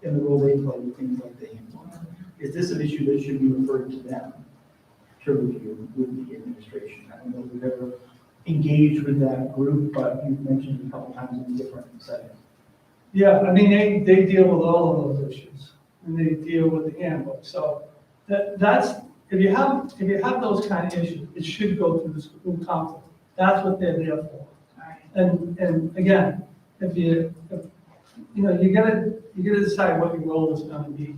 and the role they play with things like the handbook. Is this an issue that should be referred to them to review with the administration? I don't know if you've ever engaged with that group, but you've mentioned it a couple times in different settings. Yeah, I mean, they deal with all of those issues, and they deal with the handbook, so that's, if you have those kind of issues, it should go through the school council. That's what they're there for. And again, if you gotta decide what your role is gonna be.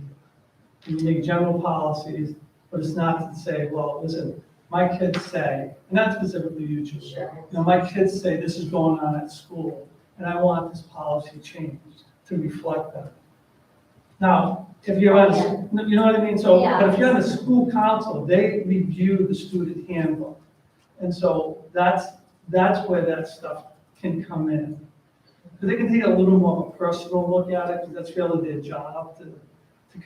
You make general policies, but it's not to say, well, listen, my kids say, and not specifically you, Julie. Sure. My kids say this is going on at school, and I want this policy changed to reflect that. Now, if you're on, you know what I mean? So, but if you're on the school council, they review the student handbook. And so that's where that stuff can come in. Because they can take a little more of a personal look at it, because that's really their job to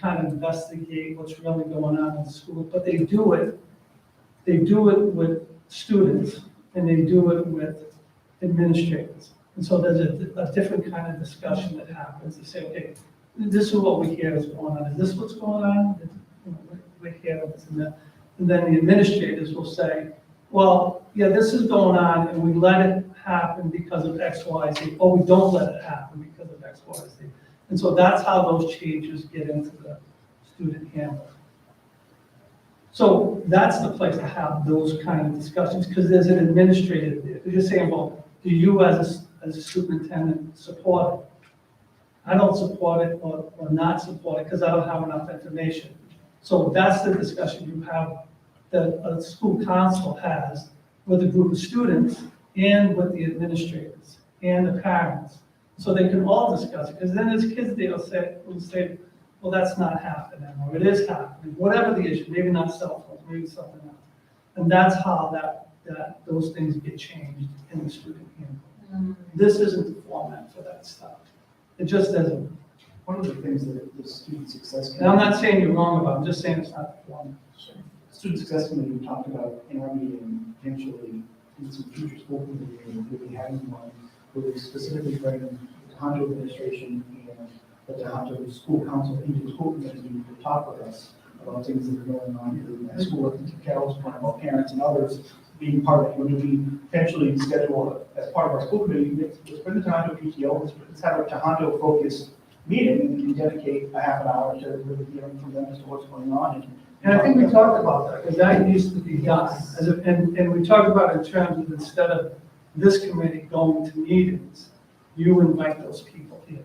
kind of investigate what's really going on in the school. But they do it with students, and they do it with administrators. And so there's a different kind of discussion that happens to say, okay, this is what we hear is going on. Is this what's going on? We hear this and that. And then the administrators will say, well, yeah, this is going on, and we let it happen because of X, Y, Z, or we don't let it happen because of X, Y, Z. And so that's how those changes get into the student handbook. So that's the place to have those kind of discussions, because there's an administrator there. They're just saying, well, do you as a superintendent support it? I don't support it or not support it because I don't have enough information. So that's the discussion you have, that a school council has with a group of students and with the administrators and the parents. So they can all discuss it, because then as kids, will say, well, that's not happening, or it is happening, whatever the issue, maybe not cell phones, maybe something else. And that's how those things get changed in the student handbook. This isn't the format for that stuff. It just doesn't. One of the things that the student success And I'm committee, not saying you're wrong about it, I'm just saying it's not the format. student success committee we talked about in our meeting, potentially in some future school committee meetings, we'll be having one where we specifically bring the Tohoto administration and the Tohoto school council into the school committee meeting to talk with us about things that are going on in the school. I think Carol's point about parents and others being part of it. When we potentially schedule as part of our school committee, let's bring the Tohoto PTO, let's have a Tohoto focused meeting, and we can dedicate a half an hour to really hearing from them as to what's going on. And I think we talked about that, because that needs to be done. And we talked about it in terms of, instead of this committee going to meetings, you invite those people here.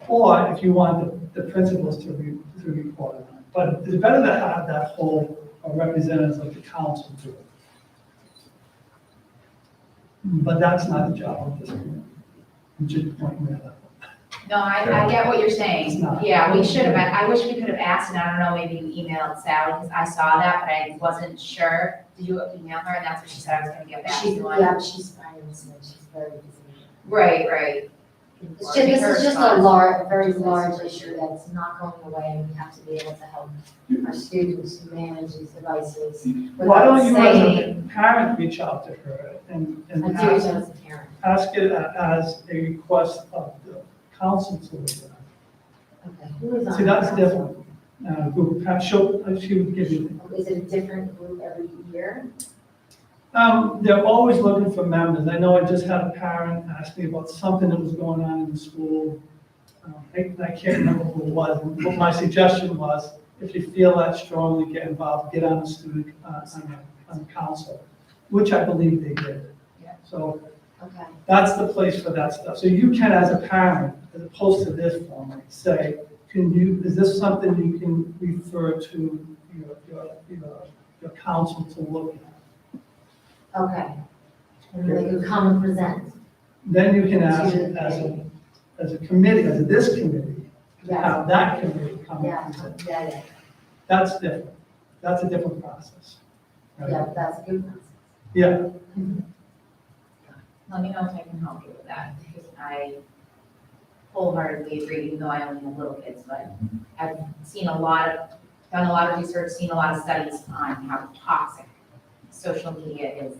Or if you want the principals to report on it. But it's better to have that whole representatives like the council do it. But that's not the job of this committee. I'm just pointing that out. No, I get what you're It's saying. not. Yeah, we should have, I wish we could have asked, and I don't know, maybe you emailed Sally, because I saw that, but I wasn't sure. Did you email her? And that's what she said I was gonna get back to you on. Yeah, she's fine, so she's very busy. Right. It's just, this is just a very large issue that's not going away, and we have to be able to help our students manage these devices. Why don't you, as saying- a parent, reach out to her and I do it ask, as a parent. ask it as a request of the council to look at it. Okay, who is on? See, that's the different. Group, she would give you. council? Is it a different group every year? They're always looking for members. I know I just had a parent ask me about something that was going on in the school. I can't remember who it was. But my suggestion was, if you feel that strongly, get involved, get on the student, on the council, which I believe they did. Yeah. So Okay. that's the place for that stuff. So you can, as a parent, as opposed to this form, say, is this something you can refer to your council to look at? Okay. And they could come and present. Then you can ask To it the committee. as a committee, as this committee, to Yeah. have that committee come and Yeah, present. yeah, That's different. That's a different process. right? yeah, that's a good one. Yeah, Let me know if I can help you with that, because I wholeheartedly agree, even though I only have little kids, but I've seen a lot of done a lot of research, seen a lot of studies on how toxic social media is.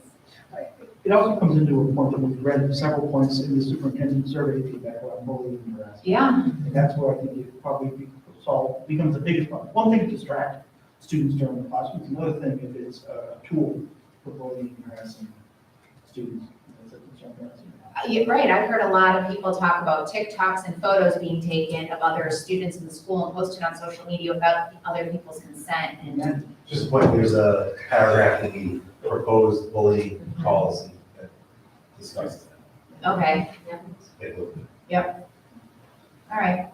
It also comes into a point that we've read several points in the superintendent survey feedback about bullying and harassment. Yeah. And that's where I think it probably becomes the biggest problem. One thing to distract students during the classroom, it's another thing if it's a tool for bullying and harassing students. That's a concern for us. Yeah, right, I've heard a lot of people talk about TikToks and photos being taken of other students in the school and posted on social media without other people's consent, and Just a point, there's a paragraph in the proposed bullying policy that discusses that. okay, Take a look. all right,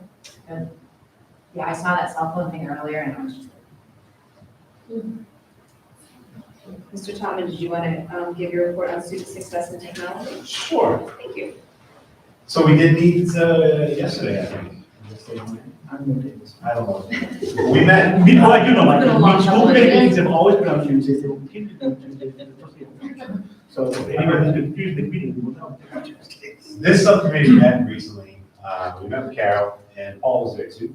good. Yeah, I saw that cell phone thing earlier and I was just Mr. Topman, did you want to give your report on student success and technology? Sure. Thank you. So we did meet yesterday, I think. I'm going to take this. I don't know. We met. Well, I do know, It's been a long like, school couple of committee days. meetings have always been on Tuesdays, they will continue to be on Tuesdays. So if anyone who's confused the meeting, we will know they're on Tuesdays. This subcommittee met recently. We met with Carol, and Paul was there too.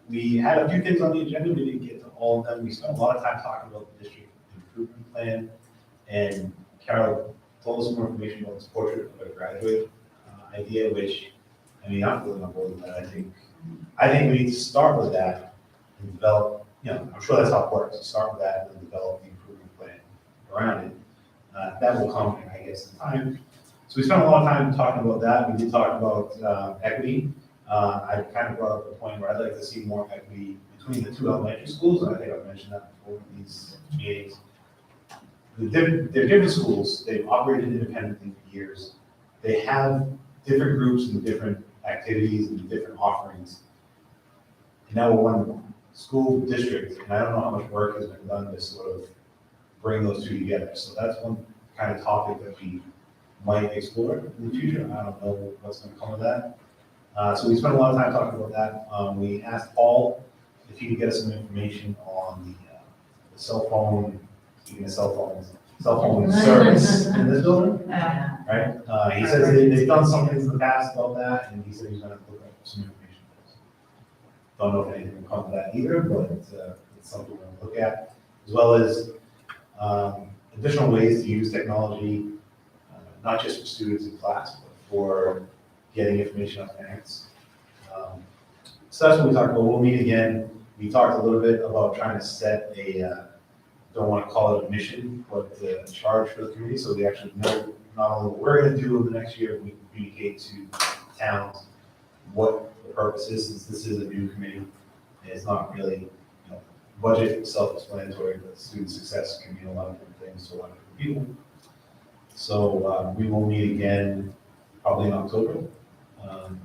We had a few things on the agenda. We didn't get to all of them. We spent a lot of time talking about the district improvement plan, and Carol told us more information about this portrait of a graduate idea, which, I mean, I'm really on board with that. I think we need to start with that and develop, I'm sure that's how it works. You start with that and then develop the improvement plan around it. That will come, I guess, in time. So we spent a lot of time talking about that. We did talk about equity. I kind of brought up the point where I'd like to see more equity between the two elementary schools, and I think I've mentioned that before in these meetings. They're different schools. They've operated independently for years. They have different groups and different activities and different offerings. And now we're one school district, and I don't know how much work has been done to sort of bring those two together. So that's one kind of topic that we might explore in the future. I don't know what's going to come of that. So we spent a lot of time talking about that. We asked Paul if he could get us some information on the cell phone, speaking of cell phone service in this building, right? He says they've done some things in the past about that, and he said he's gonna look up some information. Don't know if anything will come of that either, but it's something we're gonna look at, as well as additional ways to use technology, not just for students in class, but for getting information on parents. So that's what we talked about. We'll meet again. We talked a little bit about trying to set don't want to call it a mission, but a charge for the community, so we actually know not only what we're going to do in the next year, we can communicate to towns what the purpose is, since this is a new committee. And it's not really, budget is self-explanatory, but student success can mean a lot of different things to a lot of different people. So we will meet again probably in October, and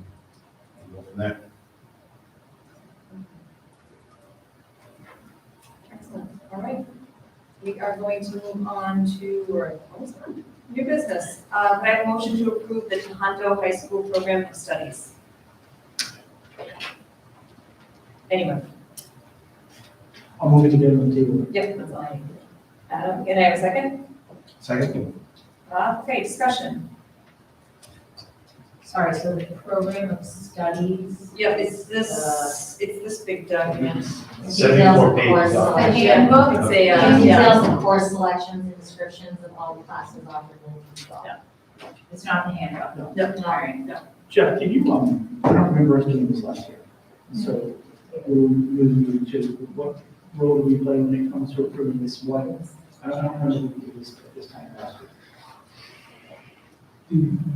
go from there. Excellent. All right. We are going to move on to, or almost done, new business. Can I have a motion to approve the Tohoto High School Program of Studies? Anyone? I'll move it together on the table. Yep, that's all I need. Adam, can I have a second? Second. Okay, discussion. Sorry, so the program of studies. Yep, it's this big document. 74 pages. Details of course The handbook? It's a, selections. yeah. Details of course selections and descriptions of all the classes offered in the fall. Yeah. It's not the handbook. Yep. All right. Jeff, can you, I don't remember us doing this last year. So, what role do we play when it comes to approving this? What, I don't remember we did this at this time last year.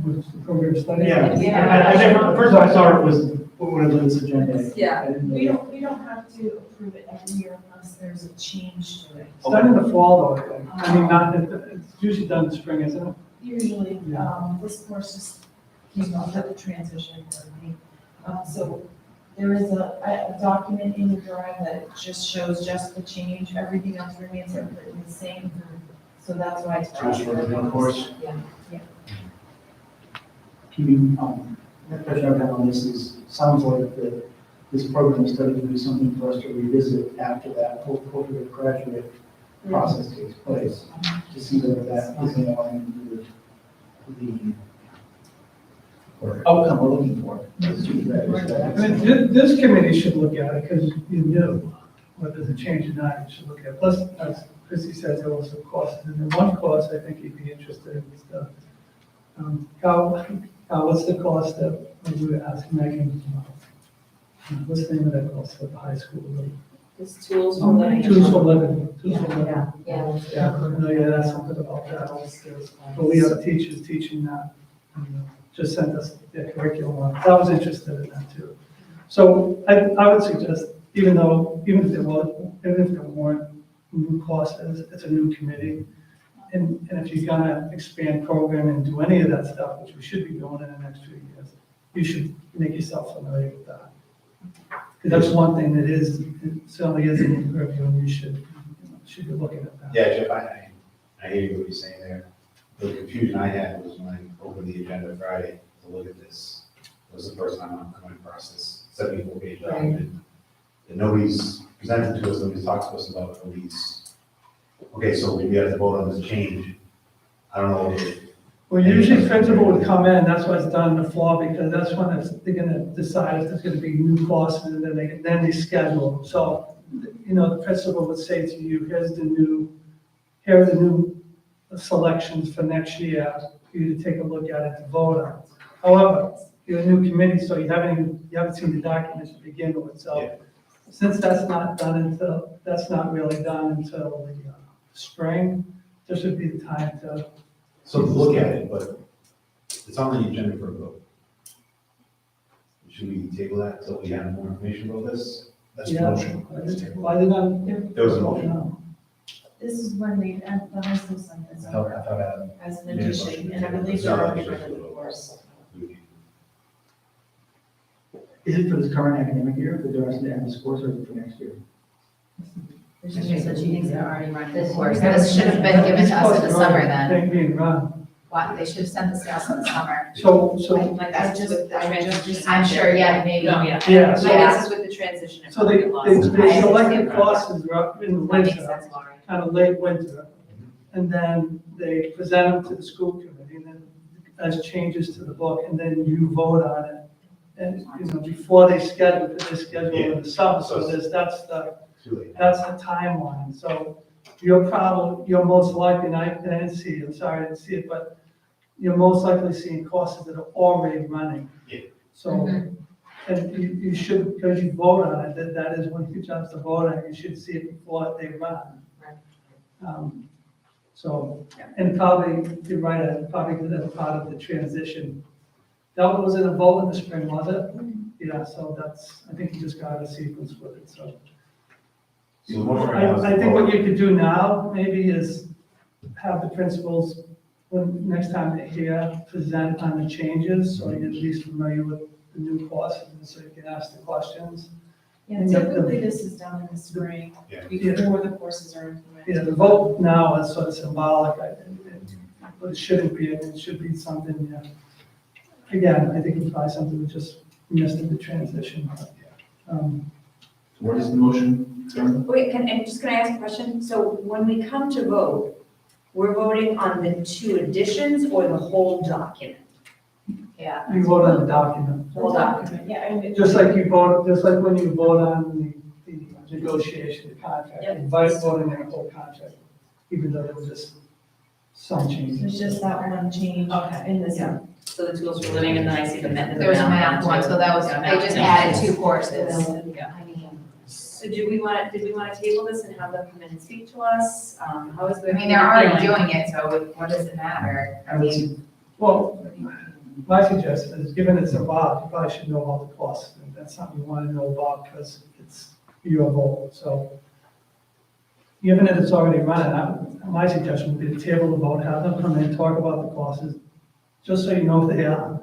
What's the program study? Yeah, Yeah. I never, the first time I saw it was when it was on this agenda. Yeah. I didn't know We that. don't have to approve it every year unless there's a change to it. It's done in the fall though, I think. I mean, not, it's usually done in the spring, isn't it? Usually, this course just came up with the transition for me. So there is a document in the drive that just shows just the change, everything else remains completely the same. So that's why it's. Just for the one course? Yeah. Can you, the question I've had on this is, sounds like this program study would be something for us to revisit after that whole corporate graduate process takes place, to see whether that is in line with the outcome we're looking for. as student graduates. I mean, this committee should look at it because you knew. whether there's a change or not, you should look at. Plus, as Chrissy said, there was some costs, and then one cost I think you'd be interested in is the, what's the cost that we were asking Megan about? What's the name of that cost for the high school? This tools for living. Tools for living, tools for living. Yeah. Yeah, no, yeah, that's something about that. But we have teachers teaching that, and just sent us their curriculum. I was interested in that too. So I would suggest, even if there weren't new costs, it's a new committee. And if you're gonna expand programming and do any of that stuff, which we should be doing in the next few years, you should make yourself familiar with that. Because that's one thing that is, it certainly is in your purview, and you should be looking at that. Yeah, Jeff, I hear you what you're saying there. The confusion I had was when I opened the agenda Friday to look at this. It was the first time I'm coming across this 74-page document. And nobody's presented to us, nobody's talked to us about nobody's, okay, so we have to vote on this change. I don't know if Well, usually principal would come in, that's why it's done on the floor, because that's when they're gonna decide if there's gonna be new costs, and then they schedule. So, the principal would say to you, here are the new selections for next year, for you to take a look at it to vote on. However, you're a new committee, so you haven't seen the documents to begin with, so since that's not really done until the spring, this would be the time to. So to look at it, but it's on the agenda for a vote. Should we table that until we have more information about this? That's the Yeah. motion. Why did not? There was a motion. No. This is when we, at the high school site, I thought Adam as an made a motion addition, to and I table believe this. they're already running the course. Is it for this current academic year, for the rest of the end of course, or is it for next year? She said she thinks they're already running the This course. this should have been given to us in the summer then. Thing being run. Why, they should have sent this to us in the summer. So, Like that's just- with the I just transition. received I'm sure, it. yeah, maybe. No, yeah. yeah, My so, guess is with the transition. it so they probably lost. selected courses up in the That makes winter, sense, Laurie. kind of late winter. And then they present them to the school committee, and then as changes to the book, and then you vote on it. And, before they schedule, because they schedule in the summer, so that's the Too late. timeline. So you're most likely, and I didn't see it, I'm sorry, I didn't see it, but you're most likely seeing courses that are already running. Yeah. So, and you should, because you vote on it, that is when you jump to vote on it, you should see it before they run. So, and probably, you're right, probably as part of the transition. That was in a vote in the spring, was it? Yeah, so I think you just got a sequence with it, so. So the motion right now is I to think what vote. you could do now, maybe, is have the principals, when, next time they're here, present on the changes, so you're at least familiar with the new courses, so you can ask the questions. Yeah, typically this is done in the spring, Yeah. before the courses are implemented. Yeah, the vote now is sort of symbolic, but it shouldn't be, it should be something, again, I think it's probably something we just missed in the transition. What is the motion, Sarah? Wait, can I ask a question? So when we come to vote, we're voting on the two additions or the whole document? Yeah. You vote on the document. The document, yeah, and Just like when you vote on the negotiation, the contract, Yep. you vote voting on the whole contract, even though there was just some changes. there's just that one change Okay. in this. Yeah. So the tools for living, and then I see the math. There was a math one, so that was, Yeah, they math. just added two courses. Yeah. I mean, So did we want to table this and have them come in and speak to us? How is the? I mean, they're already doing it, so what does it matter? I mean, Well, my suggestion is, given it's involved, you probably should know about the costs, and that's something you want to know about, because it's your vote, so. Given that it's already running, my suggestion would be to table the vote, have them come in, talk about the costs, just so you know what they are,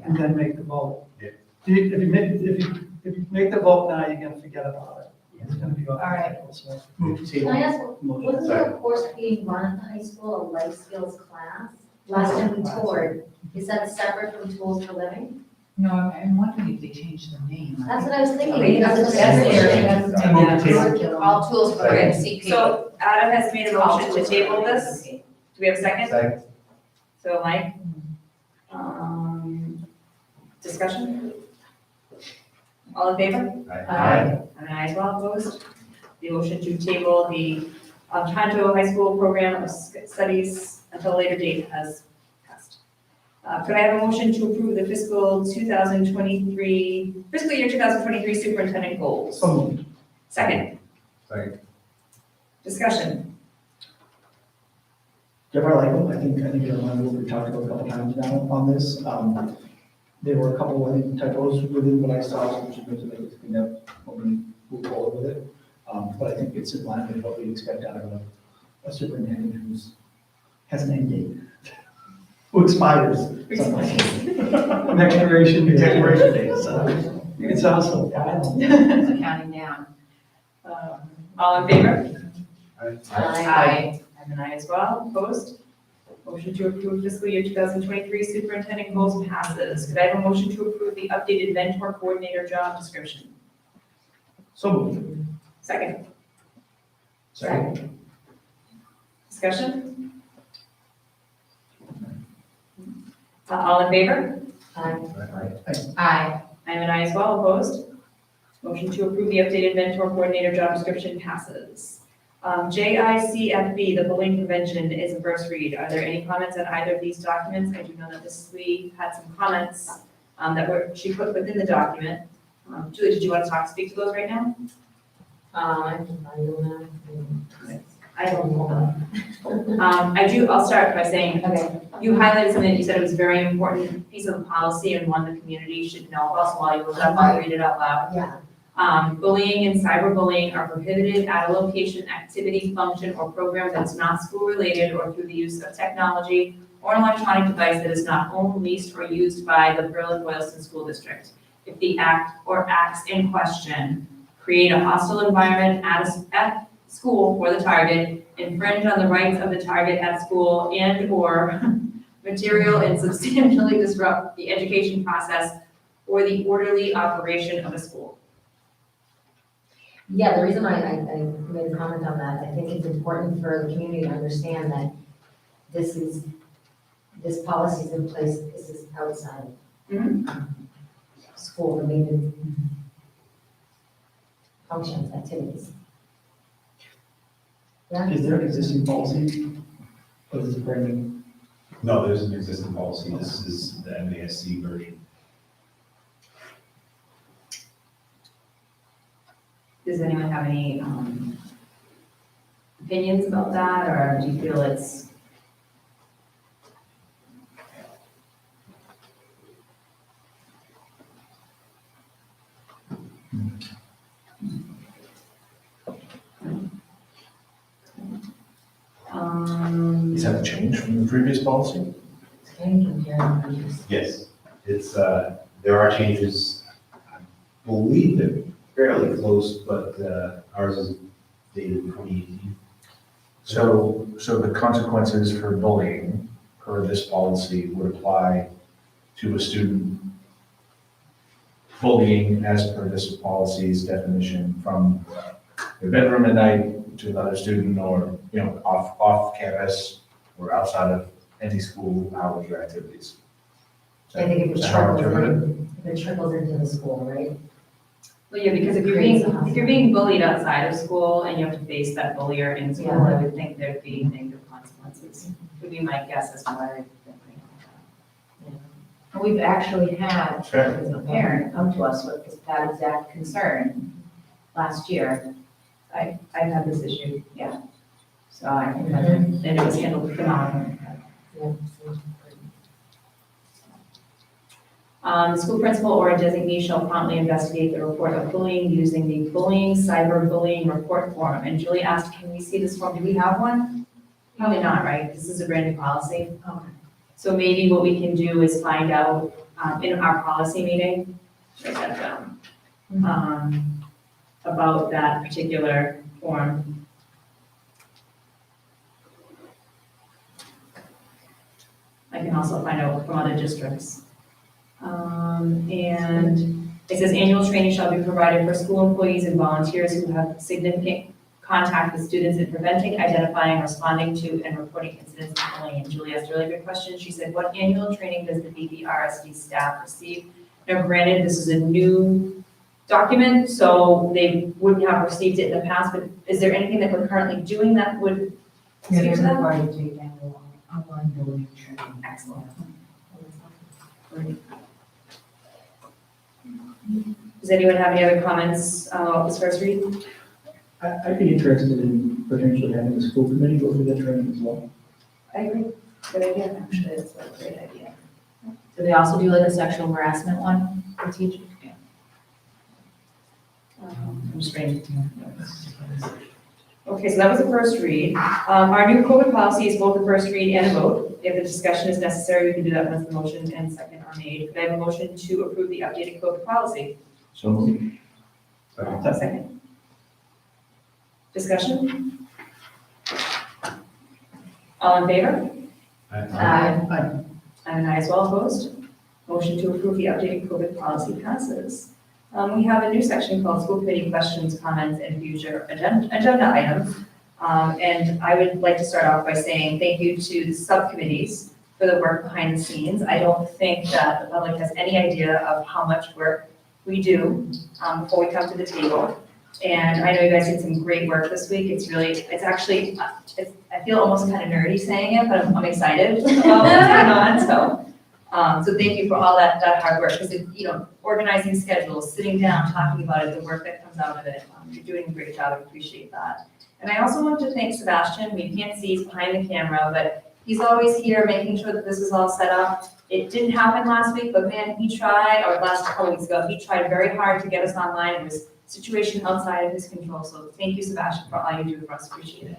and then make the vote. Yeah. If you make the vote now, you're gonna forget about it. It's gonna be off the All right. table, so. Move to Can I table. ask, wasn't there a course being run at the high school, a life skills class? Last time we toured, is that separate from tools for living? No, I'm wondering if they changed the name. That's what I was thinking. Okay, because it's that's separate the area. I move to table. Curriculum. all tools for Okay. CP. So Adam has made a motion to table this. Do we have a second? Second. So Mike? Discussion? All in favor? Aye. And I as well, opposed? the motion to table the Tonto High School Program of Studies until a later date has passed. Could I have a motion to approve the fiscal year 2023 superintendent goals? So moved. Second, Second. discussion. Jeff, I like them. I think everyone will be talked about a couple times now on this. There were a couple, I think, typos within what I saw, which is good to make it clean up when we move forward with it. But I think it's in line with what we expect out of a superintendent has an end date, who expires. Next expiration date. Expiration date, so. It's awesome. It's counting down. All in favor? Aye. I'm an aye as well. Opposed? Motion to approve fiscal year 2023 superintendent goals passes. Could I have a motion to approve the updated mentor coordinator job description? So moved. Second, Second. discussion? All in favor? Aye. I'm an aye as well. Opposed? Motion to approve the updated mentor coordinator job description passes. JICFB, the bullying prevention, is a first read. Are there any comments on either of these documents? I do know that Mrs. Lee had some comments she put within the document. Julie, did you want to speak to those right now? I can find them now. I don't know. I'll start by saying, Okay. you highlighted something that you said it was a very important piece of the policy and one the community should know about, so while you look it up, I'll read it out loud. Yeah. Bullying and cyberbullying are prohibited at a location, activity, function, or program that is not school-related or through the use of technology or an electronic device that is not owned, leased, or used by the Berlin-Boylston School District. If the act or acts in question create a hostile environment at school for the target, infringe on the rights of the target at school, and/or material and substantially disrupt the education process or the orderly operation of a school. Yeah, the reason I made a comment on that, I think it's important for the community to understand that this policy is in place, this is outside school-related functions, activities. Yeah? Is there an existing policy? Or is it brand new? No, there's an existing policy. This is the MASC version. Does anyone have any opinions about that, or do you feel it's? Is that a change from the previous policy? Can you compare numbers? Yes, it's, there are changes. I believe they're fairly close, but ours is dated 2018. So the consequences for bullying per this policy would apply to a student bullying as per this policy's definition from their bedroom at night to another student, or, off campus or outside of any school hours or activities. I think Is that how I interpret it? if it trickles into the school, right? Well, yeah, because if you're being bullied outside of school and you have to face that bullier in school, Yeah. I would think there'd be negative consequences. Would be my guess as to why they're thinking And we've actually had, Fair. as a parent, come to us with that exact concern last year. I've had this issue, yeah. So I think that, and it was handled phenomenally. Yeah. The school principal or a designee shall promptly investigate the report of bullying using the bullying cyberbullying report form. And Julie asked, can we see this form? Do we have one? Probably not, right? This is a brand new policy. Okay. So maybe what we can do is find out in our policy meeting, write that down, about that particular form. I can also find out from other districts. And it says annual training shall be provided for school employees and volunteers who have significant contact with students in preventing, identifying, responding to, and reporting incidents of bullying. And Julie asked a really good question. She said, what annual training does the BBRSD staff receive? Now, granted, this is a new document, so they wouldn't have received it in the past, but is there anything that we're currently doing that would Yeah, speak they're to that? required to take annual online building training. Excellent. Does anyone have any other comments about this first read? I'd be interested in potentially having the school committee go through that training as well. I agree. Good idea, actually, that's a great idea. Do they also do like a sexual harassment one for teachers? I'm just reading. Okay, so that was the first read. Our new COVID policy is both the first read and a vote. If the discussion is necessary, we can do that once the motion and second are made. Could I have a motion to approve the updated COVID policy? So moved. Second. Discussion? All in favor? Aye. I'm an aye as well, opposed. Motion to approve the updated COVID policy passes. We have a new section called School Committee Questions, Comments, and Future Agenda Items. And I would like to start off by saying thank you to the subcommittees for the work behind the scenes. I don't think that the public has any idea of how much work we do before we come to the table. And I know you guys did some great work this week. It's actually, I feel almost kind of nerdy saying it, but I'm excited about what's going on, so. So thank you for all that hard work, because organizing schedules, sitting down, talking about it, the work that comes out of it, you're doing a great job, I appreciate that. And I also want to thank Sebastian, we can't see, he's behind the camera, but he's always here making sure that this is all set up. It didn't happen last week, but man, he tried, or last couple weeks ago, he tried very hard to get us online. It was a situation outside of his control, so thank you, Sebastian, for all you do for us, appreciate it.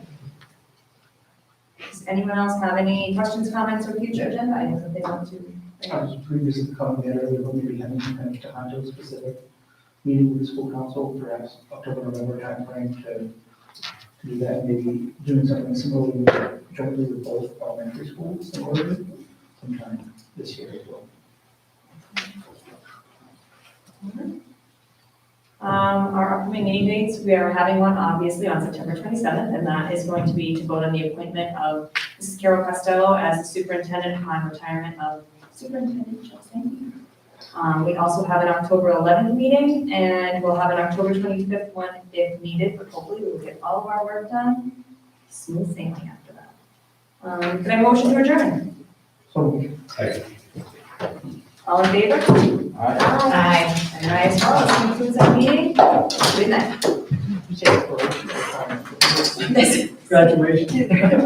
Does anyone else have any questions, comments, or future agenda items that they want to? I was previously commenting earlier about maybe having some kind of Tohoto specific meeting with the school council, perhaps October, November timeframe to do that, maybe doing something similar jointly with both elementary schools in order sometime this year as well. Our upcoming meeting dates, we are having one obviously on September 27th, and that is going to be to vote on the appointment of Mrs. Carol Costello as the superintendent upon retirement of Superintendent Chelsea. We also have an October 11th meeting, and we'll have an October 25th one if needed, but hopefully we will get all of our work done. Smooth sailing after that. Can I motion to adjourn? So All in favor? Aye. And I as well. This concludes our meeting. Good night. graduation.